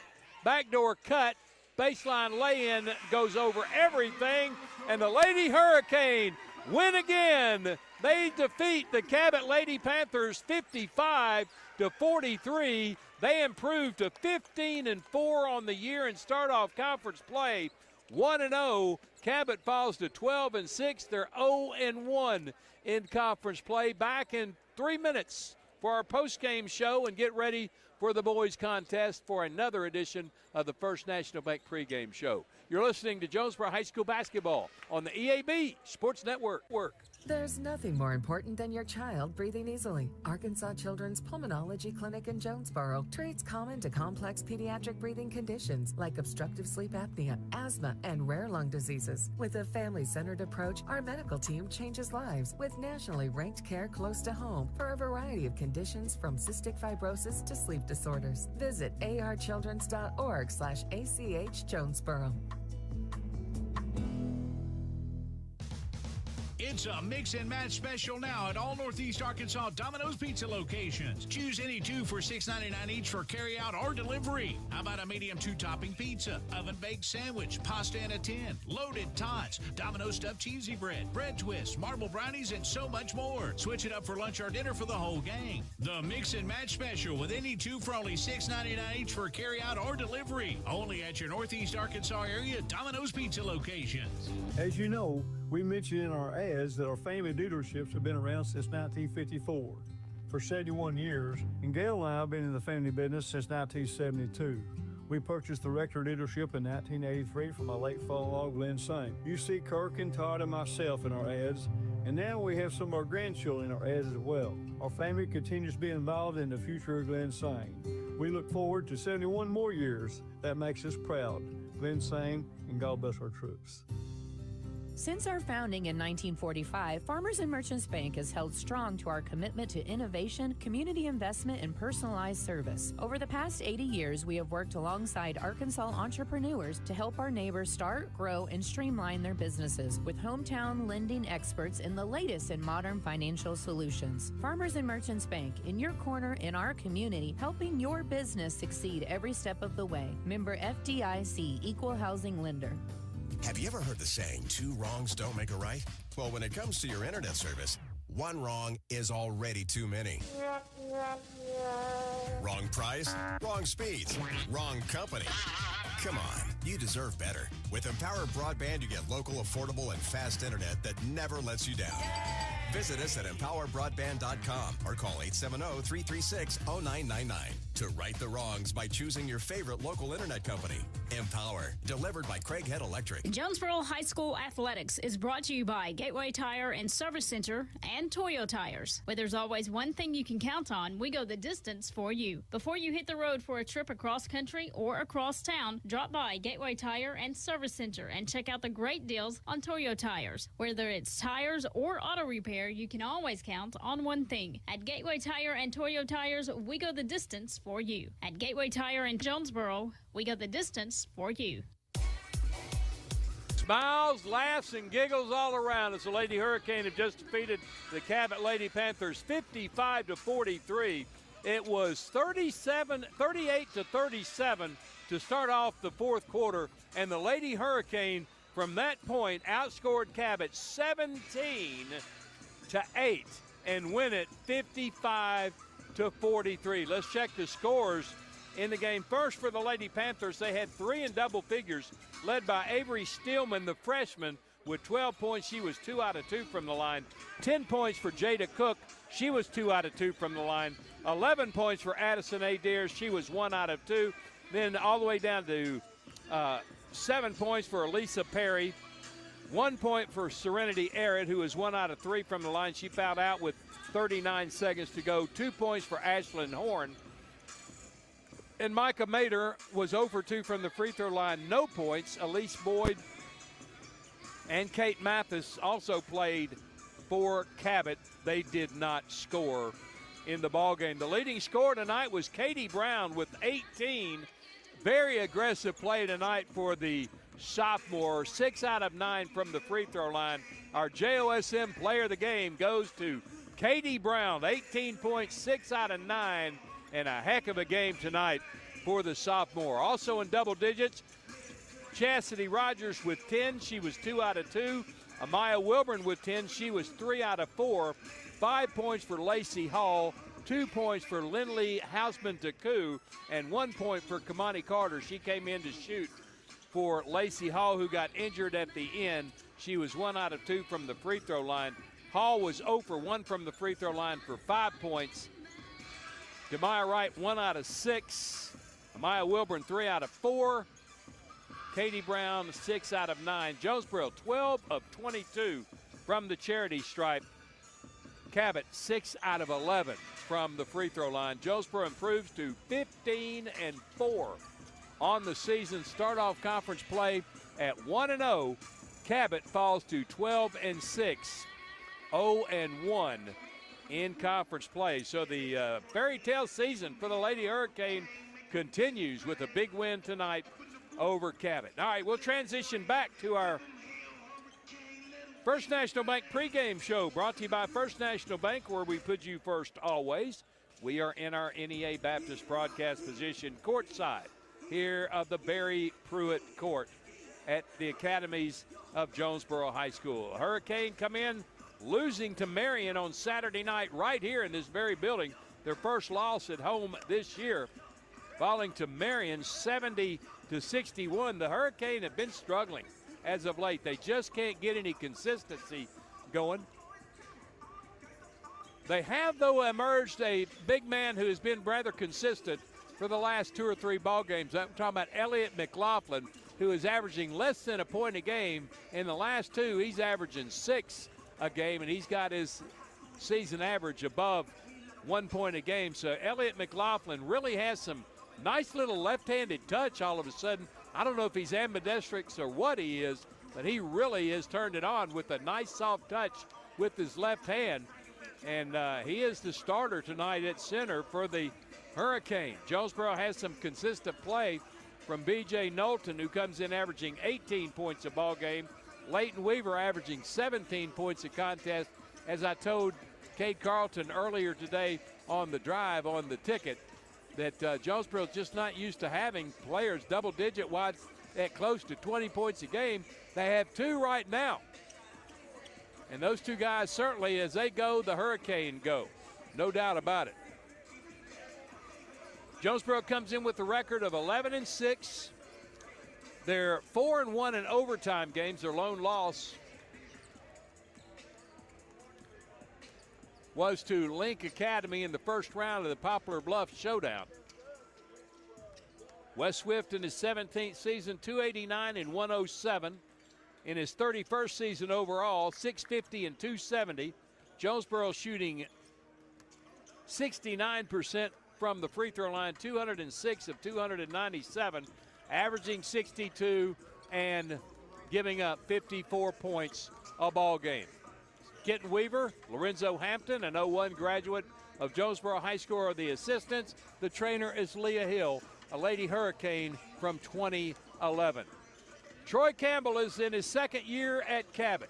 Backdoor cut. Baseline lay-in goes over everything. And the Lady Hurricane win again. They defeat the Cabot Lady Panthers 55-43. They improve to 15-4 on the year and start off conference play 1-0. Cabot falls to 12-6. They're 0-1 in conference play. Back in 3 minutes for our post-game show and get ready for the boys contest for another edition of the First National Bank pregame show. You're listening to Jonesboro High School basketball on the EAB Sports Network. There's nothing more important than your child breathing easily. Arkansas Children's Pulmonology Clinic in Jonesboro treats common to complex pediatric breathing conditions like obstructive sleep apnea, asthma, and rare lung diseases. With a family-centered approach, our medical team changes lives with nationally ranked care close to home for a variety of conditions from cystic fibrosis to sleep disorders. Visit archildrens.org/ACH Jonesboro. It's a mix and match special now at all Northeast Arkansas Domino's Pizza locations. Choose any two for $6.99 each for carry-out or delivery. How about a medium 2-topping pizza, oven-baked sandwich, pasta in a tin, loaded tots, Domino's stuffed cheesy bread, bread twists, marble brownies, and so much more. Switch it up for lunch or dinner for the whole gang. The mix and match special with any two for only $6.99 each for carry-out or delivery. Only at your Northeast Arkansas area Domino's Pizza locations. As you know, we mentioned in our ads that our family dealerships have been around since 1954. For 71 years, and Gail and I have been in the family business since 1972. We purchased the Rector dealership in 1983 from my late father-in-law, Glenn Saint. You see Kirk and Todd and myself in our ads, and now we have some of our grandchildren in our ads as well. Our family continues to be involved in the future of Glenn Saint. We look forward to 71 more years. That makes us proud. Glenn Saint, and God bless our troops. Since our founding in 1945, Farmers and Merchants Bank has held strong to our commitment to innovation, community investment, and personalized service. Over the past 80 years, we have worked alongside Arkansas entrepreneurs to help our neighbors start, grow, and streamline their businesses with hometown lending experts in the latest in modern financial solutions. Farmers and Merchants Bank, in your corner in our community, helping your business succeed every step of the way. Member FDIC, Equal Housing Lender. Have you ever heard the saying, 2 wrongs don't make a right? Well, when it comes to your internet service, 1 wrong is already too many. Wrong price, wrong speeds, wrong company. Come on, you deserve better. With Empower Broadband, you get local, affordable, and fast internet that never lets you down. Visit us at empowerbroadband.com or call 870-336-0999 to right the wrongs by choosing your favorite local internet company. Empower, delivered by Craig Head Electric. Jonesboro High School Athletics is brought to you by Gateway Tire and Service Center and Toyo Tires. Where there's always one thing you can count on, we go the distance for you. Before you hit the road for a trip across country or across town, drop by Gateway Tire and Service Center and check out the great deals on Toyo Tires. Whether it's tires or auto repair, you can always count on one thing. At Gateway Tire and Toyo Tires, we go the distance for you. At Gateway Tire in Jonesboro, we go the distance for you. Smiles, laughs, and giggles all around as the Lady Hurricane have just defeated the Cabot Lady Panthers 55-43. It was 38-37 to start off the fourth quarter, and the Lady Hurricane from that point outscored Cabot 17-8 and win it 55-43. Let's check the scores in the game. First for the Lady Panthers, they had 3 in double figures, led by Avery Stillman, the freshman, with 12 points. She was 2 out of 2 from the line. 10 points for Jada Cook. She was 2 out of 2 from the line. 11 points for Addison Adair. She was 1 out of 2. Then all the way down to 7 points for Elisa Perry. 1 point for Serenity Arrett, who was 1 out of 3 from the line. She fouled out with 39 seconds to go. 2 points for Ashlyn Horn. And Micah Mater was 0 for 2 from the free throw line. No points. Elise Boyd and Kate Mathis also played for Cabot. They did not score in the ballgame. The leading scorer tonight was Katie Brown with 18. Very aggressive play tonight for the sophomore, 6 out of 9 from the free throw line. Our JOSM player of the game goes to Katie Brown, 18 points, 6 out of 9, and a heck of a game tonight for the sophomore. Also in double digits, Chastity Rogers with 10. She was 2 out of 2. Amaya Wilburn with 10. She was 3 out of 4. 5 points for Lacey Hall. 2 points for Lindley Hausman-Taku, and 1 point for Kamani Carter. She came in to shoot for Lacey Hall, who got injured at the end. She was 1 out of 2 from the free throw line. Hall was 0 for 1 from the free throw line for 5 points. Demaya Wright, 1 out of 6. Amaya Wilburn, 3 out of 4. Katie Brown, 6 out of 9. Jonesboro, 12 of 22 from the charity stripe. Cabot, 6 out of 11 from the free throw line. Jonesboro improves to 15-4 on the season. Start off conference play at 1-0. Cabot falls to 12-6, 0-1 in conference play. So the fairy tale season for the Lady Hurricane continues with a big win tonight over Cabot. All right, we'll transition back to our First National Bank pregame show, brought to you by First National Bank, where we put you first always. We are in our NEA Baptist broadcast position courtside here of the Barry Pruitt Court at the academies of Jonesboro High School. Hurricane come in losing to Marion on Saturday night right here in this very building. Their first loss at home this year, falling to Marion 70-61. The Hurricane have been struggling as of late. They just can't get any consistency going. They have, though, emerged a big man who has been rather consistent for the last 2 or 3 ball games. I'm talking about Elliott McLaughlin, who is averaging less than a point a game. In the last 2, he's averaging 6 a game, and he's got his season average above 1 point a game. So Elliott McLaughlin really has some nice little left-handed touch all of a sudden. I don't know if he's ambidextrous or what he is, but he really has turned it on with a nice soft touch with his left hand. And he is the starter tonight at center for the Hurricane. Jonesboro has some consistent play from B.J. Knowlton, who comes in averaging 18 points a ball game. Leighton Weaver averaging 17 points a contest. As I told Cade Carlton earlier today on the drive on the ticket, that Jonesboro is just not used to having players double-digit wise at close to 20 points a game. They have 2 right now. And those 2 guys, certainly, as they go, the Hurricane go. No doubt about it. Jonesboro comes in with a record of 11-6. They're 4-1 in overtime games. Their lone loss was to Link Academy in the first round of the Poplar Bluff Showdown. Wes Swift in his 17th season, 289 and 107. In his 31st season overall, 650 and 270. Jonesboro shooting 69% from the free throw line, 206 of 297, averaging 62 and giving up 54 points a ball game. Kitten Weaver, Lorenzo Hampton, an 01 graduate of Jonesboro High School, are the assistants. The trainer is Leah Hill, a Lady Hurricane from 2011. Troy Campbell is in his second year at Cabot.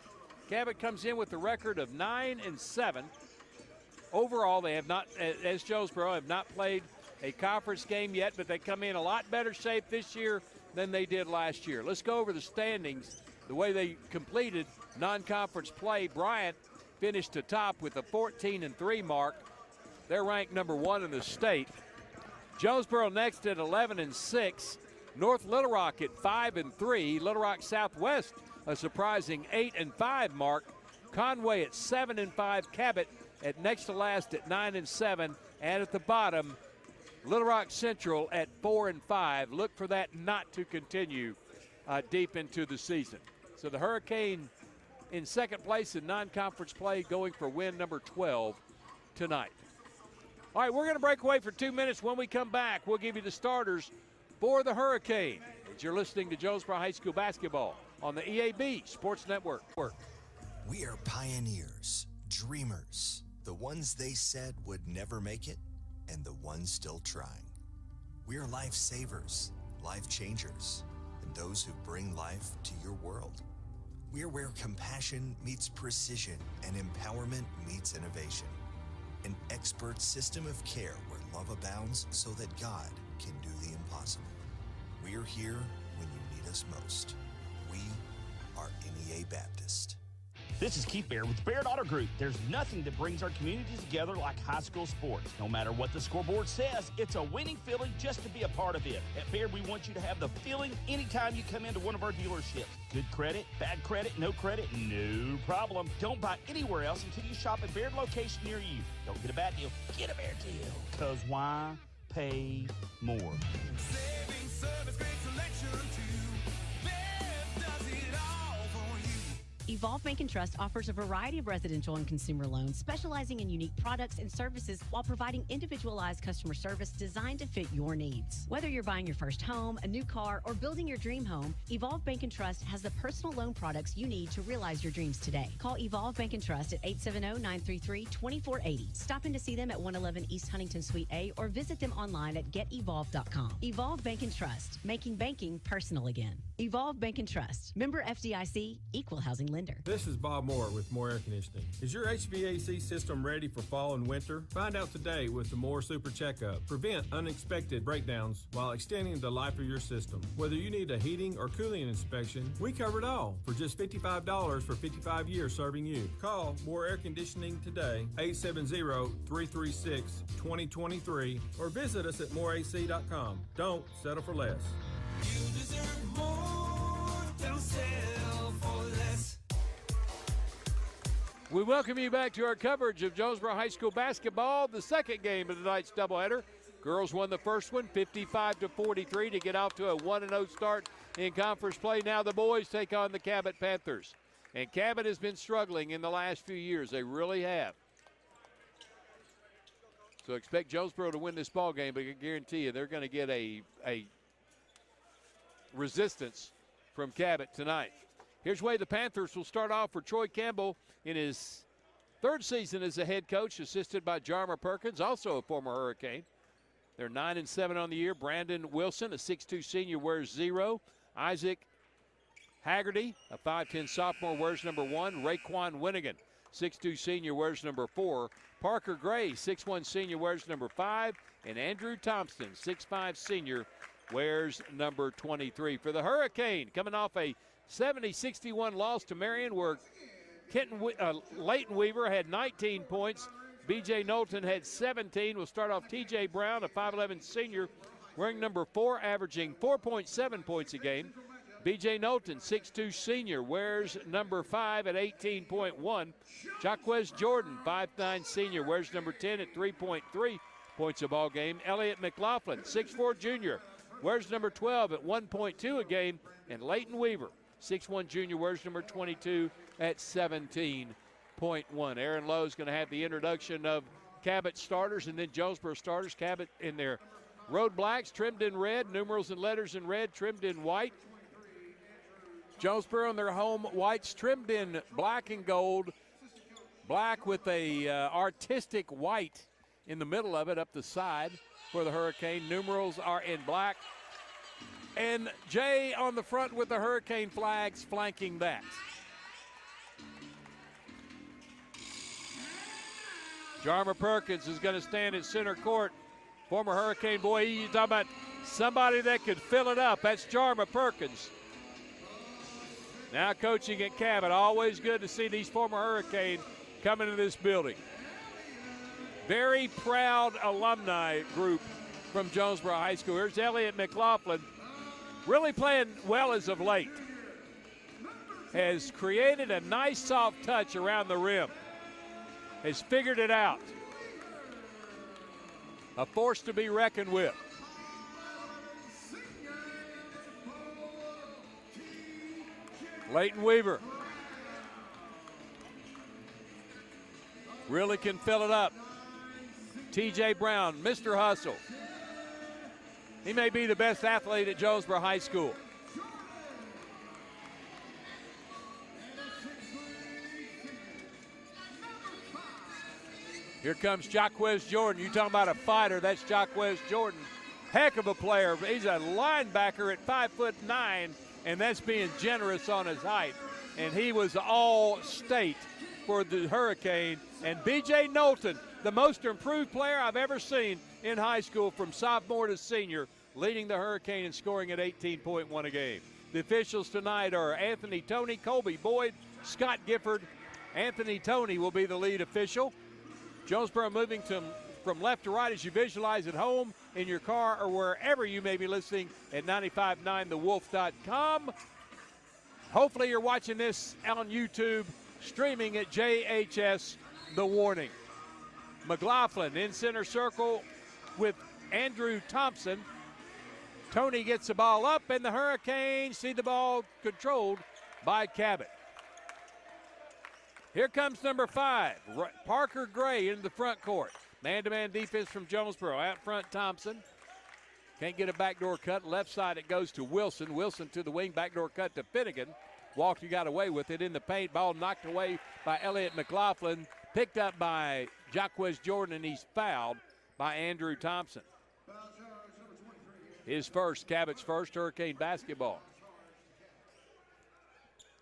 Cabot comes in with a record of 9-7. Overall, they have not, as Jonesboro, have not played a conference game yet, but they come in a lot better shape this year than they did last year. Let's go over the standings, the way they completed non-conference play. Bryant finished atop with a 14-3 mark. They're ranked number 1 in the state. Jonesboro next at 11-6. North Little Rock at 5-3. Little Rock Southwest a surprising 8-5 mark. Conway at 7-5. Cabot at next to last at 9-7. And at the bottom, Little Rock Central at 4-5. Look for that not to continue deep into the season. So the Hurricane in second place in non-conference play, going for win number 12 tonight. All right, we're going to break away for 2 minutes. When we come back, we'll give you the starters for the Hurricane as you're listening to Jonesboro High School basketball on the EAB Sports Network. We are pioneers, dreamers, the ones they said would never make it, and the ones still trying. We are life savers, life changers, and those who bring life to your world. We're where compassion meets precision and empowerment meets innovation. An expert system of care where love abounds so that God can do the impossible. We're here when you need us most. We are NEA Baptist. This is Keith Baird with Baird Auto Group. There's nothing that brings our communities together like high school sports. No matter what the scoreboard says, it's a winning feeling just to be a part of it. At Baird, we want you to have the feeling anytime you come into one of our dealerships. Good credit, bad credit, no problem. Don't buy anywhere else until you shop at Baird location near you. Don't get a bad deal, get a Baird deal. Because why pay more? Saving service, great selection too. Baird does it all for you. Evolve Bank and Trust offers a variety of residential and consumer loans, specializing in unique products and services while providing individualized customer service designed to fit your needs. Whether you're buying your first home, a new car, or building your dream home, Evolve Bank and Trust has the personal loan products you need to realize your dreams today. Call Evolve Bank and Trust at 870-933-2480. Stop in to see them at 111 East Huntington Suite A or visit them online at getevolve.com. Evolve Bank and Trust, making banking personal again. Evolve Bank and Trust, member FDIC, equal housing lender. This is Bob Moore with Moore Air Conditioning. Is your HVAC system ready for fall and winter? Find out today with the Moore Super Checkup. Prevent unexpected breakdowns while extending the life of your system. Whether you need a heating or cooling inspection, we cover it all for just $55 for 55 years serving you. Call Moore Air Conditioning today, 870-336-2023, or visit us at moreac.com. Don't settle for less. You deserve more. Don't settle for less. We welcome you back to our coverage of Jonesboro High School basketball, the second game of tonight's doubleheader. Girls won the first one, 55-43, to get off to a 1-0 start in conference play. Now the boys take on the Cabot Panthers. And Cabot has been struggling in the last few years. They really have. So expect Jonesboro to win this ball game, but I can guarantee you they're going to get a resistance from Cabot tonight. Here's where the Panthers will start off for Troy Campbell in his third season as a head coach, assisted by Jarmer Perkins, also a former Hurricane. They're 9-7 on the year. Brandon Wilson, a 6'2 senior, wears 0. Isaac Haggerty, a 5'10 sophomore, wears number 1. Raekwon Winnigan, 6'2 senior, wears number 4. Parker Gray, 6'1 senior, wears number 5. And Andrew Thompson, 6'5 senior, wears number 23. For the Hurricane, coming off a 70-61 loss to Marion, where Leighton Weaver had 19 points. B.J. Knowlton had 17. We'll start off T.J. Brown, a 5'11 senior, wearing number 4, averaging 4.7 points a game. B.J. Knowlton, 6'2 senior, wears number 5 at 18.1. Jaquez Jordan, 5'9 senior, wears number 10 at 3.3 points a ball game. Elliott McLaughlin, 6'4 junior, wears number 12 at 1.2 a game. And Leighton Weaver, 6'1 junior, wears number 22 at 17.1. Aaron Lowe is going to have the introduction of Cabot starters and then Jonesboro starters. Cabot in their road blacks, trimmed in red, numerals and letters in red, trimmed in white. Jonesboro in their home whites, trimmed in black and gold. Black with a artistic white in the middle of it up the side for the Hurricane. Numerals are in black. And Jay on the front with the Hurricane flags flanking that. Jarmer Perkins is going to stand in center court. Former Hurricane boy, you talking about somebody that could fill it up. That's Jarmer Perkins. Now coaching at Cabot. Always good to see these former Hurricane come into this building. Very proud alumni group from Jonesboro High School. Here's Elliott McLaughlin. Really playing well as of late. Has created a nice soft touch around the rim. Has figured it out. A force to be reckoned with. Leighton Weaver. Really can fill it up. T.J. Brown, Mr. Hustle. He may be the best athlete at Jonesboro High School. Here comes Jaquez Jordan. You talking about a fighter, that's Jaquez Jordan. heck of a player. He's a linebacker at 5'9", and that's being generous on his height. And he was all state for the Hurricane. And B.J. Knowlton, the most improved player I've ever seen in high school from sophomore to senior, leading the Hurricane and scoring at 18.1 a game. The officials tonight are Anthony Toney, Colby Boyd, Scott Gifford. Anthony Toney will be the lead official. Jonesboro moving from left to right as you visualize at home, in your car, or wherever you may be listening at 959thewolf.com. Hopefully you're watching this on YouTube, streaming at JHS The Warning. McLaughlin in center circle with Andrew Thompson. Tony gets the ball up, and the Hurricanes see the ball controlled by Cabot. Here comes number 5, Parker Gray in the front court. Man-to-man defense from Jonesboro. Out front, Thompson. Can't get a backdoor cut. Left side, it goes to Wilson. Wilson to the wing, backdoor cut to Finnegan. Walker got away with it in the paint. Ball knocked away by Elliott McLaughlin. Picked up by Jaquez Jordan, and he's fouled by Andrew Thompson. His first, Cabot's first, Hurricane basketball.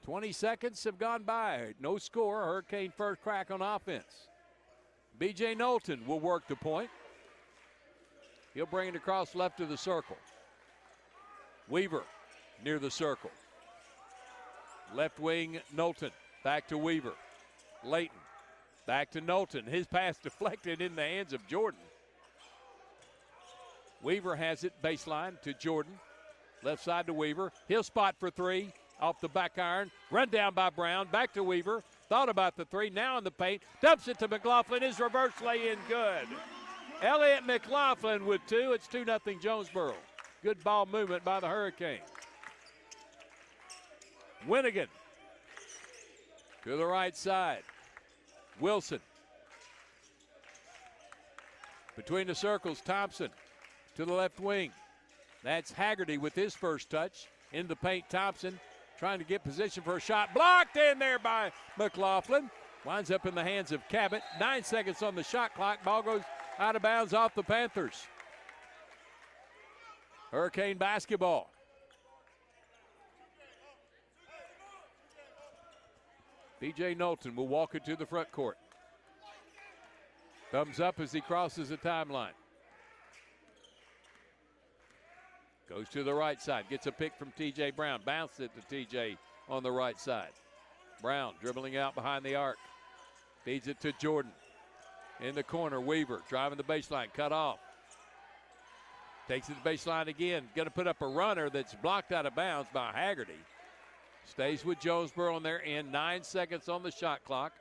20 seconds have gone by. No score. Hurricane first crack on offense. B.J. Knowlton will work the point. He'll bring it across left of the circle. Weaver near the circle. Left wing, Knowlton. Back to Weaver. Layton. Back to Knowlton. His pass deflected in the hands of Jordan. Weaver has it baseline to Jordan. Left side to Weaver. He'll spot for 3 off the back iron. Run down by Brown. Back to Weaver. Thought about the 3. Now in the paint. Dumps it to McLaughlin. His reverse lay-in good. Elliott McLaughlin with 2. It's 2-0 Jonesboro. Good ball movement by the Hurricane. Winnigan to the right side. Wilson. Between the circles, Thompson to the left wing. That's Haggerty with his first touch. In the paint, Thompson trying to get position for a shot. Blocked in there by McLaughlin. Winds up in the hands of Cabot. 9 seconds on the shot clock. Ball goes out of bounds off the Panthers. Hurricane basketball. B.J. Knowlton will walk it to the front court. Thumbs up as he crosses the timeline. Goes to the right side. Gets a pick from T.J. Brown. Bounces it to T.J. on the right side. Brown dribbling out behind the arc. Feeds it to Jordan. In the corner, Weaver driving the baseline. Cut off. Takes it to the baseline again. Going to put up a runner that's blocked out of bounds by Haggerty. Stays with Jonesboro on their end. 9 seconds on the shot clock.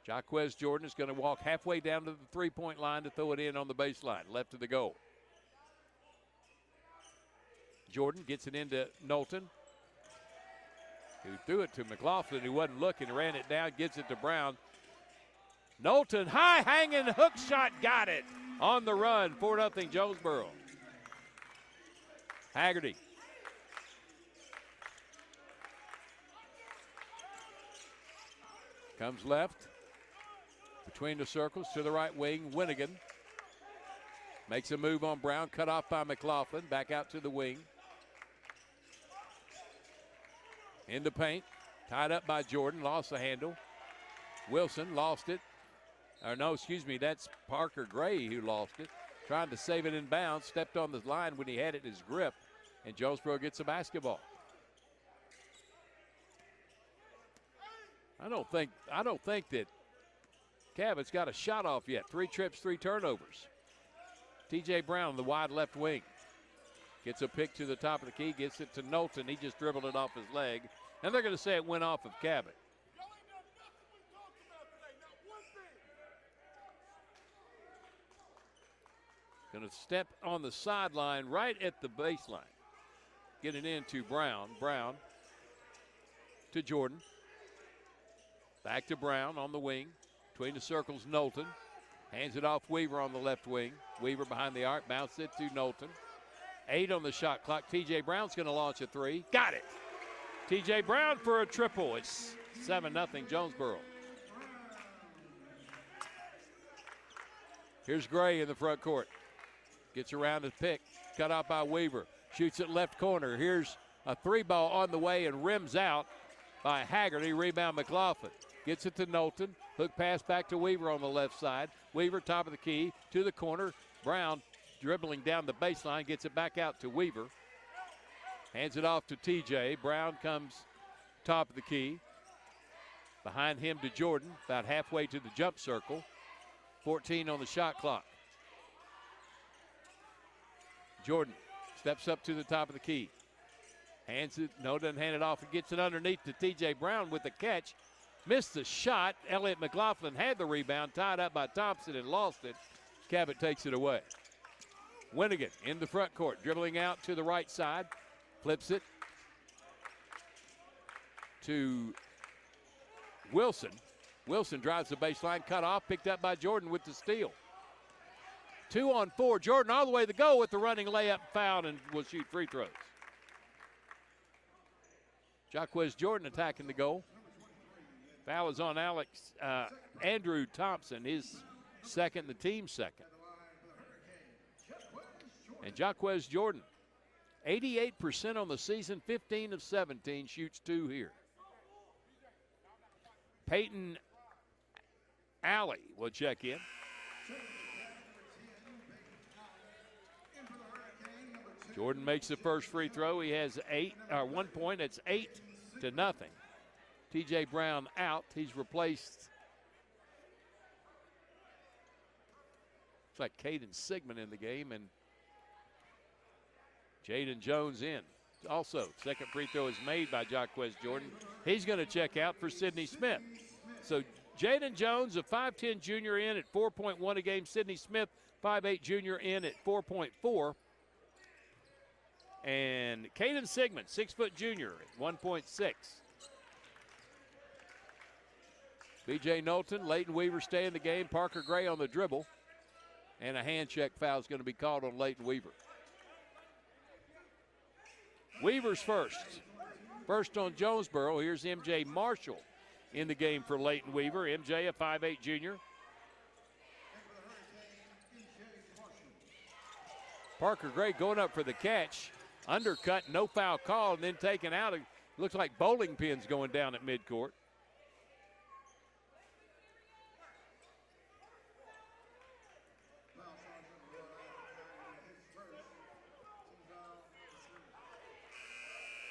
Jaquez Jordan is going to walk halfway down to the three-point line to throw it in on the baseline. Left of the goal. Jordan gets it into Knowlton, who threw it to McLaughlin, who wasn't looking, ran it down, gets it to Brown. Knowlton, high hanging hook shot, got it on the run. 4-0 Jonesboro. Haggerty. Comes left. Between the circles to the right wing, Winnigan. Makes a move on Brown, cut off by McLaughlin. Back out to the wing. In the paint, tied up by Jordan, lost the handle. Wilson lost it. Or no, excuse me, that's Parker Gray who lost it. Trying to save it in bounds, stepped on the line when he had it in his grip, and Jonesboro gets a basketball. I don't think that Cabot's got a shot off yet. 3 trips, 3 turnovers. T.J. Brown, the wide left wing. Gets a pick to the top of the key, gets it to Knowlton. He just dribbled it off his leg. And they're going to say it went off of Cabot. Going to step on the sideline right at the baseline. Get it into Brown. Brown to Jordan. Back to Brown on the wing. Between the circles, Knowlton. Hands it off Weaver on the left wing. Weaver behind the arc, bounces it to Knowlton. 8 on the shot clock. T.J. Brown's going to launch a 3. Got it. T.J. Brown for a triple. It's 7-0 Jonesboro. Here's Gray in the front court. Gets around his pick. cut off by Weaver. Shoots it left corner. Here's a 3-ball on the way and rims out by Haggerty. Rebound McLaughlin. Gets it to Knowlton. Hook pass back to Weaver on the left side. Weaver top of the key to the corner. Brown dribbling down the baseline. Gets it back out to Weaver. Hands it off to TJ. Brown comes top of the key. Behind him to Jordan. About halfway to the jump circle. 14 on the shot clock. Jordan steps up to the top of the key. Hands it, no, doesn't hand it off and gets it underneath to T.J. Brown with the catch. Missed the shot. Elliott McLaughlin had the rebound, tied up by Thompson and lost it. Cabot takes it away. Winnigan in the front court, dribbling out to the right side. Flips it to Wilson. Wilson drives the baseline, cut off, picked up by Jordan with the steal. 2 on 4. Jordan all the way to go with the running layup, foul, and will shoot free throws. Jaquez Jordan attacking the goal. Foul is on Andrew Thompson, his second, the team's second. And Jaquez Jordan, 88% on the season, 15 of 17, shoots 2 here. Peyton Alley will check in. Jordan makes the first free throw. He has 1 point. It's 8-0. T.J. Brown out. He's replaced. Looks like Caden Sigmund in the game, and Jaden Jones in. Also, second free throw is made by Jaquez Jordan. He's going to check out for Sidney Smith. So Jaden Jones, a 5'10 junior, in at 4.1 a game. Sidney Smith, 5'8 junior, in at 4.4. And Caden Sigmund, 6' junior, at 1.6. B.J. Knowlton, Leighton Weaver stay in the game. Parker Gray on the dribble. And a hand check foul is going to be called on Leighton Weaver. Weaver's first. First on Jonesboro. Here's M.J. Marshall in the game for Leighton Weaver. M.J., a 5'8 junior. Parker Gray going up for the catch. Undercut, no foul call, and then taken out. It looks like bowling pins going down at midcourt.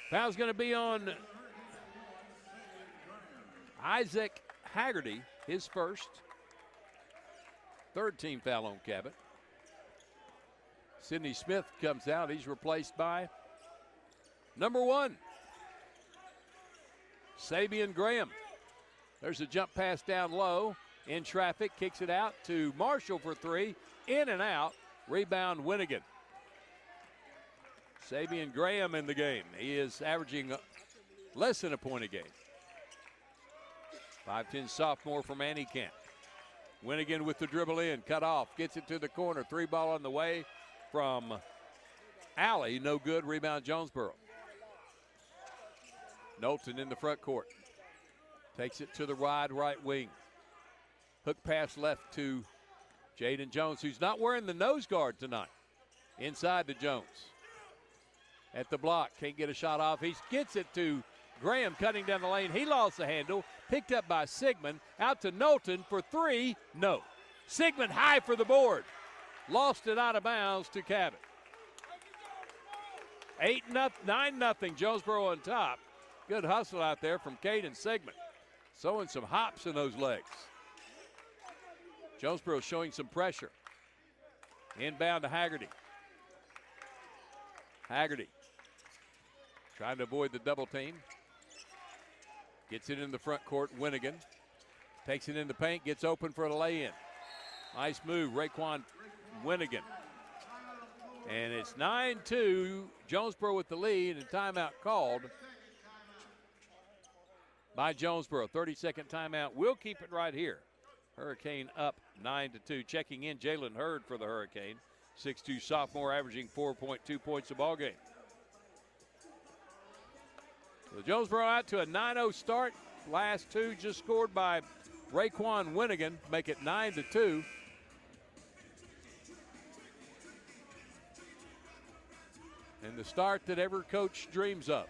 Foul's going to be on Isaac Haggerty, his first. Third team foul on Cabot. Sidney Smith comes out. He's replaced by number 1, Sabian Graham. There's a jump pass down low. In traffic, kicks it out to Marshall for 3. In and out. Rebound Winnigan. Sabian Graham in the game. He is averaging less than a point a game. 5'10 sophomore from Antietam. Winnigan with the dribble in, cut off, gets it to the corner. 3-ball on the way from Alley. No good. Rebound Jonesboro. Knowlton in the front court. Takes it to the wide right wing. Hook pass left to Jaden Jones, who's not wearing the nose guard tonight. Inside to Jones. At the block, can't get a shot off. He gets it to Graham cutting down the lane. He lost the handle. Picked up by Sigmund. Out to Knowlton for 3. No. Sigmund high for the board. Lost it out of bounds to Cabot. 9-0. Jonesboro on top. Good hustle out there from Caden Sigmund. Sowing some hops in those legs. Jonesboro showing some pressure. Inbound to Haggerty. Haggerty trying to avoid the double team. Gets it in the front court. Winnigan takes it in the paint. Gets open for the lay-in. Nice move. Raekwon Winnigan. And it's 9-2. Jonesboro with the lead, and timeout called by Jonesboro. 30-second timeout. We'll keep it right here. Hurricane up 9-2. Checking in, Jalen Hurd for the Hurricane. 6'2 sophomore, averaging 4.2 points a ball game. So Jonesboro out to a 9-0 start. Last 2 just scored by Raekwon Winnigan, make it 9-2. and the start that every coach dreams of.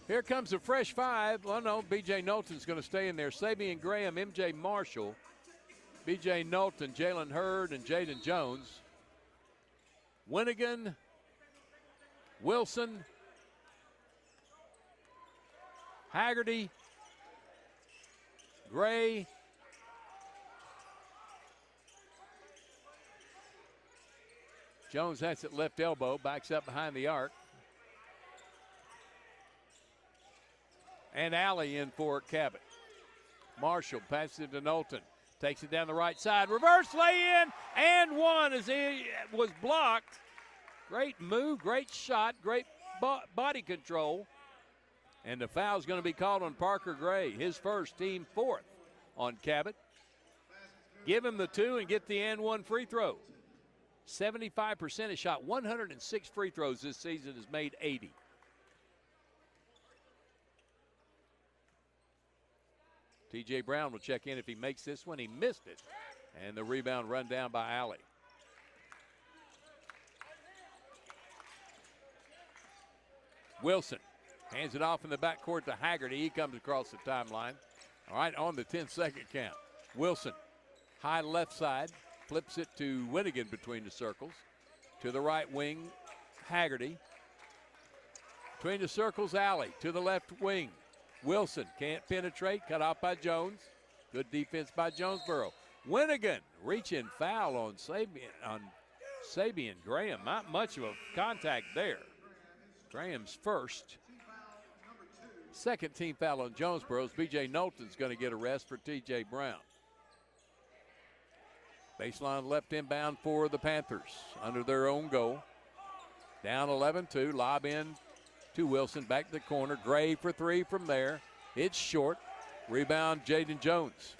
Here comes a fresh five. Well, no, B.J. Knowlton's going to stay in there. Sabian Graham, M.J. Marshall, B.J. Knowlton, Jalen Hurd, and Jaden Jones. Winnigan, Wilson, Haggerty, Gray, Jones has it left elbow, backs up behind the arc. And Alley in for Cabot. Marshall passes it to Knowlton. Takes it down the right side. Reverse lay-in and one as he was blocked. Great move, great shot, great body control. And the foul's going to be called on Parker Gray, his first, team fourth on Cabot. Give him the 2 and get the and 1 free throw. 75% has shot 106 free throws this season, has made 80. T.J. Brown will check in if he makes this one. He missed it. And the rebound run down by Alley. Wilson hands it off in the backcourt to Haggerty. He comes across the timeline. All right, on the 10-second count. Wilson, high left side, flips it to Winnigan between the circles. To the right wing, Haggerty. Between the circles, Alley. To the left wing, Wilson can't penetrate, cut off by Jones. Good defense by Jonesboro. Winnigan reaching foul on Sabian Graham. Not much of a contact there. Graham's first. Second team foul on Jonesboro's. B.J. Knowlton's going to get a rest for T.J. Brown. Baseline left inbound for the Panthers under their own goal. Down 11-2, lob in to Wilson, back to the corner. Gray for 3 from there. It's short. Rebound, Jaden Jones.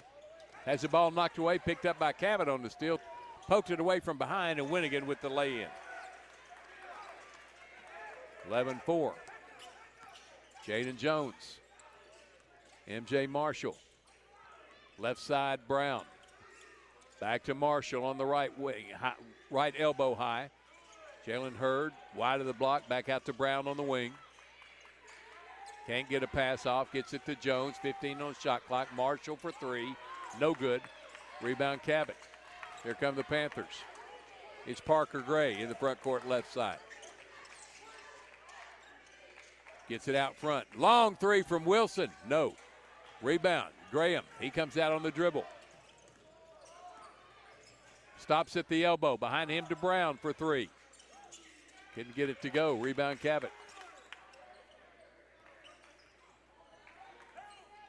Has the ball knocked away, picked up by Cabot on the steal. Poked it away from behind, and Winnigan with the lay-in. 11-4. Jaden Jones. M.J. Marshall. Left side, Brown. Back to Marshall on the right wing, right elbow high. Jalen Hurd, wide of the block, back out to Brown on the wing. Can't get a pass off, gets it to Jones, 15 on the shot clock. Marshall for 3, no good. Rebound Cabot. Here come the Panthers. It's Parker Gray in the front court left side. Gets it out front. Long 3 from Wilson, no. Rebound, Graham, he comes out on the dribble. Stops at the elbow, behind him to Brown for 3. Couldn't get it to go. Rebound Cabot.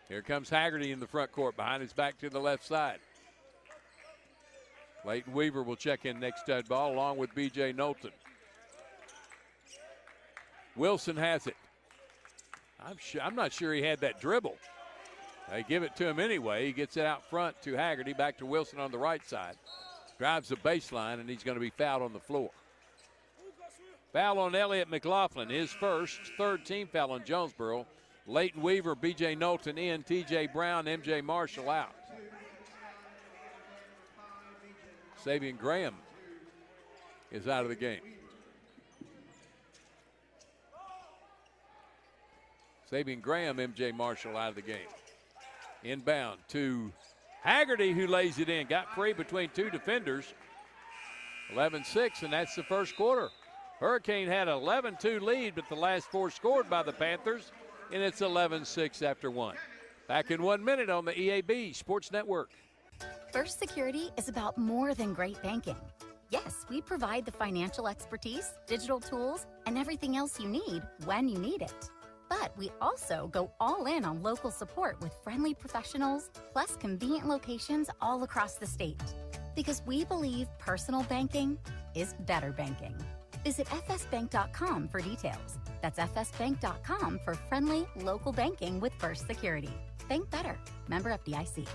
Here comes Haggerty in the front court, behind his back to the left side. Leighton Weaver will check in next stud ball along with B.J. Knowlton. Wilson has it. I'm not sure he had that dribble. They give it to him anyway. He gets it out front to Haggerty, back to Wilson on the right side. Drives the baseline, and he's going to be fouled on the floor. Foul on Elliott McLaughlin, his first, third team foul on Jonesboro. Leighton Weaver, B.J. Knowlton in, T.J. Brown, M.J. Marshall out. Sabian Graham is out of the game. Sabian Graham, M.J. Marshall out of the game. Inbound to Haggerty, who lays it in. Got free between 2 defenders. 11-6, and that's the first quarter. Hurricane had an 11-2 lead, but the last 4 scored by the Panthers, and it's 11-6 after 1. Back in 1 minute on the EAB Sports Network. First Security is about more than great banking. Yes, we provide the financial expertise, digital tools, and everything else you need when you need it. But we also go all in on local support with friendly professionals, plus convenient locations all across the state. Because we believe personal banking is better banking. Visit fsbank.com for details. That's fsbank.com for friendly, local banking with First Security. Bank better. Member FDIC.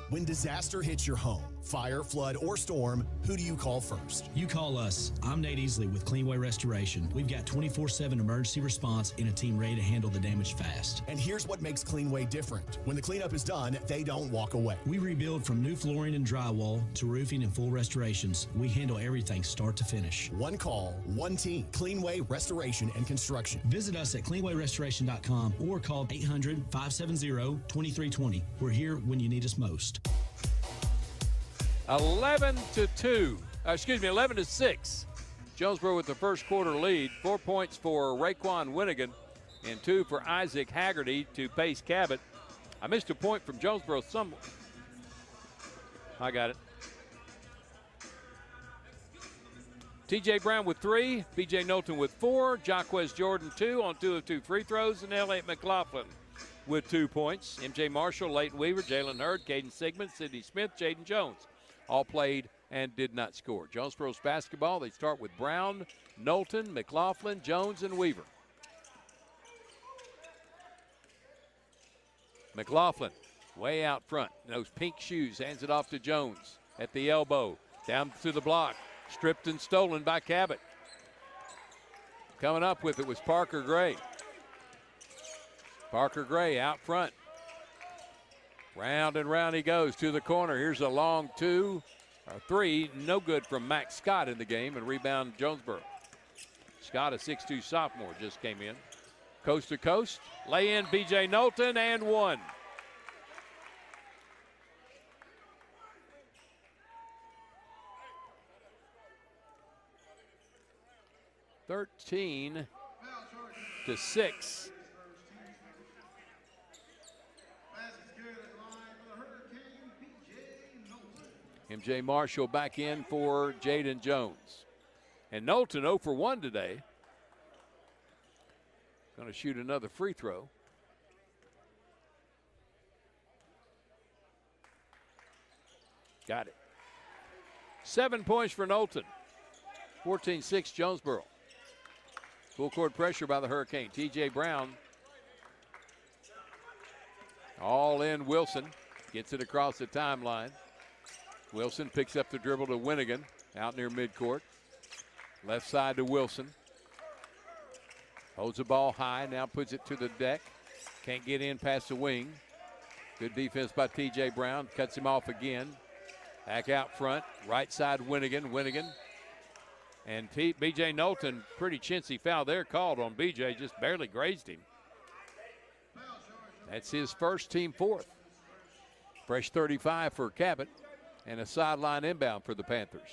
When disaster hits your home, Fire, flood, or storm, who do you call first? You call us. I'm Nate Easley with Cleanway Restoration. We've got 24/7 emergency response and a team ready to handle the damage fast. And here's what makes Cleanway different. When the cleanup is done, they don't walk away. We rebuild from new flooring and drywall to roofing and full restorations. We handle everything start to finish. One call, one team. Cleanway Restoration and Construction. Visit us at cleanwayrestoration.com or call 800-570-2320. We're here when you need us most. 11-6. Jonesboro with the first quarter lead. 4 points for Raekwon Winnigan and 2 for Isaac Haggerty to pace Cabot. I missed a point from Jonesboro somewhere. I got it. TJ Brown with 3, BJ Knowlton with 4, Jaquez Jordan 2 on 2 of 2 free throws, and Elliott McLaughlin with 2 points. MJ Marshall, Leighton Weaver, Jalen Hurd, Caden Sigmund, Sidney Smith, Jaden Jones all played and did not score. Jonesboro's basketball, they start with Brown, Knowlton, McLaughlin, Jones, and Weaver. McLaughlin way out front. Those pink shoes, hands it off to Jones at the elbow. Down to the block. Stripped and stolen by Cabot. Coming up with it was Parker Gray. Parker Gray out front. Round and round he goes to the corner. Here's a long 2 or 3. No good from Max Scott in the game, and rebound Jonesboro. Scott, a 6'2 sophomore, just came in. Coast to coast. Lay in BJ Knowlton and 1. (13-6). MJ Marshall back in for Jaden Jones. And Knowlton 0 for 1 today. Going to shoot another free throw. Got it. 7 points for Knowlton. 14-6 Jonesboro. Full court pressure by the Hurricane. TJ Brown. All in Wilson. Gets it across the timeline. Wilson picks up the dribble to Winnigan out near midcourt. Left side to Wilson. Holds the ball high, now puts it to the deck. Can't get in past the wing. Good defense by TJ Brown. Cuts him off again. Back out front. Right side Winnigan. Winnigan. And BJ Knowlton, pretty chintzy foul there called on BJ. Just barely grazed him. That's his first, team 4th. Fresh 35 for Cabot. And a sideline inbound for the Panthers.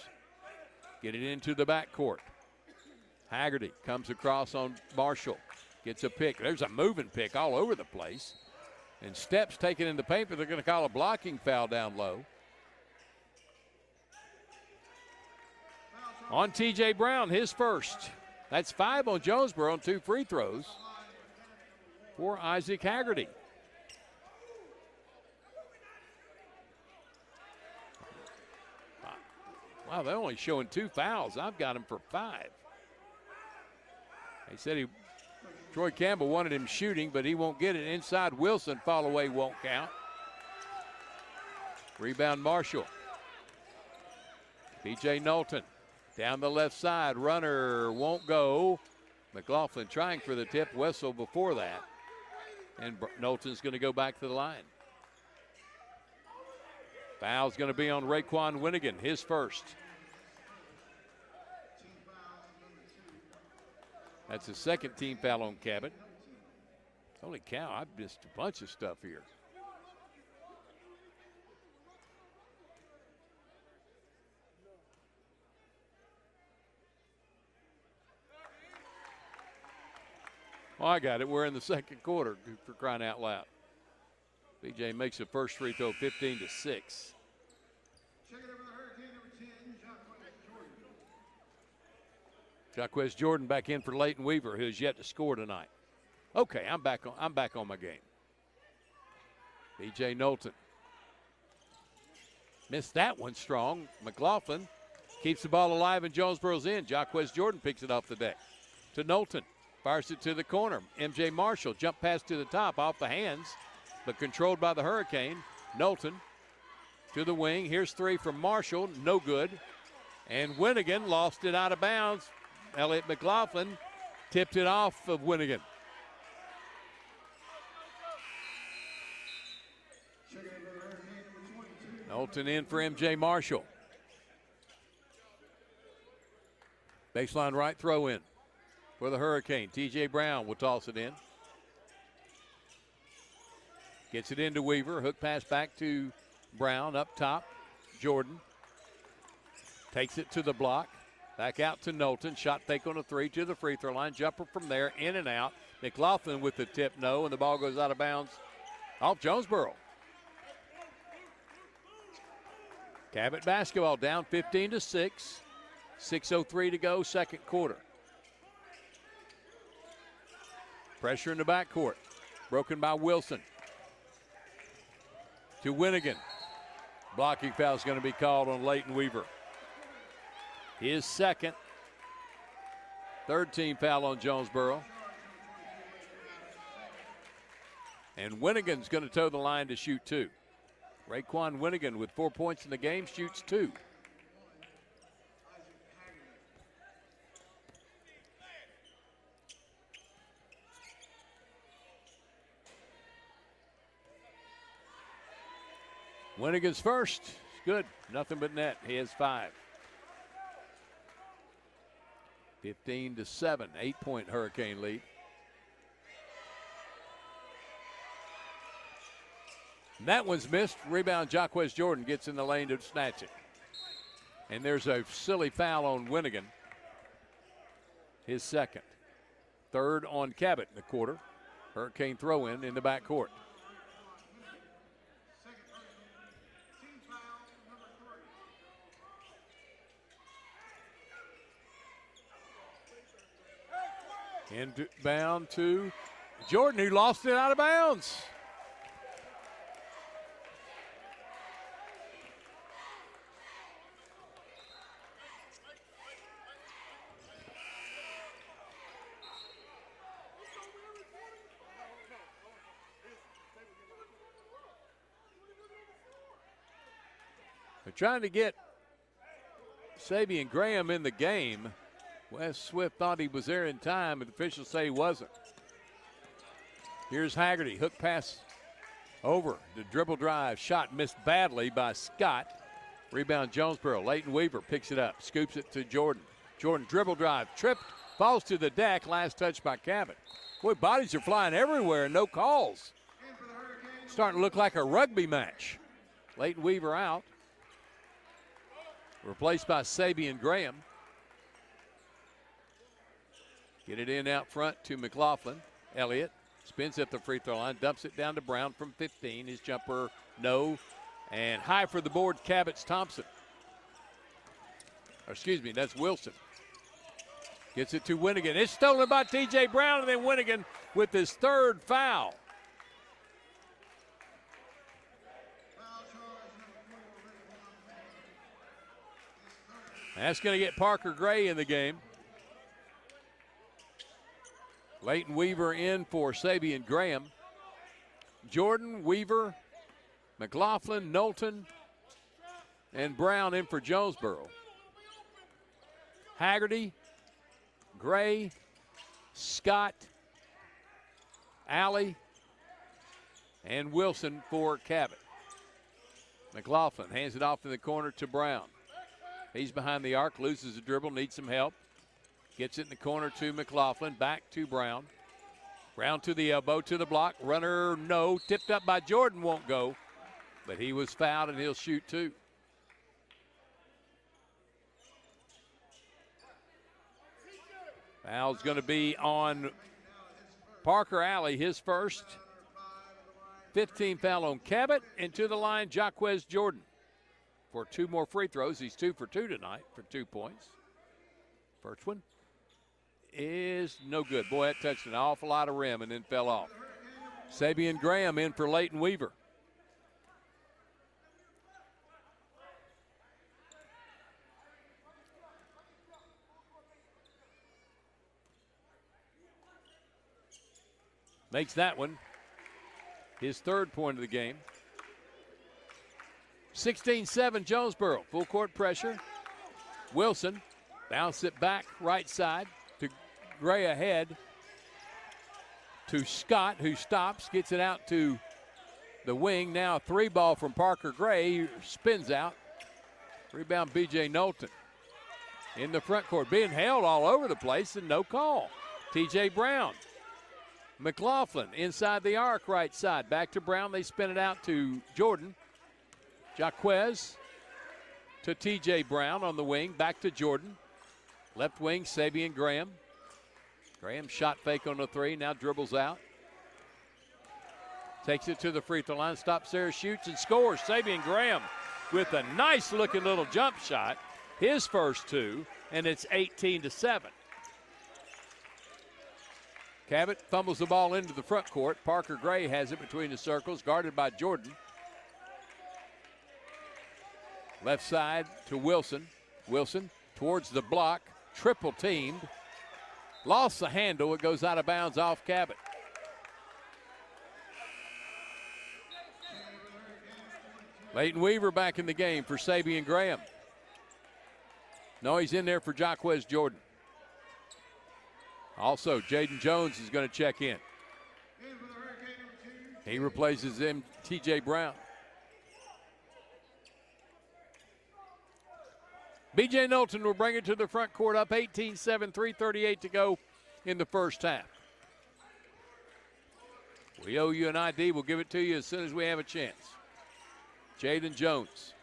Get it into the backcourt. Haggerty comes across on Marshall. Gets a pick. There's a moving pick all over the place. And steps taken in the paint, but they're going to call a blocking foul down low. On TJ Brown, his first. That's 5 on Jonesboro on 2 free throws for Isaac Haggerty. Wow, they're only showing 2 fouls. I've got him for 5. They said Troy Campbell wanted him shooting, but he won't get it. Inside Wilson, fall away won't count. Rebound Marshall. BJ Knowlton down the left side. Runner won't go. McLaughlin trying for the tip. Whistle before that. And Knowlton's going to go back to the line. Foul's going to be on Raekwon Winnigan, his first. That's the second team foul on Cabot. Holy cow, I've missed a bunch of stuff here. Oh, I got it. We're in the second quarter, for crying out loud. BJ makes the first free throw, 15-6. Jaquez Jordan back in for Leighton Weaver, who has yet to score tonight. Okay, I'm back on my game. BJ Knowlton missed that one strong. McLaughlin keeps the ball alive in Jonesboro's end. Jaquez Jordan picks it off the deck to Knowlton. Fires it to the corner. MJ Marshall jump pass to the top off the hands, but controlled by the Hurricane. Knowlton to the wing. Here's three from Marshall, no good. And Winnigan lost it out of bounds. Elliott McLaughlin tipped it off of Winnigan. Knowlton in for MJ Marshall. Baseline right throw in for the Hurricane. TJ Brown will toss it in. Gets it into Weaver. Hook pass back to Brown up top. Jordan takes it to the block. Back out to Knowlton. Shot fake on a three to the free throw line. Jumper from there, in and out. McLaughlin with the tip, no, and the ball goes out of bounds off Jonesboro. Cabot basketball down 15-6. 6:03 to go, second quarter. Pressure in the backcourt. Broken by Wilson. To Winnigan. Blocking foul is going to be called on Leighton Weaver. His second. Third team foul on Jonesboro. And Winnigan's going to toe the line to shoot two. Raekwon Winnigan with 4 points in the game shoots two. Winnigan's first. Good. Nothing but net. He has 5. 15-7. 8-point Hurricane lead. And that one's missed. Rebound, Jaquez Jordan gets in the lane to snatch it. And there's a silly foul on Winnigan. His second. Third on Cabot in the quarter. Hurricane throw in the backcourt. Inbound to Jordan, who lost it out of bounds. They're trying to get Sabian Graham in the game. Wes Swift thought he was there in time, but officials say he wasn't. Here's Haggerty. Hook pass over. The dribble drive. Shot missed badly by Scott. Rebound Jonesboro. Leighton Weaver picks it up. Scoops it to Jordan. Jordan dribble drive. Tripped. Falls to the deck. Last touch by Cabot. Boy, bodies are flying everywhere and no calls. Starting to look like a rugby match. Leighton Weaver out. Replaced by Sabian Graham. Get it in out front to McLaughlin. Elliott spins at the free throw line, dumps it down to Brown from 15. His jumper, no. And high for the board, Cabot's Thompson. Or excuse me, that's Wilson. Gets it to Winnigan. It's stolen by TJ Brown, and then Winnigan with his third foul. That's going to get Parker Gray in the game. Leighton Weaver in for Sabian Graham. Jordan, Weaver, McLaughlin, Knowlton, and Brown in for Jonesboro. Haggerty, Gray, Scott, Alley, and Wilson for Cabot. McLaughlin hands it off in the corner to Brown. He's behind the arc, loses the dribble, needs some help. Gets it in the corner to McLaughlin, back to Brown. Brown to the elbow, to the block. Runner, no. Tipped up by Jordan, won't go. But he was fouled, and he'll shoot two. Foul's going to be on Parker Alley, his first. 15 foul on Cabot, and to the line, Jaquez Jordan. For 2 more free throws. He's 2 for 2 tonight for 2 points. First one is no good. Boy, that touched an awful lot of rim and then fell off. Sabian Graham in for Leighton Weaver. Makes that one his third point of the game. 16-7 Jonesboro. Full court pressure. Wilson bounce it back right side to Gray ahead to Scott, who stops, gets it out to the wing. Now a 3-ball from Parker Gray. He spins out. Rebound B.J. Knowlton. In the front court, being held all over the place and no call. T.J. Brown. McLaughlin inside the arc right side. Back to Brown. They spin it out to Jordan. Jaquez to T.J. Brown on the wing. Back to Jordan. Left wing, Sabian Graham. Graham shot fake on the 3. Now dribbles out. Takes it to the free throw line. Stops there, shoots, and scores. Sabian Graham with a nice-looking little jump shot. His first 2, and it's 18-7. Cabot fumbles the ball into the front court. Parker Gray has it between the circles, guarded by Jordan. Left side to Wilson. Wilson towards the block, triple teamed. Lost the handle. It goes out of bounds off Cabot. Leighton Weaver back in the game for Sabian Graham. No, he's in there for Jaquez Jordan. Also, Jaden Jones is going to check in. He replaces him, T.J. Brown. B.J. Knowlton will bring it to the front court, up 18-7, 3:38 to go in the first half. We owe you an ID. We'll give it to you as soon as we have a chance. Jaden Jones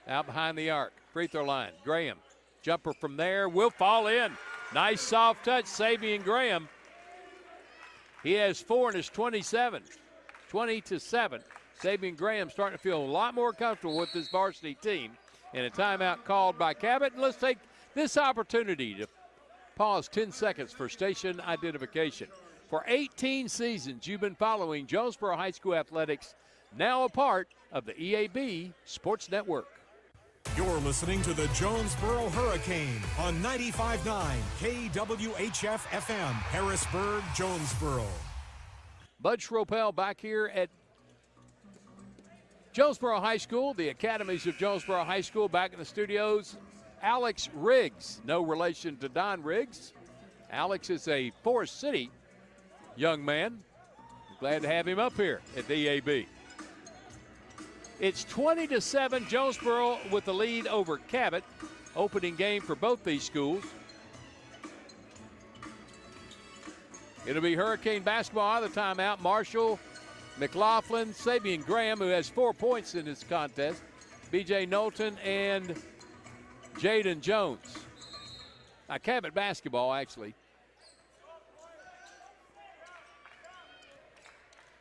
out behind the arc. Free throw line. Graham. Jumper from there will fall in. Nice soft touch, Sabian Graham. He has 4 and is 27. 20-7. Sabian Graham starting to feel a lot more comfortable with this varsity team. And a timeout called by Cabot. Let's take this opportunity to pause 10 seconds for station identification. For 18 seasons, you've been following Jonesboro High School athletics, now a part of the EAB Sports Network. You're listening to the Jonesboro Hurricane on 95.9 KWHF FM, Harrisburg, Jonesboro. Bud Schropel back here at Jonesboro High School, the academies of Jonesboro High School, back in the studios. Alex Riggs, no relation to Don Riggs. Alex is a Forest City young man. Glad to have him up here at the EAB. It's 20-7, Jonesboro with the lead over Cabot. Opening game for both these schools. It'll be Hurricane basketball out of the timeout. Marshall, McLaughlin, Sabian Graham, who has 4 points in this contest, B.J. Knowlton, and Jaden Jones. Cabot basketball, actually.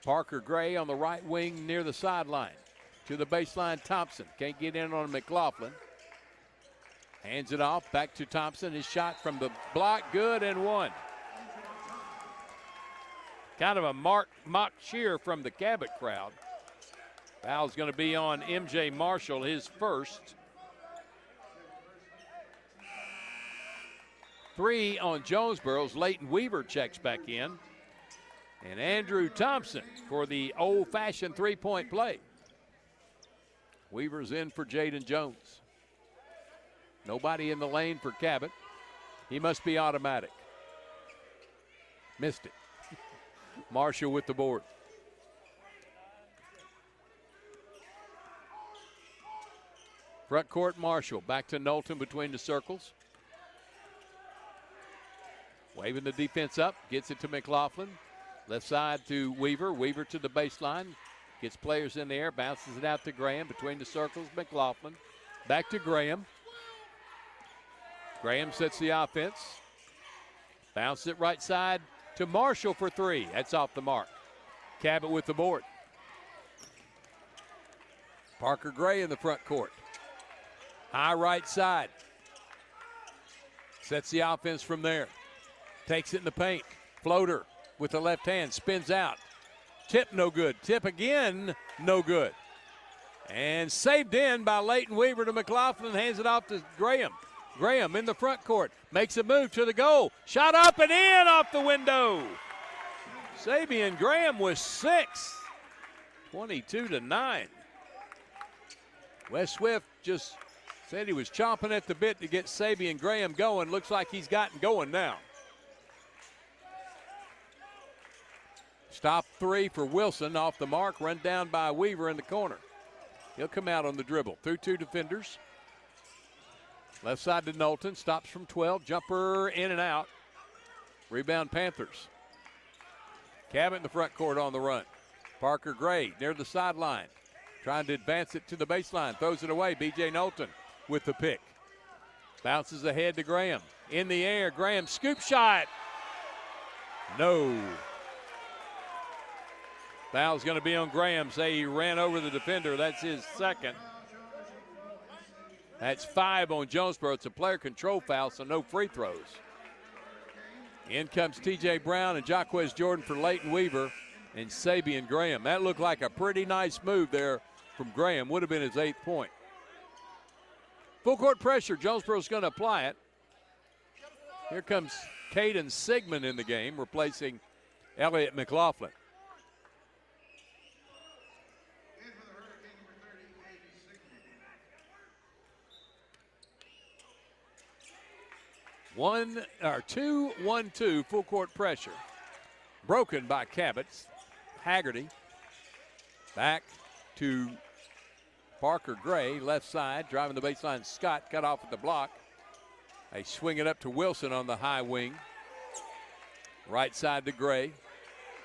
Parker Gray on the right wing near the sideline. To the baseline, Thompson. Can't get in on McLaughlin. Hands it off, back to Thompson. His shot from the block, good and one. Kind of a mock cheer from the Cabot crowd. Foul's going to be on M.J. Marshall, his first. 3 on Jonesboro's. Leighton Weaver checks back in. And Andrew Thompson for the old-fashioned three-point play. Weaver's in for Jaden Jones. Nobody in the lane for Cabot. He must be automatic. Missed it. Marshall with the board. Front court, Marshall. Back to Knowlton between the circles. Waving the defense up. Gets it to McLaughlin. Left side to Weaver. Weaver to the baseline. Gets players in the air. Bounces it out to Graham. Between the circles, McLaughlin. Back to Graham. Graham sets the offense. Bounces it right side to Marshall for 3. That's off the mark. Cabot with the board. Parker Gray in the front court. High right side. Sets the offense from there. Takes it in the paint. Floater with the left hand. Spins out. Tip no good. Tip again, no good. And saved in by Leighton Weaver to McLaughlin. Hands it off to Graham. Graham in the front court. Makes a move to the goal. Shot up and in off the window. Sabian Graham with 6. 22-9. Wes Swift just said he was chomping at the bit to get Sabian Graham going. Looks like he's gotten going now. Stop 3 for Wilson off the mark, run down by Weaver in the corner. He'll come out on the dribble through 2 defenders. Left side to Knowlton, stops from 12, jumper in and out. Rebound Panthers. Cabot in the front court on the run. Parker Gray near the sideline, trying to advance it to the baseline, throws it away. B.J. Knowlton with the pick. Bounces ahead to Graham. In the air, Graham scoop shot. No. Foul's going to be on Graham. Say he ran over the defender. That's his second. That's 5 on Jonesboro. It's a player control foul, so no free throws. In comes T.J. Brown and Jaquez Jordan for Leighton Weaver and Sabian Graham. That looked like a pretty nice move there from Graham. Would have been his 8th point. Full court pressure. Jonesboro's going to apply it. Here comes Caden Sigmund in the game, replacing Elliott McLaughlin. Two, 1-2, full court pressure. Broken by Cabot. Haggerty. Back to Parker Gray, left side, driving the baseline. Scott cut off at the block. They swing it up to Wilson on the high wing. Right side to Gray.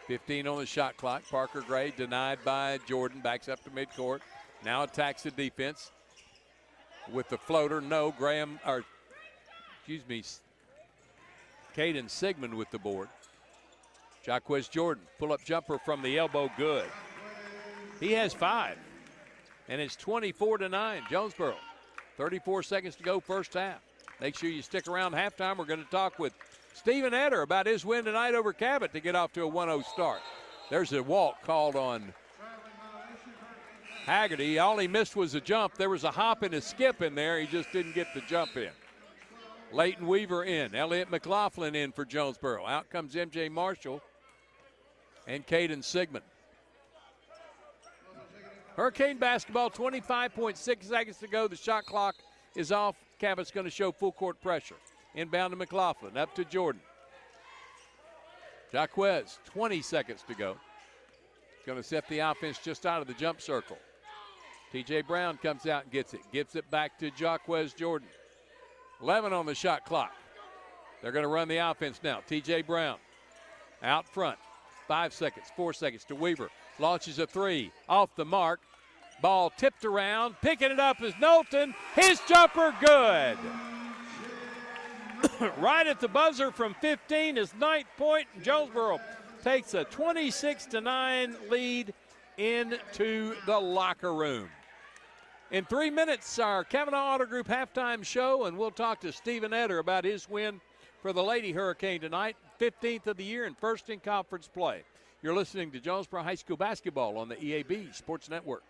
15 on the shot clock. Parker Gray denied by Jordan. Backs up to midcourt. Now attacks the defense with the floater. No, Caden Sigmund with the board. Jaquez Jordan, pull-up jumper from the elbow, good. He has 5, and it's 24-9, Jonesboro. 34 seconds to go first half. Make sure you stick around halftime. We're going to talk with Stephen Eder about his win tonight over Cabot to get off to a 1-0 start. There's a walk called on Haggerty. All he missed was a jump. There was a hop and a skip in there. He just didn't get the jump in. Leighton Weaver in. Elliott McLaughlin in for Jonesboro. Out comes M.J. Marshall and Caden Sigmund. Hurricane basketball, 25.6 seconds to go. The shot clock is off. Cabot's going to show full court pressure. Inbound to McLaughlin, up to Jordan. Jaquez, 20 seconds to go. Going to set the offense just out of the jump circle. T.J. Brown comes out and gets it. Gives it back to Jaquez Jordan. 11 on the shot clock. They're going to run the offense now. T.J. Brown out front. 5 seconds, 4 seconds to Weaver. Launches a 3 off the mark. Ball tipped around. Picking it up is Knowlton. His jumper good. Right at the buzzer from 15, his 9th point. Jonesboro takes a 26-9 lead into the locker room. In 3 minutes, our Kavanaugh Auto Group halftime show, and we'll talk to Stephen Eder about his win for the Lady Hurricane tonight, 15th of the year and first in conference play. You're listening to Jonesboro High School basketball on the EAB Sports Network.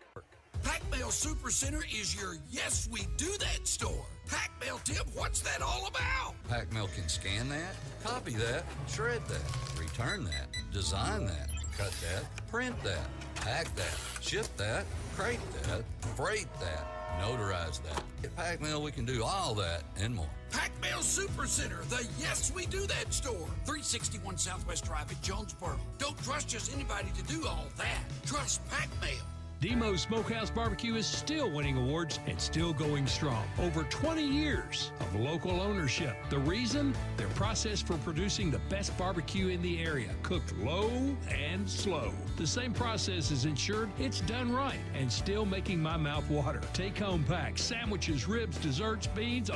Pac Mail Supercenter is your Yes We Do That store. Pac Mail Tip, what's that all about? Pac Mail can scan that, copy that, shred that, return that, design that, cut that, print that, pack that, ship that, crate that, freight that, notarize that. At Pac Mail, we can do all that and more. Pac Mail Supercenter, the Yes We Do That store. 361 Southwest Drive at Jonesboro. Don't trust just anybody to do all that. Trust Pac Mail. Demo's Smokehouse Barbecue is still winning awards and still going strong. Over 20 years of local ownership. The reason? Their process for producing the best barbecue in the area, cooked low and slow. The same process is ensured it's done right and still making my mouth water. Take-home packs, sandwiches, ribs, desserts, beans,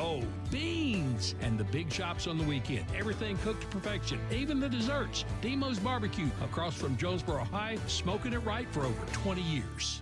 beans! And the big chops on the weekend. Everything cooked to perfection, even the desserts. Demo's Barbecue, across from Jonesboro High, smoking it right for over 20 years.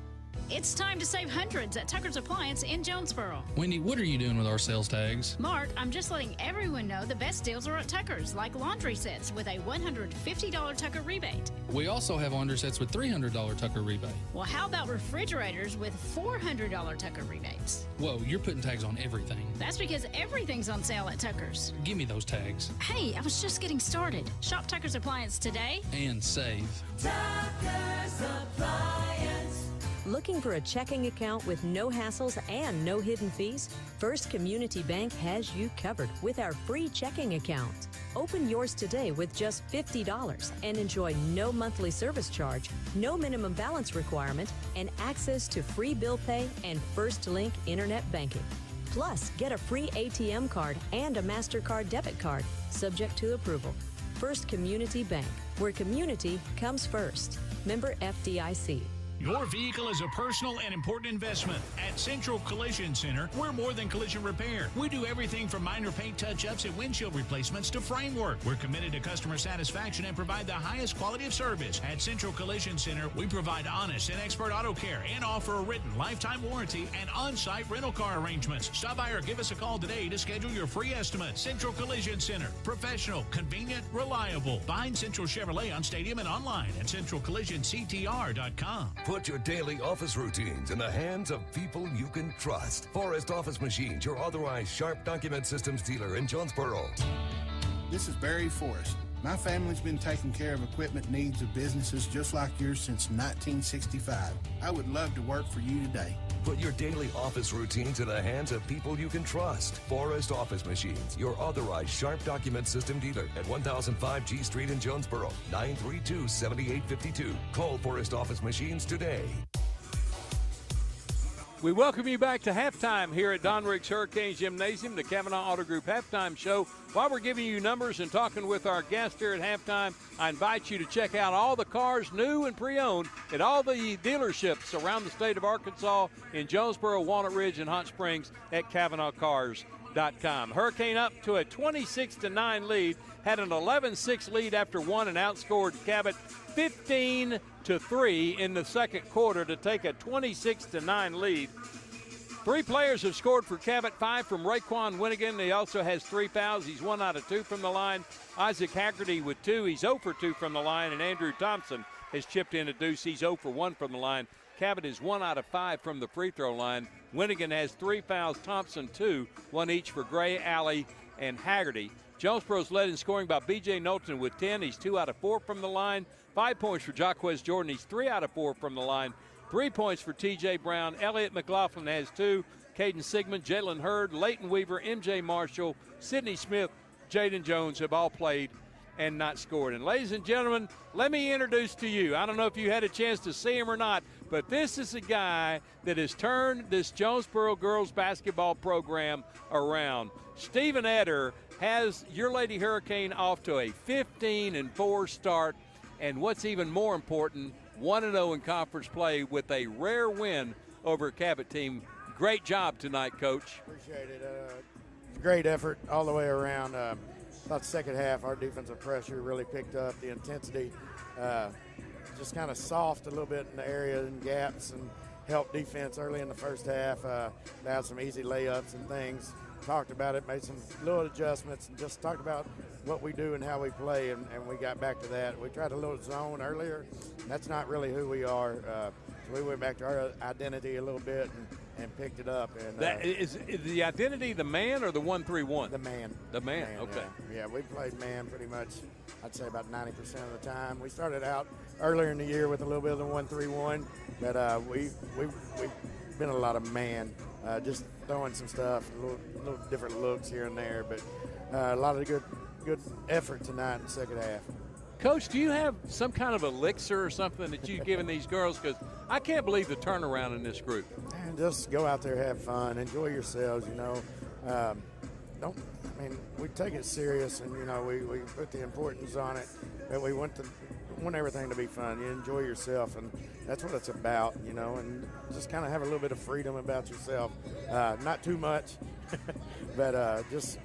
It's time to save hundreds at Tucker's Appliance in Jonesboro. Wendy, what are you doing with our sales tags? Mark, I'm just letting everyone know the best deals are at Tucker's, like laundry sets with a $150 Tucker rebate. We also have laundry sets with $300 Tucker rebate. Well, how about refrigerators with $400 Tucker rebates? Whoa, you're putting tags on everything. That's because everything's on sale at Tucker's. Give me those tags. Hey, I was just getting started. Shop Tucker's Appliance today and save. Tucker's Appliance. Looking for a checking account with no hassles and no hidden fees? First Community Bank has you covered with our free checking account. Open yours today with just $50 and enjoy no monthly service charge, no minimum balance requirement, and access to free bill pay and First Link internet banking. Plus, get a free ATM card and a MasterCard debit card, subject to approval. First Community Bank, where community comes first. Member FDIC. Your vehicle is a personal and important investment. At Central Collision Center, we're more than collision repair. We do everything from minor paint touch-ups and windshield replacements to framework. We're committed to customer satisfaction and provide the highest quality of service. At Central Collision Center, we provide honest and expert auto care and offer a written lifetime warranty and on-site rental car arrangements. Stop by or give us a call today to schedule your free estimate. Central Collision Center. Professional, convenient, reliable. Find Central Chevrolet on Stadium and online at centralcollisionctr.com. Put your daily office routines in the hands of people you can trust. Forrest Office Machines, your authorized Sharp Document Systems dealer in Jonesboro. This is Barry Forrest. My family's been taking care of equipment needs of businesses just like yours since 1965. I would love to work for you today. Put your daily office routines in the hands of people you can trust. Forrest Office Machines, your authorized Sharp Document System dealer at 1005 G Street in Jonesboro, 932-7852. Call Forrest Office Machines today. We welcome you back to halftime here at Don Riggs Hurricane Gymnasium, the Kavanaugh Auto Group halftime show. While we're giving you numbers and talking with our guest here at halftime, I invite you to check out all the cars, new and pre-owned, at all the dealerships around the state of Arkansas, in Jonesboro, Walnut Ridge, and Hot Springs at CavanaughCars.com. Hurricane up to a 26-9 lead, had an 11-6 lead after one, and outscored Cabot 15-3 in the second quarter to take a 26-9 lead. Three players have scored for Cabot, 5 from Raekwon Winnigan. He also has 3 fouls. He's 1 out of 2 from the line. Isaac Haggerty with 2. He's 0 for 2 from the line. And Andrew Thompson has chipped in a deuce. He's 0 for 1 from the line. Cabot is 1 out of 5 from the free throw line. Winnigan has 3 fouls. Thompson 2, 1 each for Gray, Alley, and Haggerty. Jonesboro's led in scoring by B.J. Knowlton with 10. He's 2 out of 4 from the line. 5 points for Jaquez Jordan. He's 3 out of 4 from the line. 3 points for T.J. Brown. Elliott McLaughlin has 2. Caden Sigmund, Jalen Hurd, Leighton Weaver, M.J. Marshall, Sidney Smith, Jaden Jones have all played and not scored. And ladies and gentlemen, let me introduce to you, I don't know if you had a chance to see him or not, but this is a guy that has turned this Jonesboro girls basketball program around. Stephen Eder has your Lady Hurricane off to a 15-4 start, and what's even more important, 1-0 in conference play with a rare win over a Cabot team. Great job tonight, Coach. Appreciate it. It's a great effort all the way around. Thought the second half, our defensive pressure really picked up. The intensity just kind of soft a little bit in the area and gaps, and helped defense early in the first half. Allowed some easy layups and things. Talked about it, made some little adjustments, and just talked about what we do and how we play, and we got back to that. We tried a little zone earlier. That's not really who we are. So we went back to our identity a little bit and picked it up. And is the identity the man or the 1-3-1? The man. The man. Okay. Yeah, we played man pretty much, I'd say about 90% of the time. We started out earlier in the year with a little bit of the 1-3-1, but we've been a lot of man, just throwing some stuff, little different looks here and there, but a lot of good effort tonight in the second half. Coach, do you have some kind of elixir or something that you've given these girls? Because I can't believe the turnaround in this group. And just go out there, have fun, enjoy yourselves, you know. We take it serious, and, you know, we put the importance on it, but we want everything to be fun. You enjoy yourself, and that's what it's about, you know, and just kind of have a little bit of freedom about yourself. Not too much, but just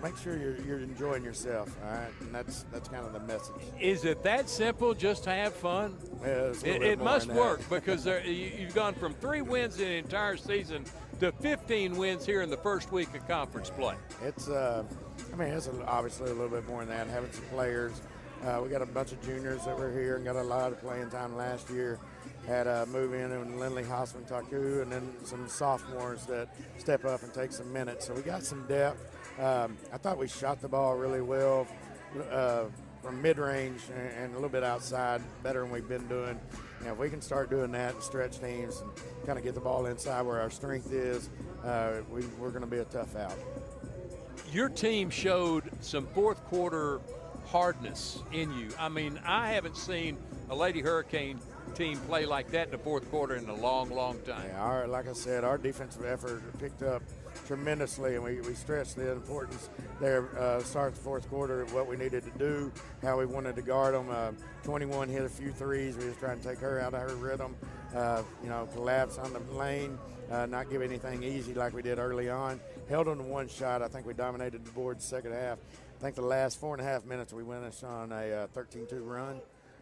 make sure you're enjoying yourself, all right? And that's kind of the message. Is it that simple, just to have fun? Yeah, it must work, because you've gone from 3 wins in the entire season to 15 wins here in the first week of conference play. It's obviously a little bit more than that, having some players. We got a bunch of juniors that were here and got a lot of playing time last year. Had a move in and Lindley Hossman Taku, and then some sophomores that step up and take some minutes. So we got some depth. I thought we shot the ball really well from mid-range and a little bit outside, better than we've been doing. if we can start doing that and stretch teams and kind of get the ball inside where our strength is, we're going to be a tough out. Your team showed some fourth quarter hardness in you. I mean, I haven't seen a Lady Hurricane team play like that in the fourth quarter in a long, long time. Yeah, like I said, our defensive effort picked up tremendously, and we stressed the importance there, start the fourth quarter, what we needed to do, how we wanted to guard them. 21 hit a few threes. We was trying to take her out of her rhythm, collapse on the lane, not give anything easy like we did early on. Held on to one shot. I think we dominated the board second half. I think the last 4.5 minutes we went on a 13-2 run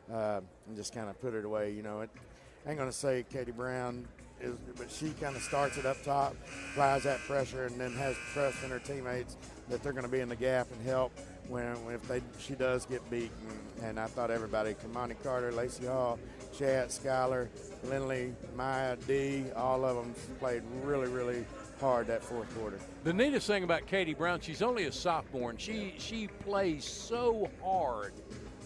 and just kind of put it away. I ain't going to say Katie Brown is, but she kind of starts it up top, applies that pressure, and then has trust in her teammates that they're going to be in the gap and help if she does get beat. And I thought everybody, Kamani Carter, Lacey Hall, Chad, Skylar, Lindley, Maya, Dee, all of them played really, really hard that fourth quarter. The neatest thing about Katie Brown, she's only a sophomore, and she plays so hard.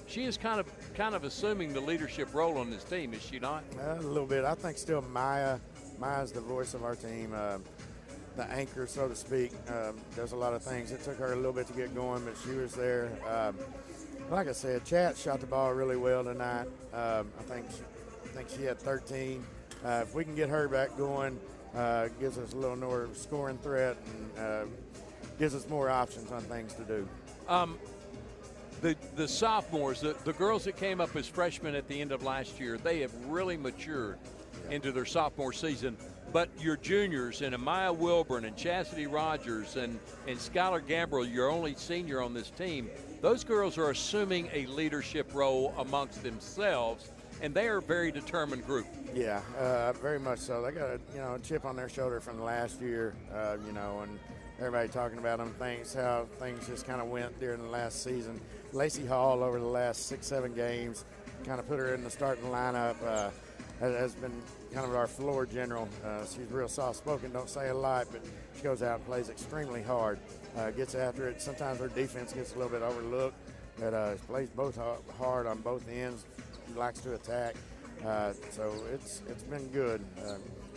She is kind of assuming the leadership role on this team, is she not? A little bit. I think still Maya's the voice of our team, the anchor, so to speak. Does a lot of things. It took her a little bit to get going, but she was there. Like I said, Chat shot the ball really well tonight. I think she had 13. If we can get her back going, gives us a little more scoring threat and gives us more options on things to do. The sophomores, the girls that came up as freshmen at the end of last year, they have really matured into their sophomore season. But your juniors and Amaya Wilburn and Chastity Rogers and Skylar Gambrell, your only senior on this team, those girls are assuming a leadership role amongst themselves, and they are a very determined group. Yeah, very much so. They got a chip on their shoulder from last year, and everybody talking about them, how things just kind of went during the last season. Lacey Hall over the last 6-7 games kind of put her in the starting lineup, has been kind of our floor general. She's real soft-spoken, don't say a lot, but she goes out and plays extremely hard, gets after it. Sometimes her defense gets a little bit overlooked, but plays both hard on both ends. She likes to attack, so it's been good.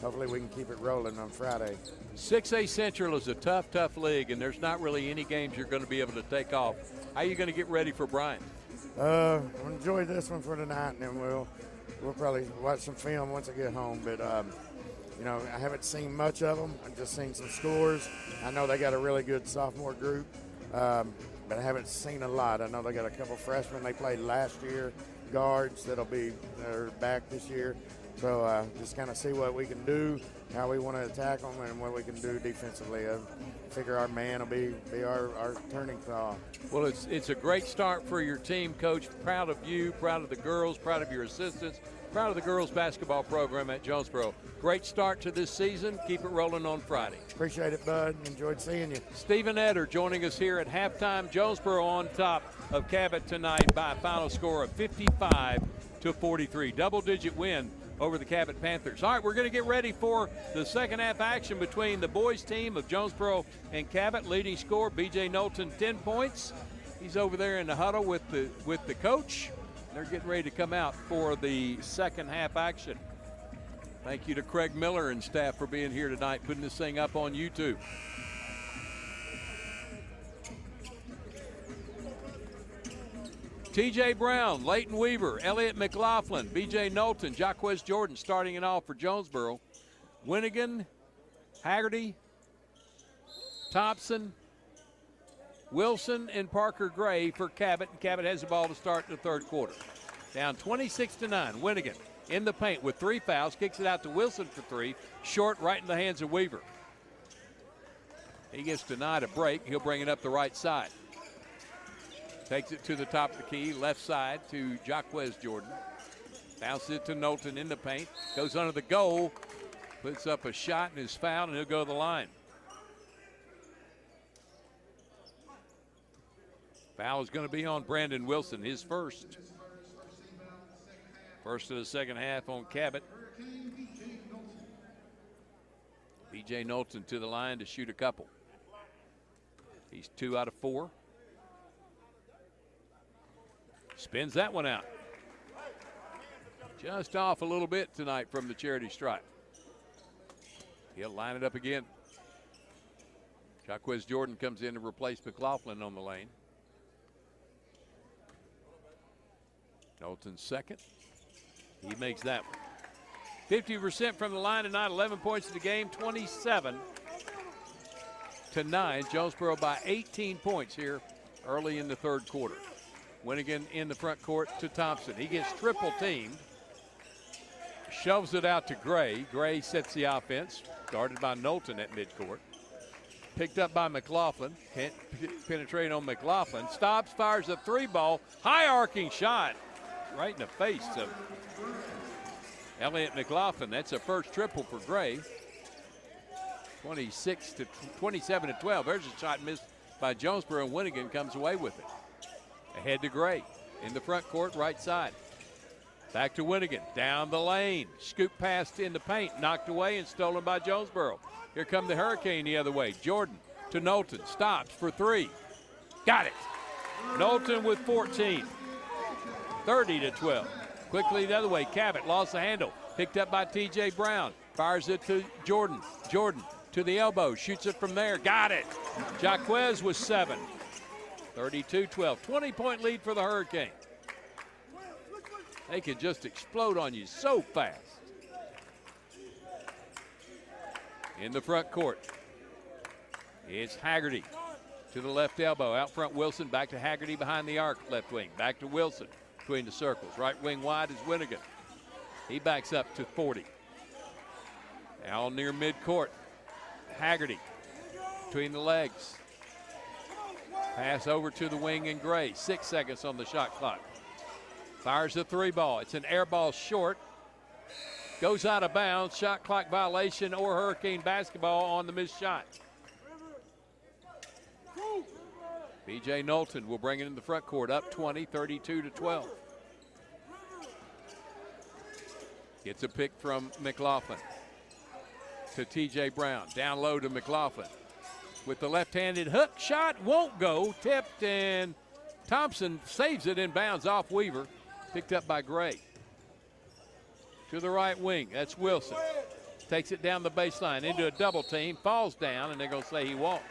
Hopefully we can keep it rolling on Friday. 6A Central is a tough league, and there's not really any games you're going to be able to take off. How are you going to get ready for Bryant? We'll enjoy this one for tonight, and then we'll probably watch some film once I get home. But, I haven't seen much of them. I've just seen some scores. I know they got a really good sophomore group, but I haven't seen a lot. I know they got a couple freshmen they played last year, guards that are back this year. So just kind of see what we can do, how we want to attack them, and what we can do defensively. I figure our man will be our turning claw. Well, it's a great start for your team, Coach. Proud of you, proud of the girls, proud of your assistants, proud of the girls basketball program at Jonesboro. Great start to this season. Keep it rolling on Friday. Appreciate it, Bud. Enjoyed seeing you. Stephen Eder joining us here at halftime. Jonesboro on top of Cabot tonight by a final score of 55-43. Double-digit win over the Cabot Panthers. All right, we're going to get ready for the second half action between the boys team of Jonesboro and Cabot. Leading score, B.J. Knowlton, 10 points. He's over there in the huddle with the coach. They're getting ready to come out for the second half action. Thank you to Craig Miller and staff for being here tonight, putting this thing up on YouTube. T.J. Brown, Leighton Weaver, Elliott McLaughlin, B.J. Knowlton, Jaquez Jordan starting it off for Jonesboro. Winnigan, Haggerty, Thompson, Wilson, and Parker Gray for Cabot. And Cabot has the ball to start the third quarter. Down 26-9. Winnigan in the paint with 3 fouls. Kicks it out to Wilson for 3. Short right in the hands of Weaver. He gets denied a break. He'll bring it up the right side. Takes it to the top of the key, left side to Jaquez Jordan. Bounces it to Knowlton in the paint. Goes under the goal. Puts up a shot and is fouled, and he'll go to the line. Foul is going to be on Brandon Wilson, his first. First of the second half on Cabot. B.J. Knowlton to the line to shoot a couple. He's 2 out of 4. Spins that one out. Just off a little bit tonight from the charity stripe. He'll line it up again. Jaquez Jordan comes in to replace McLaughlin on the lane. Knowlton's second. He makes that one. 50% from the line tonight, 11 points in the game, 27-9. Jonesboro by 18 points here early in the third quarter. Winnigan in the front court to Thompson. He gets triple teamed. Shoves it out to Gray. Gray sets the offense. Guarded by Knowlton at midcourt. Picked up by McLaughlin. Can't penetrate on McLaughlin. Stops, fires a three ball. High arcing shot. Right in the face of Elliott McLaughlin. That's a first triple for Gray. 27-12. There's a shot missed by Jonesboro, and Winnigan comes away with it. Ahead to Gray in the front court, right side. Back to Winnigan, down the lane. Scoop pass in the paint, knocked away and stolen by Jonesboro. Here come the Hurricane the other way. Jordan to Knowlton, stops for three. Got it. Knowlton with 14. 30-12. Quickly the other way, Cabot lost the handle. Picked up by T.J. Brown. Fires it to Jordan. Jordan to the elbow, shoots it from there. Got it. Jaquez with 7. 32-12. 20-point lead for the Hurricane. They can just explode on you so fast. In the front court, it's Haggerty to the left elbow. Out front, Wilson. Back to Haggerty behind the arc, left wing. Back to Wilson between the circles. Right wing wide is Winnigan. He backs up to 40. Now near midcourt, Haggerty between the legs. Pass over to the wing and Gray. 6 seconds on the shot clock. Fires the three ball. It's an air ball short. Goes out of bounds. Shot clock violation or Hurricane basketball on the missed shot. B.J. Knowlton will bring it in the front court. Up 20, 32-12. Gets a pick from McLaughlin to T.J. Brown. Down low to McLaughlin. With the left-handed hook shot, won't go. Tipped, and Thompson saves it in bounds off Weaver. Picked up by Gray. To the right wing, that's Wilson. Takes it down the baseline into a double team, falls down, and they're going to say he walked.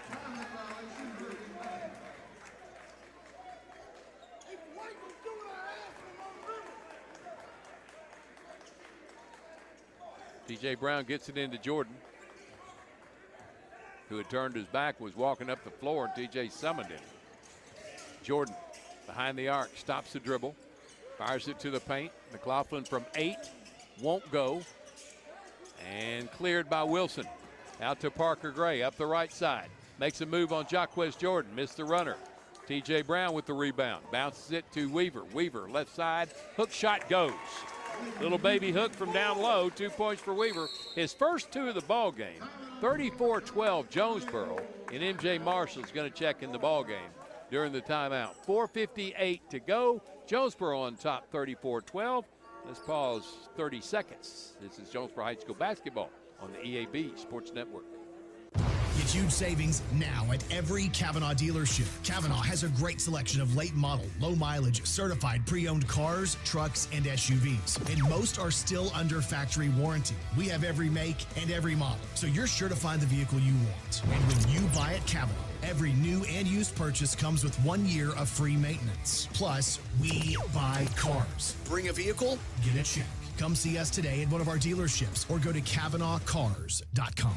T.J. Brown gets it into Jordan, who had turned his back, was walking up the floor, and T.J. summoned him. Jordan behind the arc, stops the dribble, fires it to the paint. McLaughlin from 8, won't go, and cleared by Wilson. Out to Parker Gray, up the right side. Makes a move on Jaquez Jordan, missed the runner. T.J. Brown with the rebound, bounces it to Weaver. Weaver, left side, hook shot goes. Little baby hook from down low, 2 points for Weaver. His first 2 of the ball game. 34-12 Jonesboro, and M.J. Marshall's going to check in the ball game during the timeout. 4:58 to go. Jonesboro on top, 34-12. Let's pause 30 seconds. This is Jonesboro High School basketball on the EAB Sports Network. Get huge savings now at every Kavanaugh dealership. Kavanaugh has a great selection of late model, low mileage, certified pre-owned cars, trucks, and SUVs. And most are still under factory warranty. We have every make and every model, so you're sure to find the vehicle you want. And when you buy at Kavanaugh, every new and used purchase comes with 1 year of free maintenance. Plus, we buy cars. Bring a vehicle, get a check. Come see us today at one of our dealerships or go to CavanaughCars.com.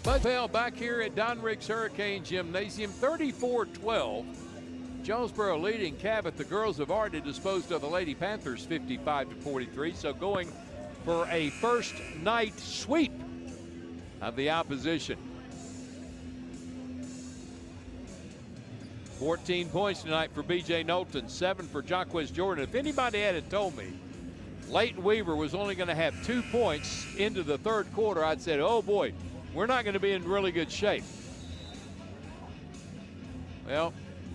Bud Bell back here at Don Riggs Hurricane Gymnasium, 34-12. Jonesboro leading Cabot. The girls have already disposed of the Lady Panthers 55-43, so going for a first night sweep of the opposition. 14 points tonight for B.J. Knowlton, 7 for Jaquez Jordan. If anybody had told me Leighton Weaver was only going to have 2 points into the third quarter, I'd said, oh boy, we're not going to be in really good shape. Well,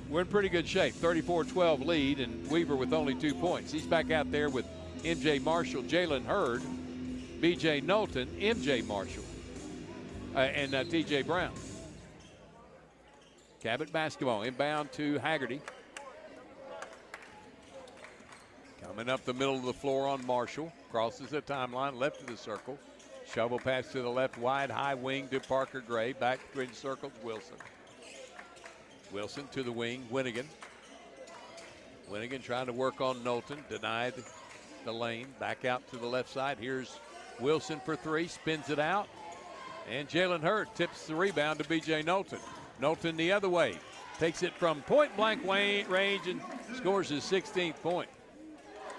we're in pretty good shape. 34-12 lead, and Weaver with only 2 points. He's back out there with M.J. Marshall, Jalen Hurd, B.J. Knowlton, M.J. Marshall, and T.J. Brown. Cabot basketball inbound to Haggerty. Coming up the middle of the floor on Marshall. Crosses the timeline, left of the circle. Shovel pass to the left, wide, high wing to Parker Gray. Back between circles, Wilson. Wilson to the wing, Winnigan. Winnigan trying to work on Knowlton. Denied the lane. Back out to the left side. Here's Wilson for three. Spins it out. And Jalen Hurd tips the rebound to B.J. Knowlton. Knowlton the other way. Takes it from point-blank range and scores his 16th point.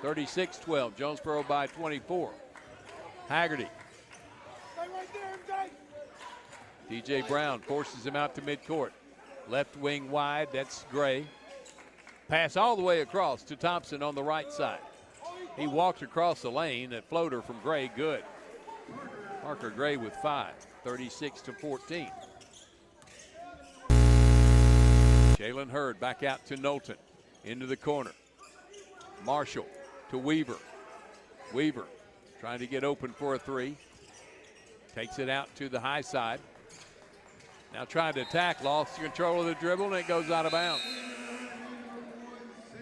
36-12. Jonesboro by 24. Haggerty. DJ Brown forces him out to midcourt. Left wing wide, that's Gray. Pass all the way across to Thompson on the right side. He walked across the lane. That floater from Gray, good. Parker Gray with 5, 36-14. Jalen Hurd back out to Knowlton. Into the corner. Marshall to Weaver. Weaver trying to get open for a three. Takes it out to the high side. Now trying to attack, lost control of the dribble, and it goes out of bounds.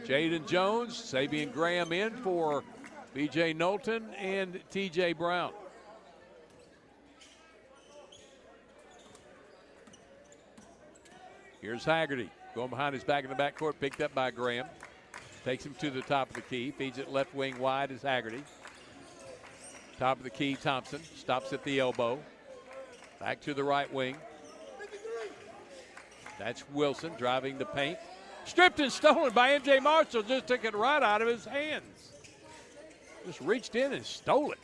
Jaden Jones, Sabian Graham in for B.J. Knowlton and T.J. Brown. Here's Haggerty going behind his back in the backcourt, picked up by Graham. Takes him to the top of the key, feeds it left wing wide as Haggerty. Top of the key, Thompson stops at the elbow. Back to the right wing. That's Wilson driving the paint. Stripped and stolen by M.J. Marshall. Just took it right out of his hands. Just reached in and stole it.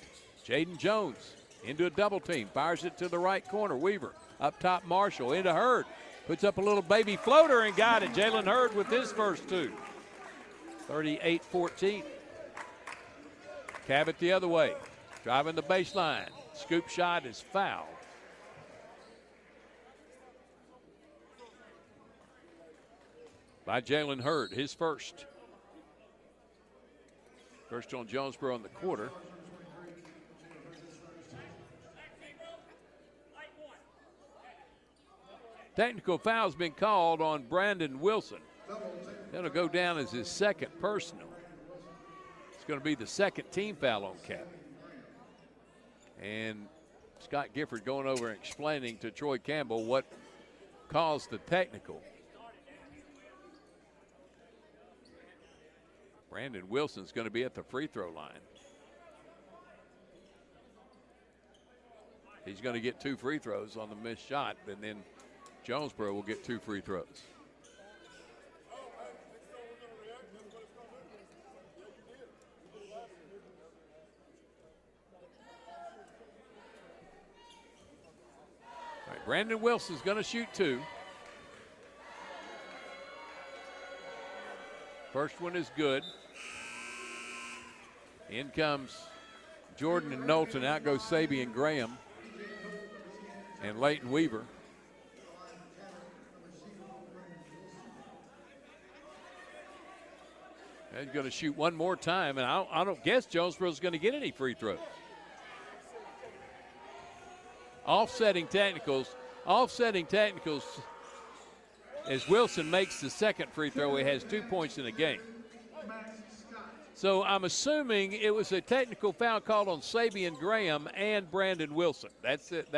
Jaden Jones into a double team. Fires it to the right corner. Weaver up top. Marshall into Hurd. Puts up a little baby floater and got it. Jalen Hurd with his first two. 38-14. Cabot the other way. Driving the baseline. Scoop shot is fouled. By Jalen Hurd, his first. First on Jonesboro in the quarter. Technical foul's been called on Brandon Wilson. That'll go down as his second personal. It's going to be the second team foul on Cabot. And Scott Gifford going over and explaining to Troy Campbell what caused the technical. Brandon Wilson's going to be at the free throw line. He's going to get 2 free throws on the missed shot, and then Jonesboro will get 2 free throws. All right, Brandon Wilson's going to shoot 2. First one is good. In comes Jordan and Knowlton. Out goes Sabian Graham and Leighton Weaver. He's going to shoot one more time, and I don't guess Jonesboro's going to get any free throws. Offsetting technicals as Wilson makes the second free throw. He has 2 points in the game. So I'm assuming it was a technical foul called on Sabian Graham and Brandon Wilson. That's it.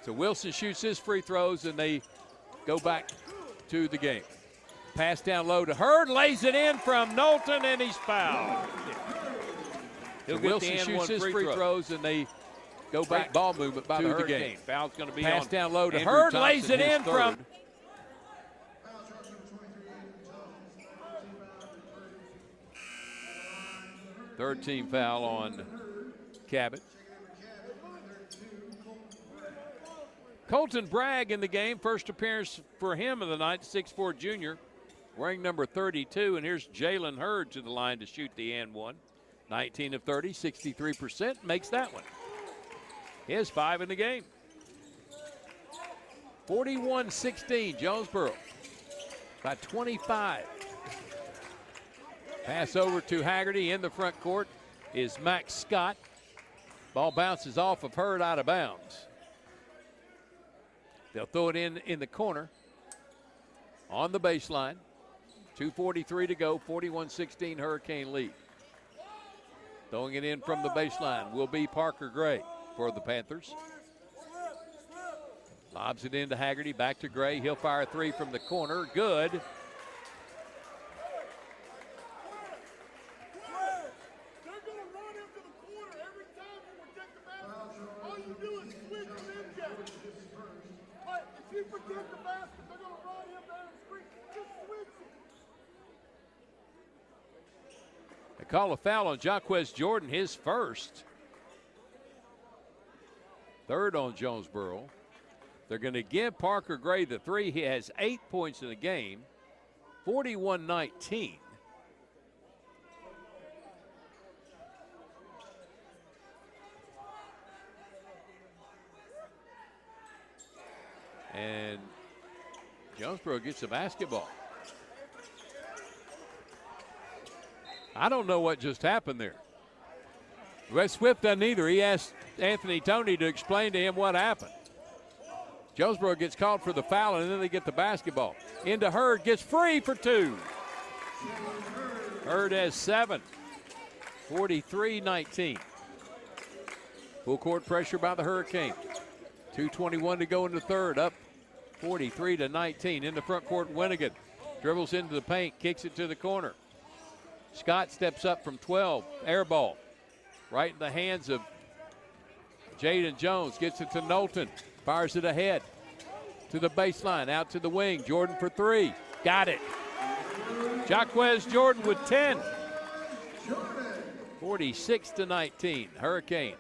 So Wilson shoots his free throws, and they go back to the game. Pass down low to Hurd, lays it in from Knowlton, and he's fouled. So Wilson shoots his free throws, and they go back. Ball movement by the Hurricane. Foul's going to be pass on down low to Andrew Hurd, Thompson, lays it in from. Third team foul on Cabot. Colton Bragg in the game. First appearance for him of the night, 6'4" junior, wearing number 32. And here's Jalen Hurd to the line to shoot the and one. 19 of 30, 63%, makes that one. He has 5 in the game. 41-16, Jonesboro by 25. Pass over to Haggerty in the front court is Max Scott. Ball bounces off of Hurd out of bounds. They'll throw it in the corner on the baseline. 2:43 to go, 41-16 Hurricane lead. Throwing it in from the baseline will be Parker Gray for the Panthers. Lobs it into Haggerty, back to Gray. He'll fire a three from the corner. Good. They call a foul on Jaquez Jordan, his first. Third on Jonesboro. They're going to give Parker Gray the three. He has 8 points in the game, 41-19. And Jonesboro gets the basketball. I don't know what just happened there. Wes Swift doesn't either. He asked Anthony Toney to explain to him what happened. Jonesboro gets called for the foul, and then they get the basketball. Into Hurd, gets free for two. Hurd has 7, 43-19. Full court pressure by the Hurricane. 2:21 to go in the third, up 43-19. In the front court, Winnigan dribbles into the paint, kicks it to the corner. Scott steps up from 12, air ball. Right in the hands of Jaden Jones, gets it to Knowlton. Fires it ahead to the baseline, out to the wing. Jordan for three. Got it. Jaquez Jordan with 10. 46-19. Hurricane.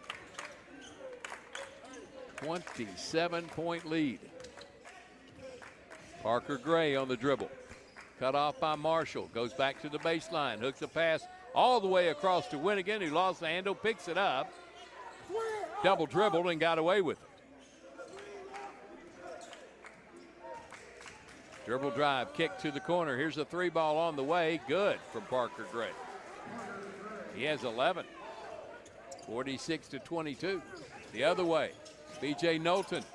27-point lead. Parker Gray on the dribble. Cut off by Marshall. Goes back to the baseline. Hooks a pass all the way across to Winnigan, who lost the handle, picks it up. Double dribbled and got away with it. Dribble drive, kick to the corner. Here's a three ball on the way. Good from Parker Gray. He has 11. 46-22. The other way, B.J. Knowlton.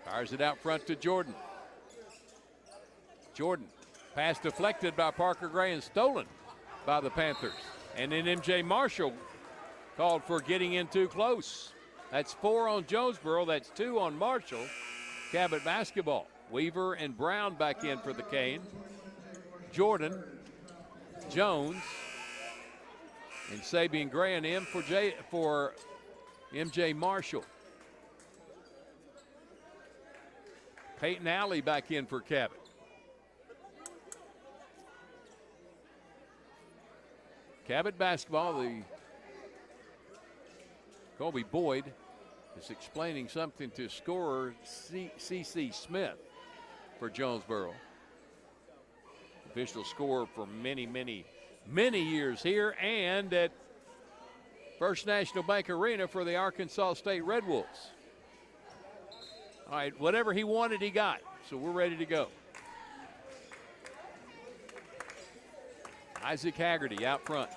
Fires it out front to Jordan. Jordan, pass deflected by Parker Gray and stolen by the Panthers. And then M.J. Marshall called for getting in too close. That's 4 on Jonesboro. That's 2 on Marshall. Cabot basketball. Weaver and Brown back in for the Cane. Jordan, Jones, and Sabian Gray and M for M.J. Marshall. Peyton Alley back in for Cabot. Cabot basketball, the Colby Boyd is explaining something to scorer C.C. Smith for Jonesboro. Official scorer for many, many, many years here and at First National Bank Arena for the Arkansas State Red Wolves. All right, whatever he wanted, he got. So we're ready to go. Isaac Haggerty out front.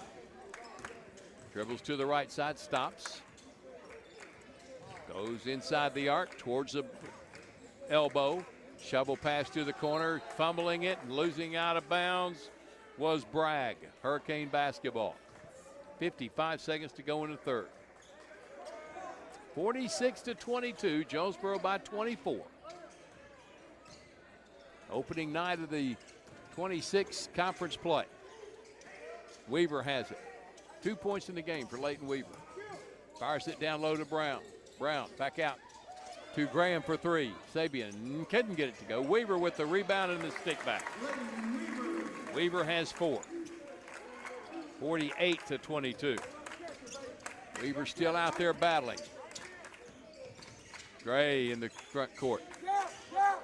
Dribbles to the right side, stops. Goes inside the arc towards the elbow. Shovel pass to the corner, fumbling it and losing out of bounds was Bragg. Hurricane basketball. 55 seconds to go in the third. 46-22, Jonesboro by 24. Opening night of the 26 conference play. Weaver has it. 2 points in the game for Leighton Weaver. Fires it down low to Brown. Brown back out to Graham for three. Sabian couldn't get it to go. Weaver with the rebound and the stick back. Weaver has 4. 48-22. Weaver still out there battling. Gray in the front court.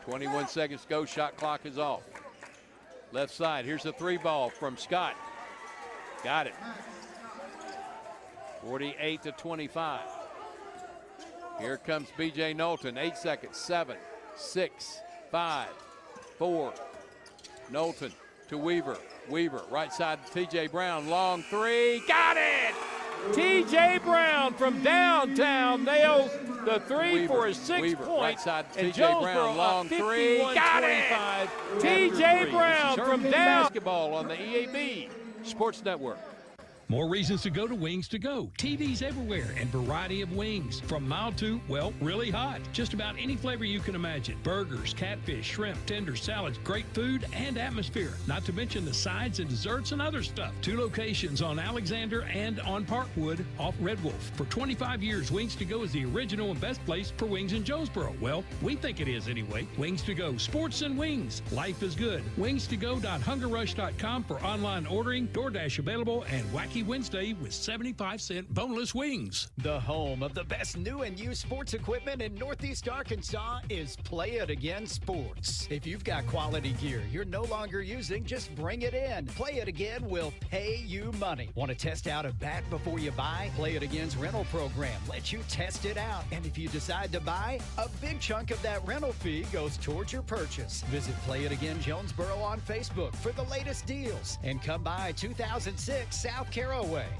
21 seconds to go. Shot clock is off. Left side. Here's a three ball from Scott. Got it. 48-25. Here comes B.J. Knowlton. 8 seconds. 7, 6, 5, 4. Knowlton to Weaver. Weaver, right side to T.J. Brown. Long three. Got it! T.J. Brown from downtown nails the three for his 6 Weaver, point. right side, And T.J. Jonesboro Brown, long up three. Got it! 51-25. T.J. Brown This is from Hurricane down. basketball on the EAB Sports Network. More reasons to go to Wings to Go. TVs everywhere and variety of wings. From mild to, well, really hot. Just about any flavor you can imagine. Burgers, catfish, shrimp, tenders, salads, great food and atmosphere. Not to mention the sides and desserts and other stuff. 2 locations on Alexander and on Parkwood off Red Wolf. For 25 years, Wings to Go is the original and best place for wings in Jonesboro. Well, we think it is anyway. Wings to Go. Sports and wings. Life is good. Wings2go.hungerrush.com for online ordering, DoorDash available, and Wacky Wednesday with 75-cent boneless wings. The home of the best new and used sports equipment in Northeast Arkansas is Play It Again Sports. If you've got quality gear you're no longer using, just bring it in. Play It Again will pay you money. Want to test out a bat before you buy? Play It Again's rental program lets you test it out. And if you decide to buy, a big chunk of that rental fee goes towards your purchase. Visit Play It Again Jonesboro on Facebook for the latest deals. And come by 2006 South Caraway.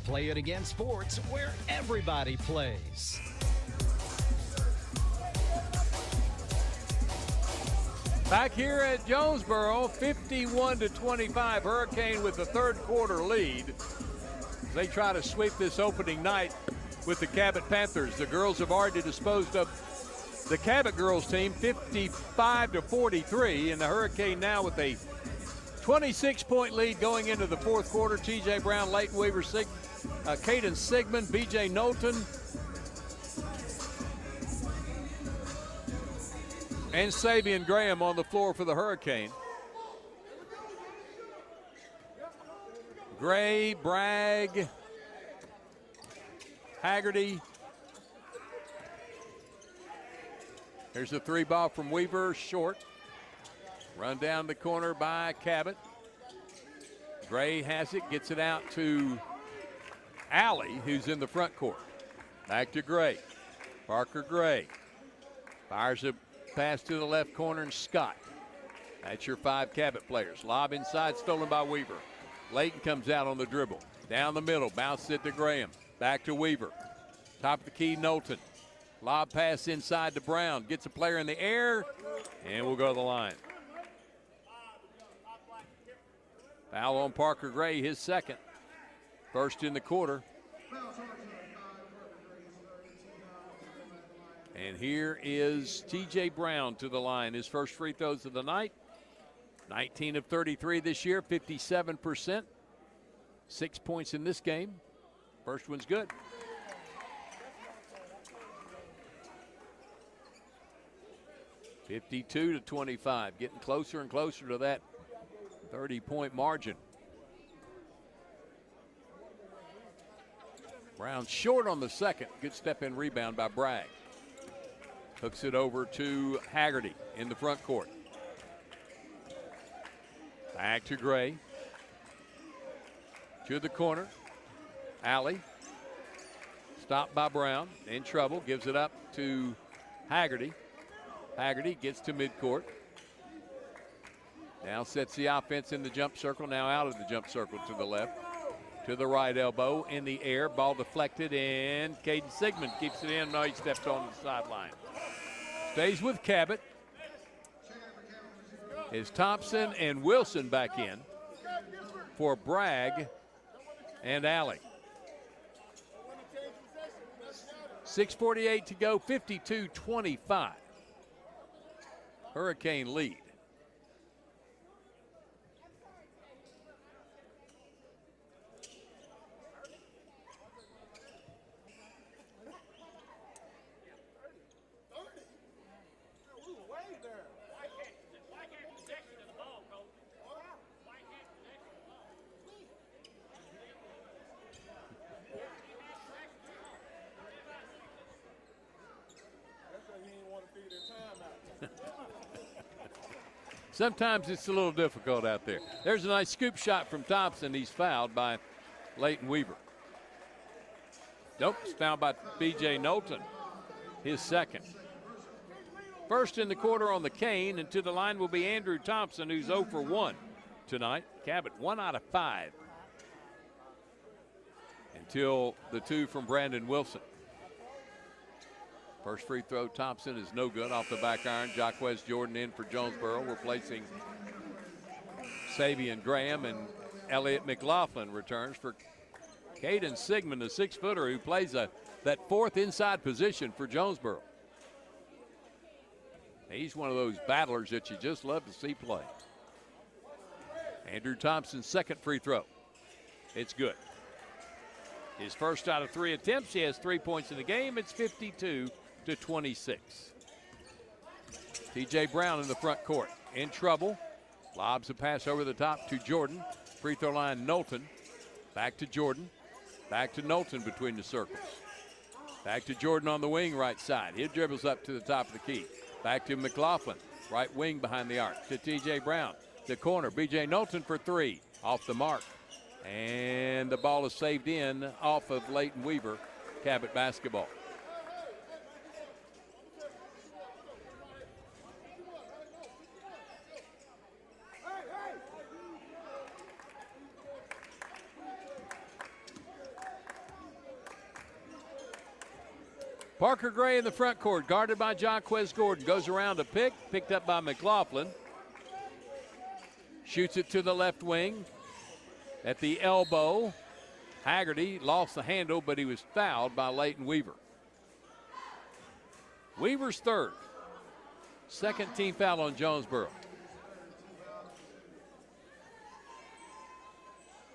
Play It Again Sports, where everybody plays. Back here at Jonesboro, 51-25. Hurricane with the third quarter lead. They try to sweep this opening night with the Cabot Panthers. The girls have already disposed of the Cabot girls team 55-43, and the Hurricane now with a 26-point lead going into the fourth quarter. T.J. Brown, Leighton Weaver, Caden Sigmund, B.J. Knowlton, and Sabian Graham on the floor for the Hurricane. Gray, Bragg, Haggerty. Here's a 3 ball from Weaver, short. Run down the corner by Cabot. Gray has it, gets it out to Alley, who's in the front court. Back to Gray. Parker Gray fires a pass to the left corner, and Scott. That's your 5 Cabot players. Lob inside, stolen by Weaver. Leighton comes out on the dribble. Down the middle, bounce it to Graham. Back to Weaver. Top of the key, Knowlton. Lob pass inside to Brown. Gets a player in the air, and we'll go to the line. Foul on Parker Gray, his second. First in the quarter. And here is T.J. Brown to the line. His first free throws of the night. 19 of 33 this year, 57%. 6 points in this game. First one's good. (52-25), getting closer and closer to that 30-point margin. Brown short on the second. Good step-in rebound by Bragg. Hooks it over to Haggerty in the front court. Back to Gray. To the corner. Alley. Stopped by Brown. In trouble. Gives it up to Haggerty. Haggerty gets to midcourt. Now sets the offense in the jump circle. Now out of the jump circle to the left. To the right elbow. In the air. Ball deflected. And Caden Sigmund keeps it in. No, he steps on the sideline. Stays with Cabot. Is Thompson and Wilson back in for Bragg and Alley. 6:48 to go, 52-25. Hurricane lead. Sometimes it's a little difficult out there. There's a nice scoop shot from Thompson. He's fouled by Leighton Weaver. Nope, it's fouled by B.J. Knowlton, his second. First in the quarter on the cane, and to the line will be Andrew Thompson, who's 0 for 1 tonight. Cabot 1 out of 5. And until the two from Brandon Wilson. First free throw, Thompson, is no good off the back iron. Jaquez Jordan in for Jonesboro, replacing Savion Graham, and Elliott McLaughlin returns for Caden Sigmund, the 6-footer who plays that fourth inside position for Jonesboro. He's one of those battlers that you just love to see play. Andrew Thompson's second free throw. It's good. His first out of 3 attempts. He has 3 points in the game. It's 52-26. T.J. Brown in the front court. In trouble. Lobs a pass over the top to Jordan. Free throw line, Knowlton. Back to Jordan. Back to Knowlton between the circles. Back to Jordan on the wing right side. He dribbles up to the top of the key. Back to McLaughlin. Right wing behind the arc to T.J. Brown. The corner. B.J. Knowlton for 3. Off the mark. And the ball is saved in off of Leighton Weaver. Cabot basketball. Parker Gray in the front court, guarded by Jaquez Gordon. Goes around to picked up by McLaughlin. Shoots it to the left wing. At the elbow, Haggerty lost the handle, but he was fouled by Leighton Weaver. Weaver's third. Second team foul on Jonesboro.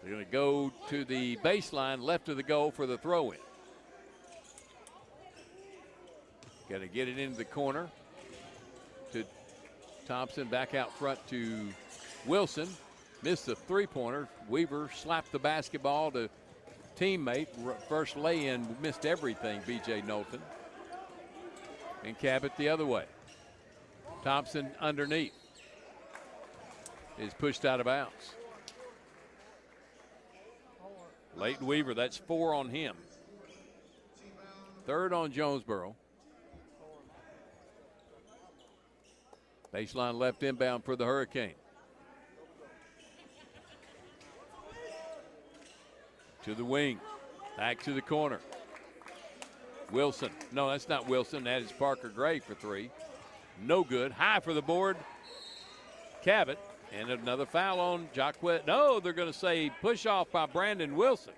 They're going to go to the baseline, left of the goal for the throw-in. Got to get it into the corner to Thompson, back out front to Wilson. Missed the three-pointer. Weaver slapped the basketball to teammate. First lay-in, missed everything, B.J. Knowlton. And Cabot the other way. Thompson underneath. Is pushed out of bounds. Leighton Weaver, that's 4 on him. Third on Jonesboro. Baseline left inbound for the Hurricane. To the wing. Back to the corner. Wilson. No, that's not Wilson. That is Parker Gray for 3. No good. High for the board. Cabot. And another foul on Jaquez. No, they're going to say push off by Brandon Wilson.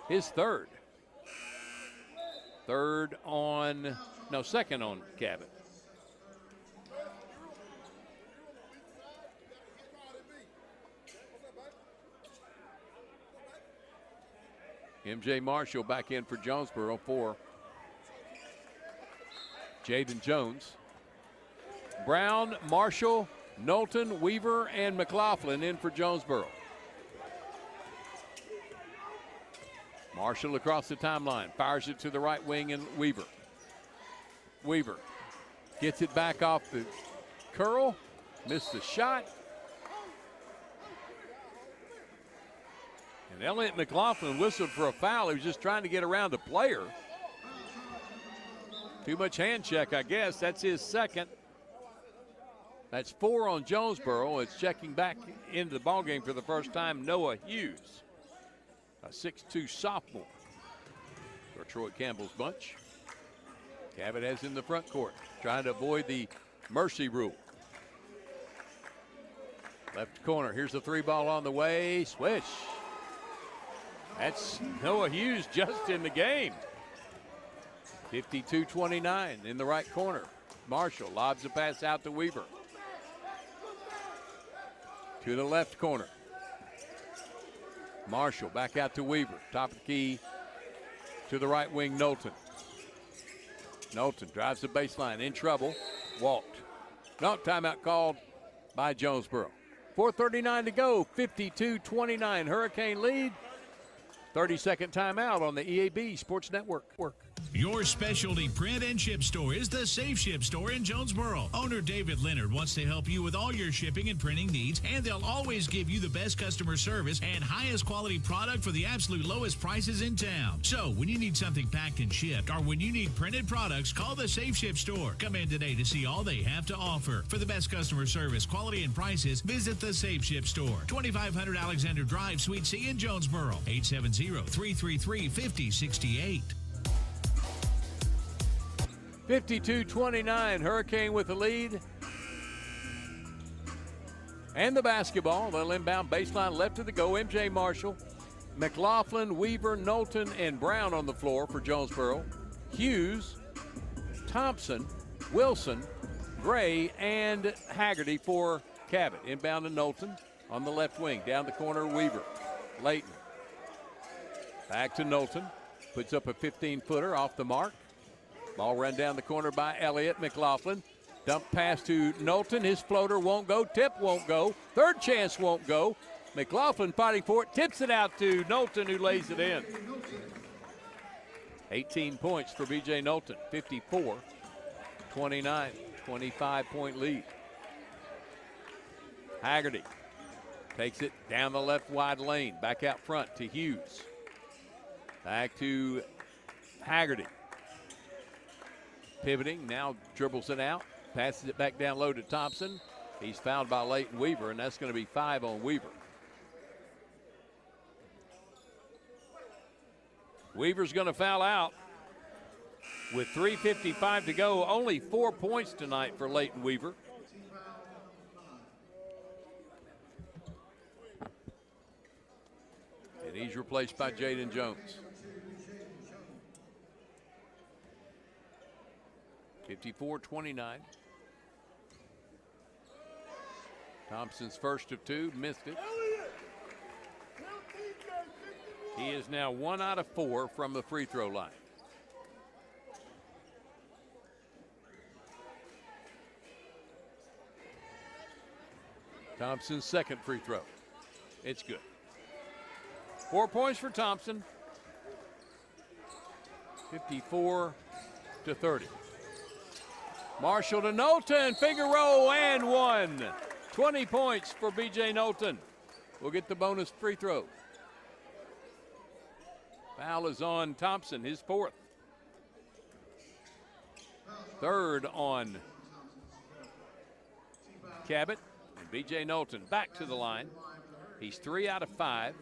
His third. Second on Cabot. MJ Marshall back in for Jonesboro for Jaden Jones. Brown, Marshall, Knowlton, Weaver, and McLaughlin in for Jonesboro. Marshall across the timeline, fires it to the right wing, and Weaver. Weaver gets it back off the curl, missed the shot. And Elliott McLaughlin whistled for a foul. He was just trying to get around the player. Too much hand check, I guess. That's his second. That's 4 on Jonesboro. It's checking back into the ballgame for the first time, Noah Hughes, a 6'2 sophomore for Troy Campbell's bunch. Cabot has in the front court, trying to avoid the mercy rule. Left corner, here's the 3-ball on the way, swish. That's Noah Hughes just in the game. 52-29 in the right corner. Marshall lobs the pass out to Weaver. To the left corner. Marshall back out to Weaver. Top of the key to the right wing, Knowlton. Knowlton drives the baseline, in trouble, walked. No, timeout called by Jonesboro. 4:39 to go, 52-29, Hurricane lead. 30-second timeout on the EAB Sports Network. Your specialty print and ship store is the Safe Ship Store in Jonesboro. Owner David Leonard wants to help you with all your shipping and printing needs, and they'll always give you the best customer service and highest quality product for the absolute lowest prices in town. So when you need something packed and shipped, or when you need printed products, call the Safe Ship Store. Come in today to see all they have to offer. For the best customer service, quality, and prices, visit the Safe Ship Store. 2500 Alexander Drive, Suite C in Jonesboro. 870 800-333-5068. 52-29, Hurricane with the lead. And the basketball, they'll inbound baseline left of the go. MJ Marshall, McLaughlin, Weaver, Knowlton, and Brown on the floor for Jonesboro. Hughes, Thompson, Wilson, Gray, and Haggerty for Cabot. Inbound to Knowlton on the left wing. Down the corner, Weaver. Layton. Back to Knowlton. Puts up a 15-footer off the mark. Ball run down the corner by Elliott. McLaughlin. Dump pass to Knowlton. His floater won't go. Tip won't go. Third chance won't go. McLaughlin fighting for it. Tips it out to Knowlton, who lays it in. 18 points for B.J. Knowlton. 54-29. 25-point lead. Haggerty takes it down the left wide lane. Back out front to Hughes. Back to Haggerty. Pivoting, now dribbles it out. Passes it back down low to Thompson. He's fouled by Leighton Weaver, and that's going to be 5 on Weaver. Weaver's going to foul out with 3:55 to go. Only 4 points tonight for Leighton Weaver. And he's replaced by Jaden Jones. 54-29. Thompson's first of 2, missed it. He is now 1 out of 4 from the free throw line. Thompson's second free throw. It's good. 4 points for Thompson. 54-30. Marshall to Knowlton, Figueroa, and 1. 20 points for B.J. Knowlton. We'll get the bonus free throw. Foul is on Thompson, his 4th. 3rd on Cabot. And B.J. Knowlton back to the line. He's 3 out of 5.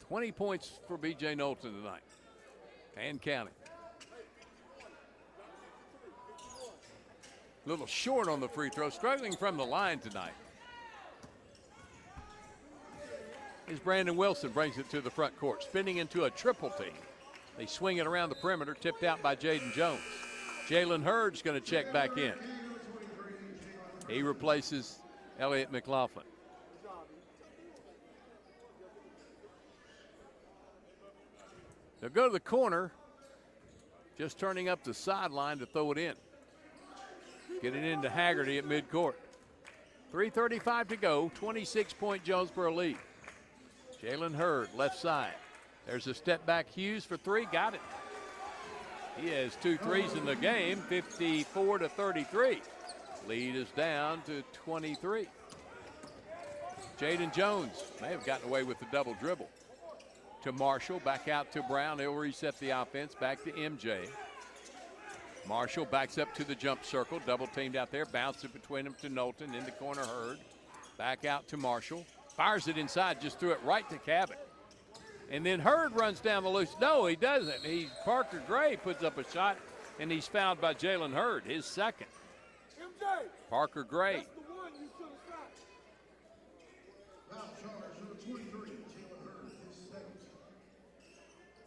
$20 points for B.J. Knowlton tonight. And counting. A little short on the free throw, struggling from the line tonight. As Brandon Wilson brings it to the front court, spinning into a triple team. They swing it around the perimeter, tipped out by Jaden Jones. Jalen Hurd's going to check back in. He replaces Elliott McLaughlin. They'll go to the corner, just turning up the sideline to throw it in. Get it into Haggerty at midcourt. 3:35 to go, 26-point Jonesboro lead. Jalen Hurd, left side. There's a step back Hughes for 3, got it. He has 2 threes in the game, 54-33. Lead is down to 23. Jaden Jones may have gotten away with the double dribble. To Marshall, back out to Brown. He'll reset the offense, back to MJ. Marshall backs up to the jump circle, double teamed out there, bounces it between them to Knowlton, in the corner Hurd. Back out to Marshall, fires it inside, just threw it right to Cabot. And then Hurd runs down the loose. No, he doesn't. Parker Gray puts up a shot, and he's fouled by Jalen Hurd, his second. Parker Gray.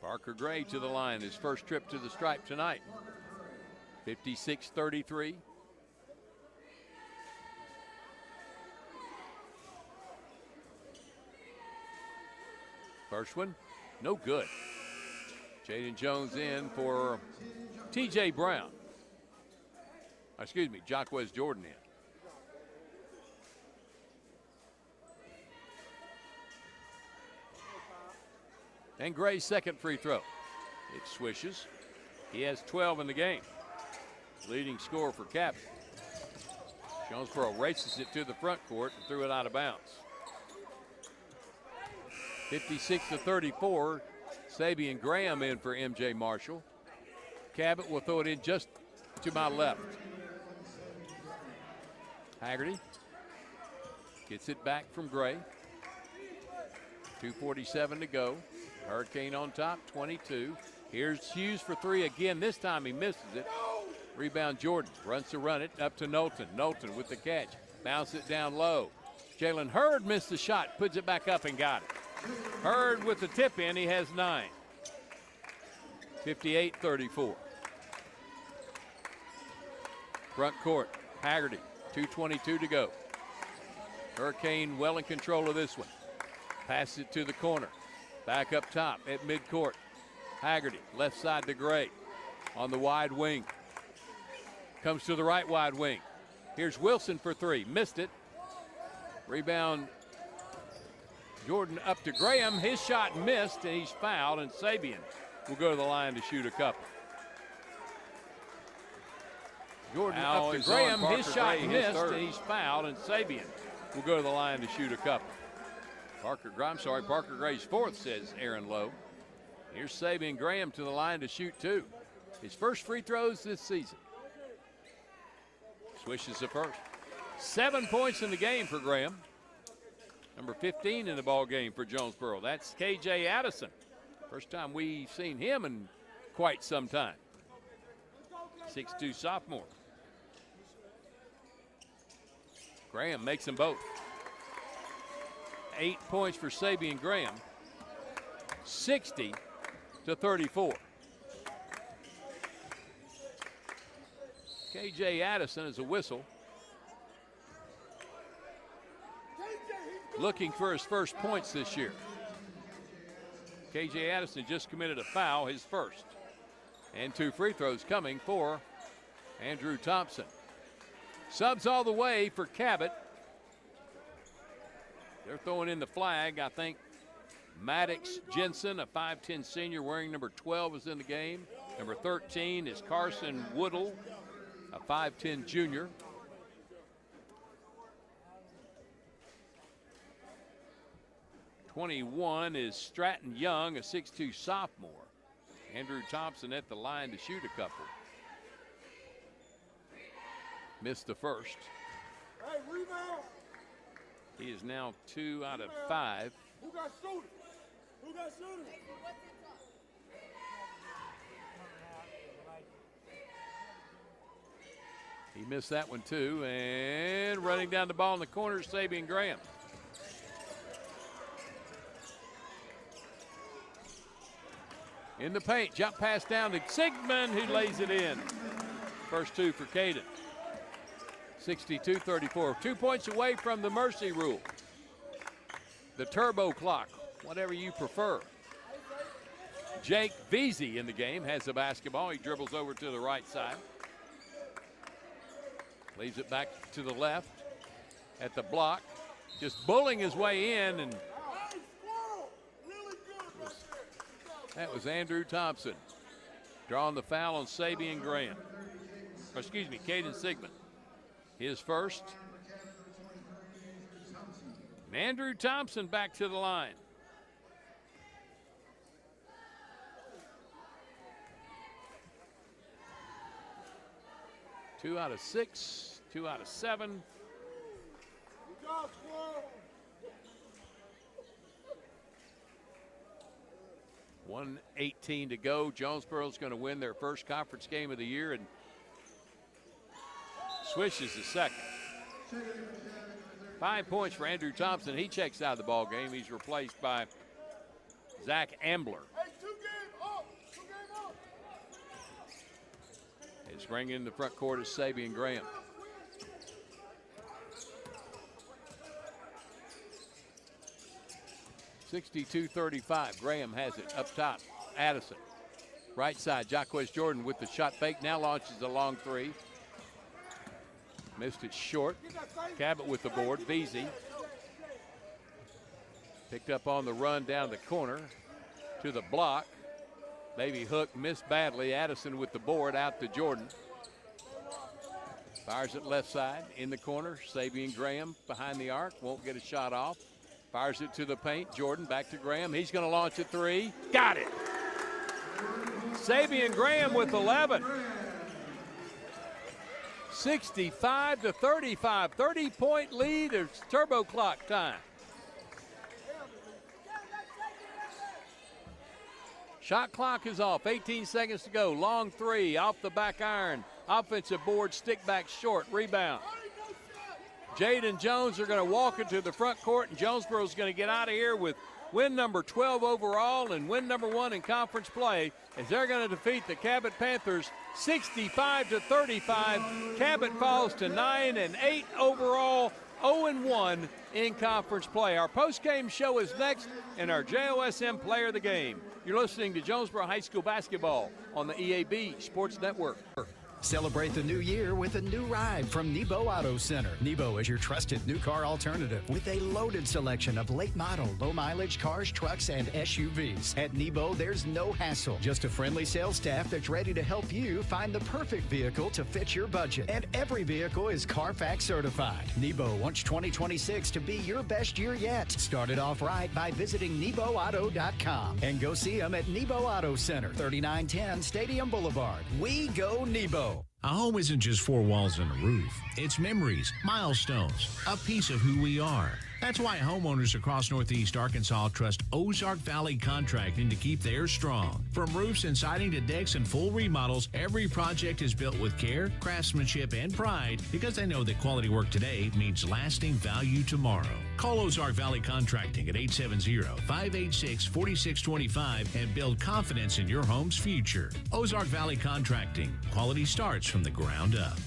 Parker Gray to the line, his first trip to the stripe tonight. 56-33. First one, no good. Jaden Jones in for T.J. Brown. Excuse me, Jacquez Jordan in. And Gray's second free throw. It swishes. He has 12 in the game. Leading scorer for Cabot. Jonesboro races it to the front court and threw it out of bounds. 56-34. Sabian Graham in for MJ Marshall. Cabot will throw it in just to my left. Haggerty. Gets it back from Gray. 2:47 to go. Hurricane on top, 22. Here's Hughes for three again. This time he misses it. Rebound Jordan. Runs to run it up to Knowlton. Knowlton with the catch. Bounce it down low. Jalen Hurd missed the shot. Puts it back up and got it. Hurd with the tip in. He has 9. 58-34. Front court. Haggerty. 2:22 to go. Hurricane well in control of this one. Passes it to the corner. Back up top at midcourt. Haggerty, left side to Gray. On the wide wing. Comes to the right wide wing. Here's Wilson for three. Missed it. Rebound. Jordan up to Graham. His shot missed, and he's fouled, and Sabian will go to the line to shoot a couple. Jordan up to Graham. His shot missed, and he's fouled, and Sabian will go to the line to shoot a couple. Parker Gray's fourth, says Aaron Lowe. Here's Sabian Graham to the line to shoot two. His first free throws this season. Swishes the first. 7 points in the game for Graham. Number 15 in the ball game for Jonesboro. That's KJ Addison. First time we've seen him in quite some time. 6'2" sophomore. Graham makes them both. 8 points for Sabian Graham. 60-34. KJ Addison is a whistle. Looking for his first points this year. KJ Addison just committed a foul, his first. And 2 free throws coming for Andrew Thompson. Subs all the way for Cabot. They're throwing in the flag. I think Maddox Jensen, a 5'10" senior wearing number 12, is in the game. Number 13 is Carson Woodle, a 5'10" junior. '21 is Stratton Young, a 6'2" sophomore. Andrew Thompson at the line to shoot a couple. Missed the first. Hey, rebound. He is now 2 out of 5. Who got shooting? Who got shooting? He missed that one too, and running down the ball in the corner, Sabian Graham. In the paint, jump pass down to Sigmund, who lays it in. First 2 for Caden. 62-34. 2 points away from the mercy rule. The turbo clock, whatever you prefer. Jake Veazey in the game has the basketball. He dribbles over to the right side. Leaves it back to the left at the block. Just bullying his way in, and that was Andrew Thompson. Drawing the foul on Sabian Graham. Or excuse me, Caden Sigmund. His first. And Andrew Thompson back to the line. Two out of 6, 2 out of 7. 1:18 to go. Jonesboro's going to win their first conference game of the year, and swishes the second. 5 points for Andrew Thompson. He checks out of the ball game. He's replaced by Zach Ambler. It's bringing in the front court is Sabian Graham. (62-35). Graham has it up top. Addison. Right side, Jaquez Jordan with the shot fake. Now launches a long three. Missed it short. Cabot with the board. Veazey picked up on the run down the corner to the block. Baby hook missed badly. Addison with the board out to Jordan. Fires it left side in the corner. Sabian Graham behind the arc. Won't get a shot off. Fires it to the paint. Jordan back to Graham. He's going to launch a three. Got it. Sabian Graham with 11. 65 to 35. 30-point lead. It's turbo clock time. Shot clock is off. 18 seconds to go. Long three off the back iron. Offensive board, stick back short. Rebound. Jaden Jones are going to walk into the front court, and Jonesboro is going to get out of here with win number 12 overall and win number 1 in conference play, as they're going to defeat the Cabot Panthers 65 to 35. Cabot falls to 9-8 overall, 0-1 in conference play. Our post-game show is next, and our JOSM player of the game. You're listening to Jonesboro High School basketball on the EAB Sports Network. Celebrate the new year with a new ride from Nebo Auto Center. Nebo is your trusted new car alternative with a loaded selection of late model, low mileage cars, trucks, and SUVs. At Nebo, there's no hassle, just a friendly sales staff that's ready to help you find the perfect vehicle to fit your budget. And every vehicle is Carfax certified. Nebo wants 2026 to be your best year yet. Start it off right by visiting NeboAuto.com and go see them at Nebo Auto Center, 3910 Stadium Boulevard. We go Nebo. A home isn't just four walls and a roof. It's memories, milestones, a piece of who we are. That's why homeowners across Northeast Arkansas trust Ozark Valley Contracting to keep theirs strong. From roofs and siding to decks and full remodels, every project is built with care, craftsmanship, and pride because they know that quality work today means lasting value tomorrow. Call Ozark Valley Contracting at 870-586-4625 and build confidence in your home's future. Ozark Valley Contracting. Quality starts from the ground up.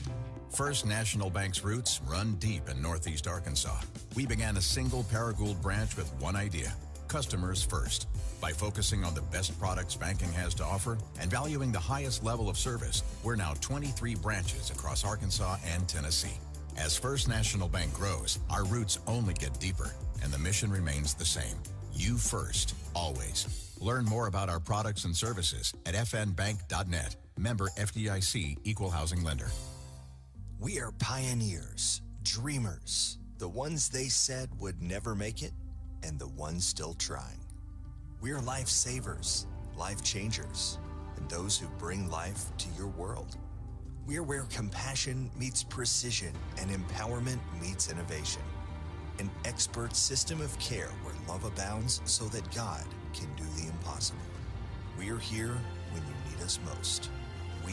First National Bank's roots run deep in Northeast Arkansas. We began a single Paragould branch with one idea: customers first. By focusing on the best products banking has to offer and valuing the highest level of service, we're now 23 branches across Arkansas and Tennessee. As First National Bank grows, our roots only get deeper, and the mission remains the same: you first, always. Learn more about our products and services at fnbank.net. Member FDIC, Equal Housing Lender. We are pioneers, dreamers, the ones they said would never make it, and the ones still trying. We're lifesavers, life changers, and those who bring life to your world. We're where compassion meets precision and empowerment meets innovation. An expert system of care where love abounds so that God can do the impossible. We're here when you need us most. We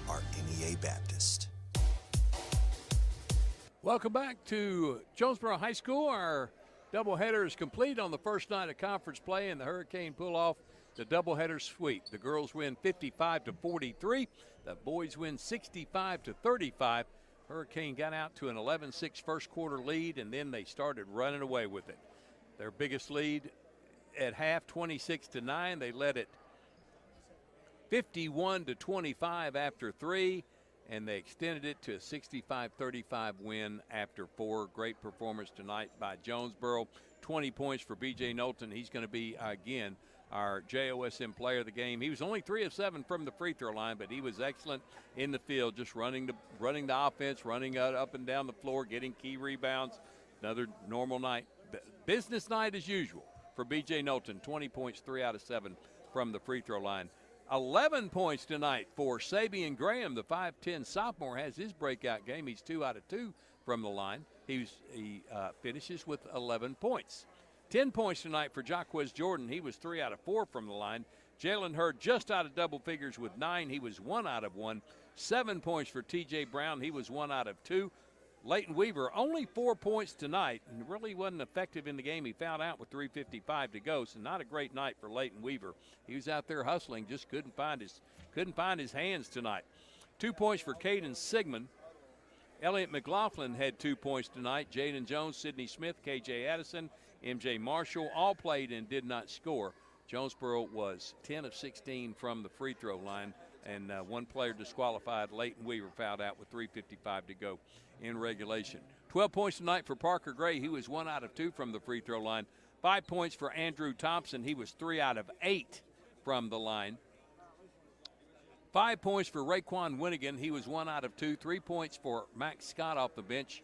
are NEA Baptist. Welcome back to Jonesboro High School. Our doubleheader is complete on the first night of conference play, and the Hurricane pull off the doubleheader sweep. The girls win 55 to 43. The boys win 65 to 35. Hurricane got out to an 11-6 first quarter lead, and then they started running away with it. Their biggest lead at half, 26 to 9. They led it 51 to 25 after 3. And they extended it to a 65-35 win after 4. Great performance tonight by Jonesboro. 20 points for B.J. Knowlton. He's going to be, again, our JOSM player of the game. He was only 3 of 7 from the free throw line, but he was excellent in the field, just running the offense, running up and down the floor, getting key rebounds. Another normal night. Business night as usual for B.J. Knowlton. 20 points, 3 out of 7 from the free throw line. 11 points tonight for Sabian Graham. The 5'10 sophomore has his breakout game. He's 2 out of 2 from the line. He finishes with 11 points. 10 points tonight for Jaquez Jordan. He was 3 out of 4 from the line. Jalen Hurd just out of double figures with 9. He was 1 out of 1. 7 points for T.J. Brown. He was 1 out of 2. Leighton Weaver, only 4 points tonight, and really wasn't effective in the game. He fouled out with 3:55 to go, so not a great night for Leighton Weaver. He was out there hustling, just couldn't find his hands tonight. 2 points for Caden Sigmund. Elliott McLaughlin had 2 points tonight. Jaden Jones, Sidney Smith, K.J. Addison, M.J. Marshall all played and did not score. Jonesboro was 10 of 16 from the free throw line, and one player disqualified. Leighton Weaver fouled out with 3:55 to go in regulation. 12 points tonight for Parker Gray. He was 1 out of 2 from the free throw line. 5 points for Andrew Thompson. He was 3 out of 8 from the line. 5 points for Raekwon Winnigan. He was 1 out of 2. 3 points for Max Scott off the bench.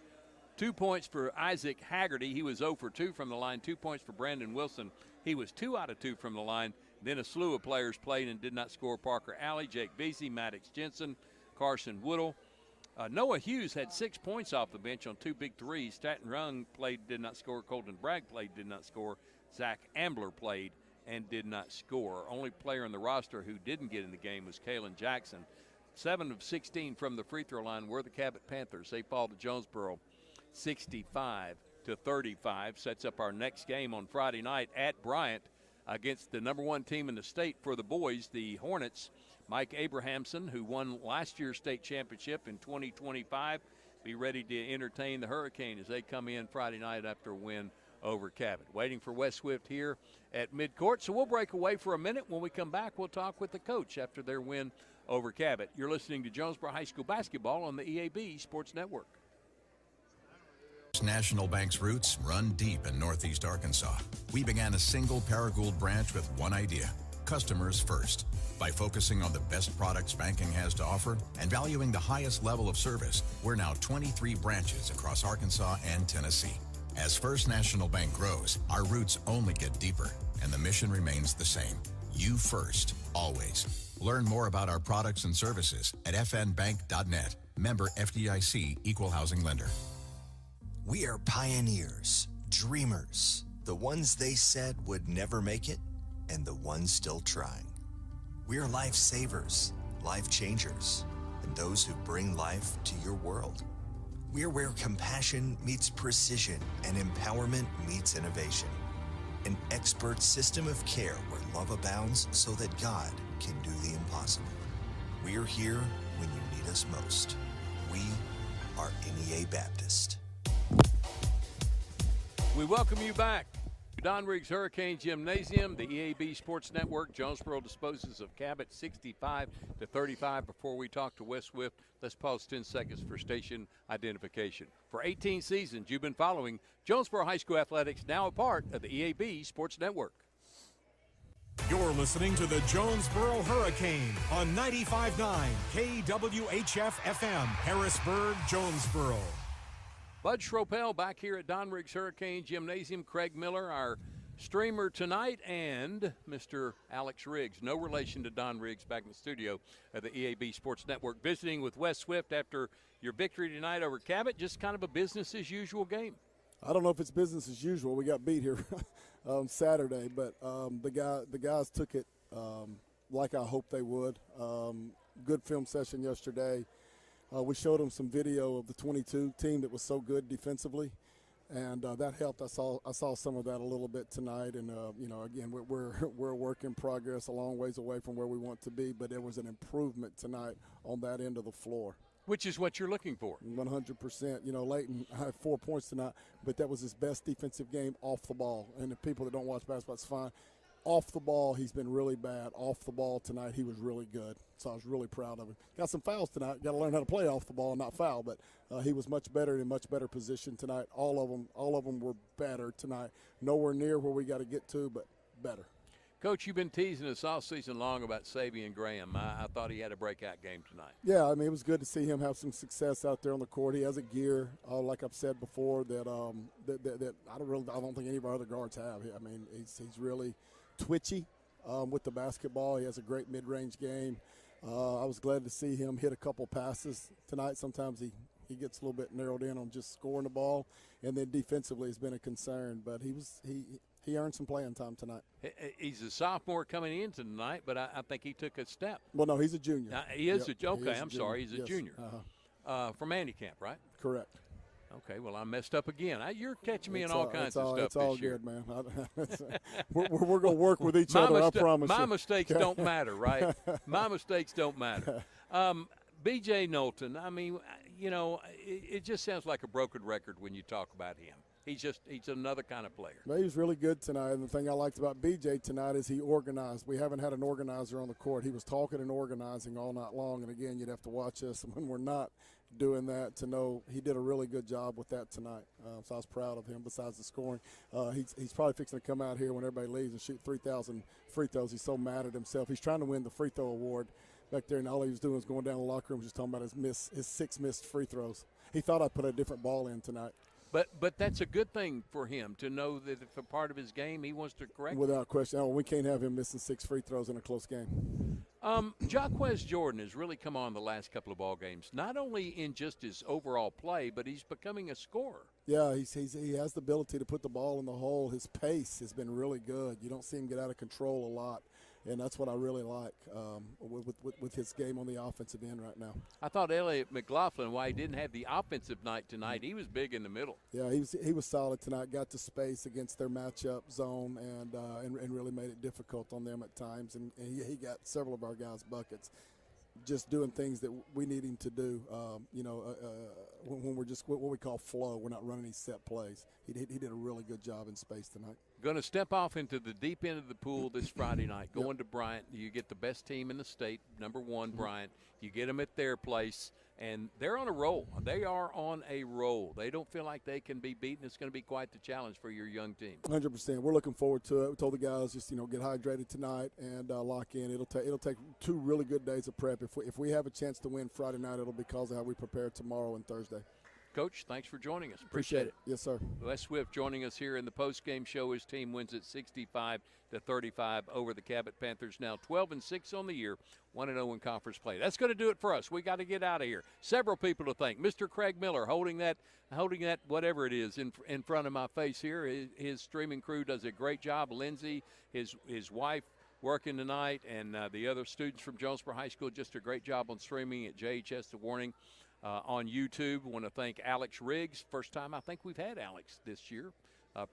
2 points for Isaac Haggerty. He was 0 for 2 from the line. 2 points for Brandon Wilson. He was 2 out of 2 from the line. Then a slew of players played and did not score. Parker Alley, Jake Vesey, Maddox Jensen, Carson Woodle, Noah Hughes had 6 points off the bench on 2 big threes. Staten Rung did not score. Colton Bragg did not score. Zach Ambler played and did not score. Only player on the roster who didn't get in the game was Kalen Jackson. 7 of 16 from the free throw line were the Cabot Panthers. They fall to Jonesboro 65-35. Sets up our next game on Friday night at Bryant against the number 1 team in the state for the boys, the Hornets. Mike Abrahamson, who won last year's state championship in 2025, be ready to entertain the Hurricane as they come in Friday night after a win over Cabot. Waiting for Wes Swift here at midcourt. So we'll break away for a minute. When we come back, we'll talk with the coach after their win over Cabot. You're listening to Jonesboro High School basketball on the EAB Sports Network. National Bank's roots run deep in Northeast Arkansas. We began a single Paragould branch with one idea: customers first. By focusing on the best products banking has to offer and valuing the highest level of service, we're now 23 branches across Arkansas and Tennessee. As First National Bank grows, our roots only get deeper, and the mission remains the same: you first, always. Learn more about our products and services at fnbank.net. Member FDIC, Equal Housing Lender. We are pioneers, dreamers, the ones they said would never make it, and the ones still trying. We're lifesavers, life changers, and those who bring life to your world. We're where compassion meets precision and empowerment meets innovation. An expert system of care where love abounds so that God can do the impossible. We're here when you need us most. We are NEA Baptist. We welcome you back to Don Riggs Hurricane Gymnasium, the EAB Sports Network. Jonesboro disposes of Cabot 65-35. Before we talk to Wes Swift, let's pause 10 seconds for station identification. For 18 seasons, you've been following Jonesboro High School athletics, now a part of the EAB Sports Network. You're listening to the Jonesboro Hurricane on 95.9 KWHF FM, Harrisburg, Jonesboro. Bud Schropel back here at Don Riggs Hurricane Gymnasium. Craig Miller, our streamer tonight, and Mr. Alex Riggs, no relation to Don Riggs, back in the studio at the EAB Sports Network, visiting with Wes Swift after your victory tonight over Cabot. Just kind of a business-as-usual game. I don't know if it's business as usual. We got beat here Saturday, but the guys took it like I hoped they would. Good film session yesterday. We showed them some video of the 22 team that was so good defensively, and that helped. I saw some of that a little bit tonight, and again, we're a work in progress, a long ways away from where we want to be, but there was an improvement tonight on that end of the floor. Which is what you're looking for. 100%. Leighton had 4 points tonight, but that was his best defensive game off the ball. And the people that don't watch basketball, it's fine. Off the ball, he's been really bad. Off the ball tonight, he was really good. So I was really proud of him. Got some fouls tonight. Got to learn how to play off the ball and not foul. But he was much better, in a much better position tonight. All of them were better tonight. Nowhere near where we got to get to, but better. Coach, you've been teasing us all season long about Sabian Graham. I thought he had a breakout game tonight. Yeah, I mean, it was good to see him have some success out there on the court. He has a gear, like I've said before, that I don't think any of our other guards have. I mean, he's really twitchy with the basketball. He has a great mid-range game. I was glad to see him hit a couple passes tonight. Sometimes he gets a little bit narrowed in on just scoring the ball, and then defensively has been a concern. But he earned some playing time tonight. He's a sophomore coming in tonight, but I think he took a step. Well, no, he's a junior. He is yep. Okay, I'm sorry. He's a yes. junior. From Handicap, right? Correct. Okay, well, I messed up again. You're catching me in all kinds of stuff it's all this year. Good, man. we're going to work with each other, I promise you. My mistakes don't matter, right? My mistakes don't matter. B.J. Knowlton, I mean, it just sounds like a broken record when you talk about him. He's another kind of player. Well, he was really good tonight, and the thing I liked about B.J. tonight is he organized. We haven't had an organizer on the court. He was talking and organizing all night long, and again, you'd have to watch us when we're not doing that to know he did a really good job with that tonight. So I was proud of him besides the scoring. He's probably fixing to come out here when everybody leaves and shoot 3,000 free throws. He's so mad at himself. He's trying to win the free throw award back there, and all he was doing was going down the locker room just talking about his 6 missed free throws. He thought I put a different ball in tonight. But that's a good thing for him to know that if a part of his game he wants to correct. Without question. We can't have him missing 6 free throws in a close game. Jaquez Jordan has really come on the last couple of ball games, not only in just his overall play, but he's becoming a scorer. Yeah, he has the ability to put the ball in the hole. His pace has been really good. You don't see him get out of control a lot, and that's what I really like with his game on the offensive end right now. I thought Elliott McLaughlin, while he didn't have the offensive night tonight, he was big in the middle. Yeah, he was solid tonight. Got to space against their matchup zone and really made it difficult on them at times. And he got several of our guys buckets, just doing things that we need him to do. When we're just what we call flow, we're not running any set plays. He did a really good job in space tonight. Going to step off into the deep end of the pool this Friday night. Going to Bryant, you get the best team in the state, number one, Bryant. You get them at their place, and they're on a roll. They are on a roll. They don't feel like they can be beaten. It's going to be quite the challenge for your young team. 100%. We're looking forward to it. We told the guys just get hydrated tonight and lock in. It'll take 2 really good days of prep. If we have a chance to win Friday night, it'll be because of how we prepare tomorrow and Thursday. Coach, thanks for joining us. Appreciate it. Yes, sir. Les Swift joining us here in the post-game show. His team wins it 65-35 over the Cabot Panthers. Now 12-6 on the year, 1-0 in conference play. That's going to do it for us. We got to get out of here. Several people to thank. Mr. Craig Miller holding that whatever it is in front of my face here. His streaming crew does a great job. Lindsay, his wife, working tonight, and the other students from Jonesboro High School, just a great job on streaming at JHS The Warning. On YouTube, I want to thank Alex Riggs. First time I think we've had Alex this year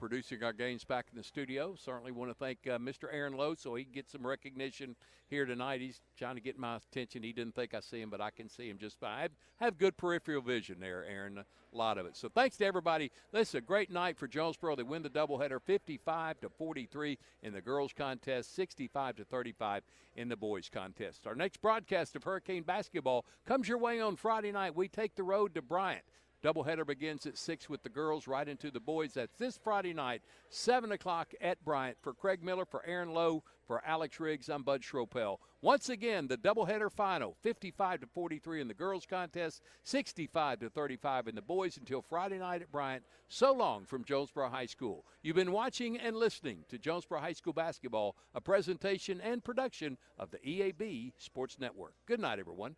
producing our games back in the studio. Certainly want to thank Mr. Aaron Lowe so he can get some recognition here tonight. He's trying to get my attention. He didn't think I see him, but I can see him just fine. I have good peripheral vision there, Aaron, a lot of it. So thanks to everybody. This is a great night for Jonesboro. They win the doubleheader 55-43 in the girls contest, 65-35 in the boys contest. Our next broadcast of Hurricane basketball comes your way on Friday night. We take the road to Bryant. Doubleheader begins at 6 with the girls, right into the boys. That's this Friday night, 7 o'clock at Bryant. For Craig Miller, for Aaron Lowe, for Alex Riggs, I'm Bud Schropel. Once again, the doubleheader final, 55-43 in the girls contest, 65-35 in the boys until Friday night at Bryant. So long from Jonesboro High School. You've been watching and listening to Jonesboro High School basketball, a presentation and production of the EAB Sports Network. Good night, everyone.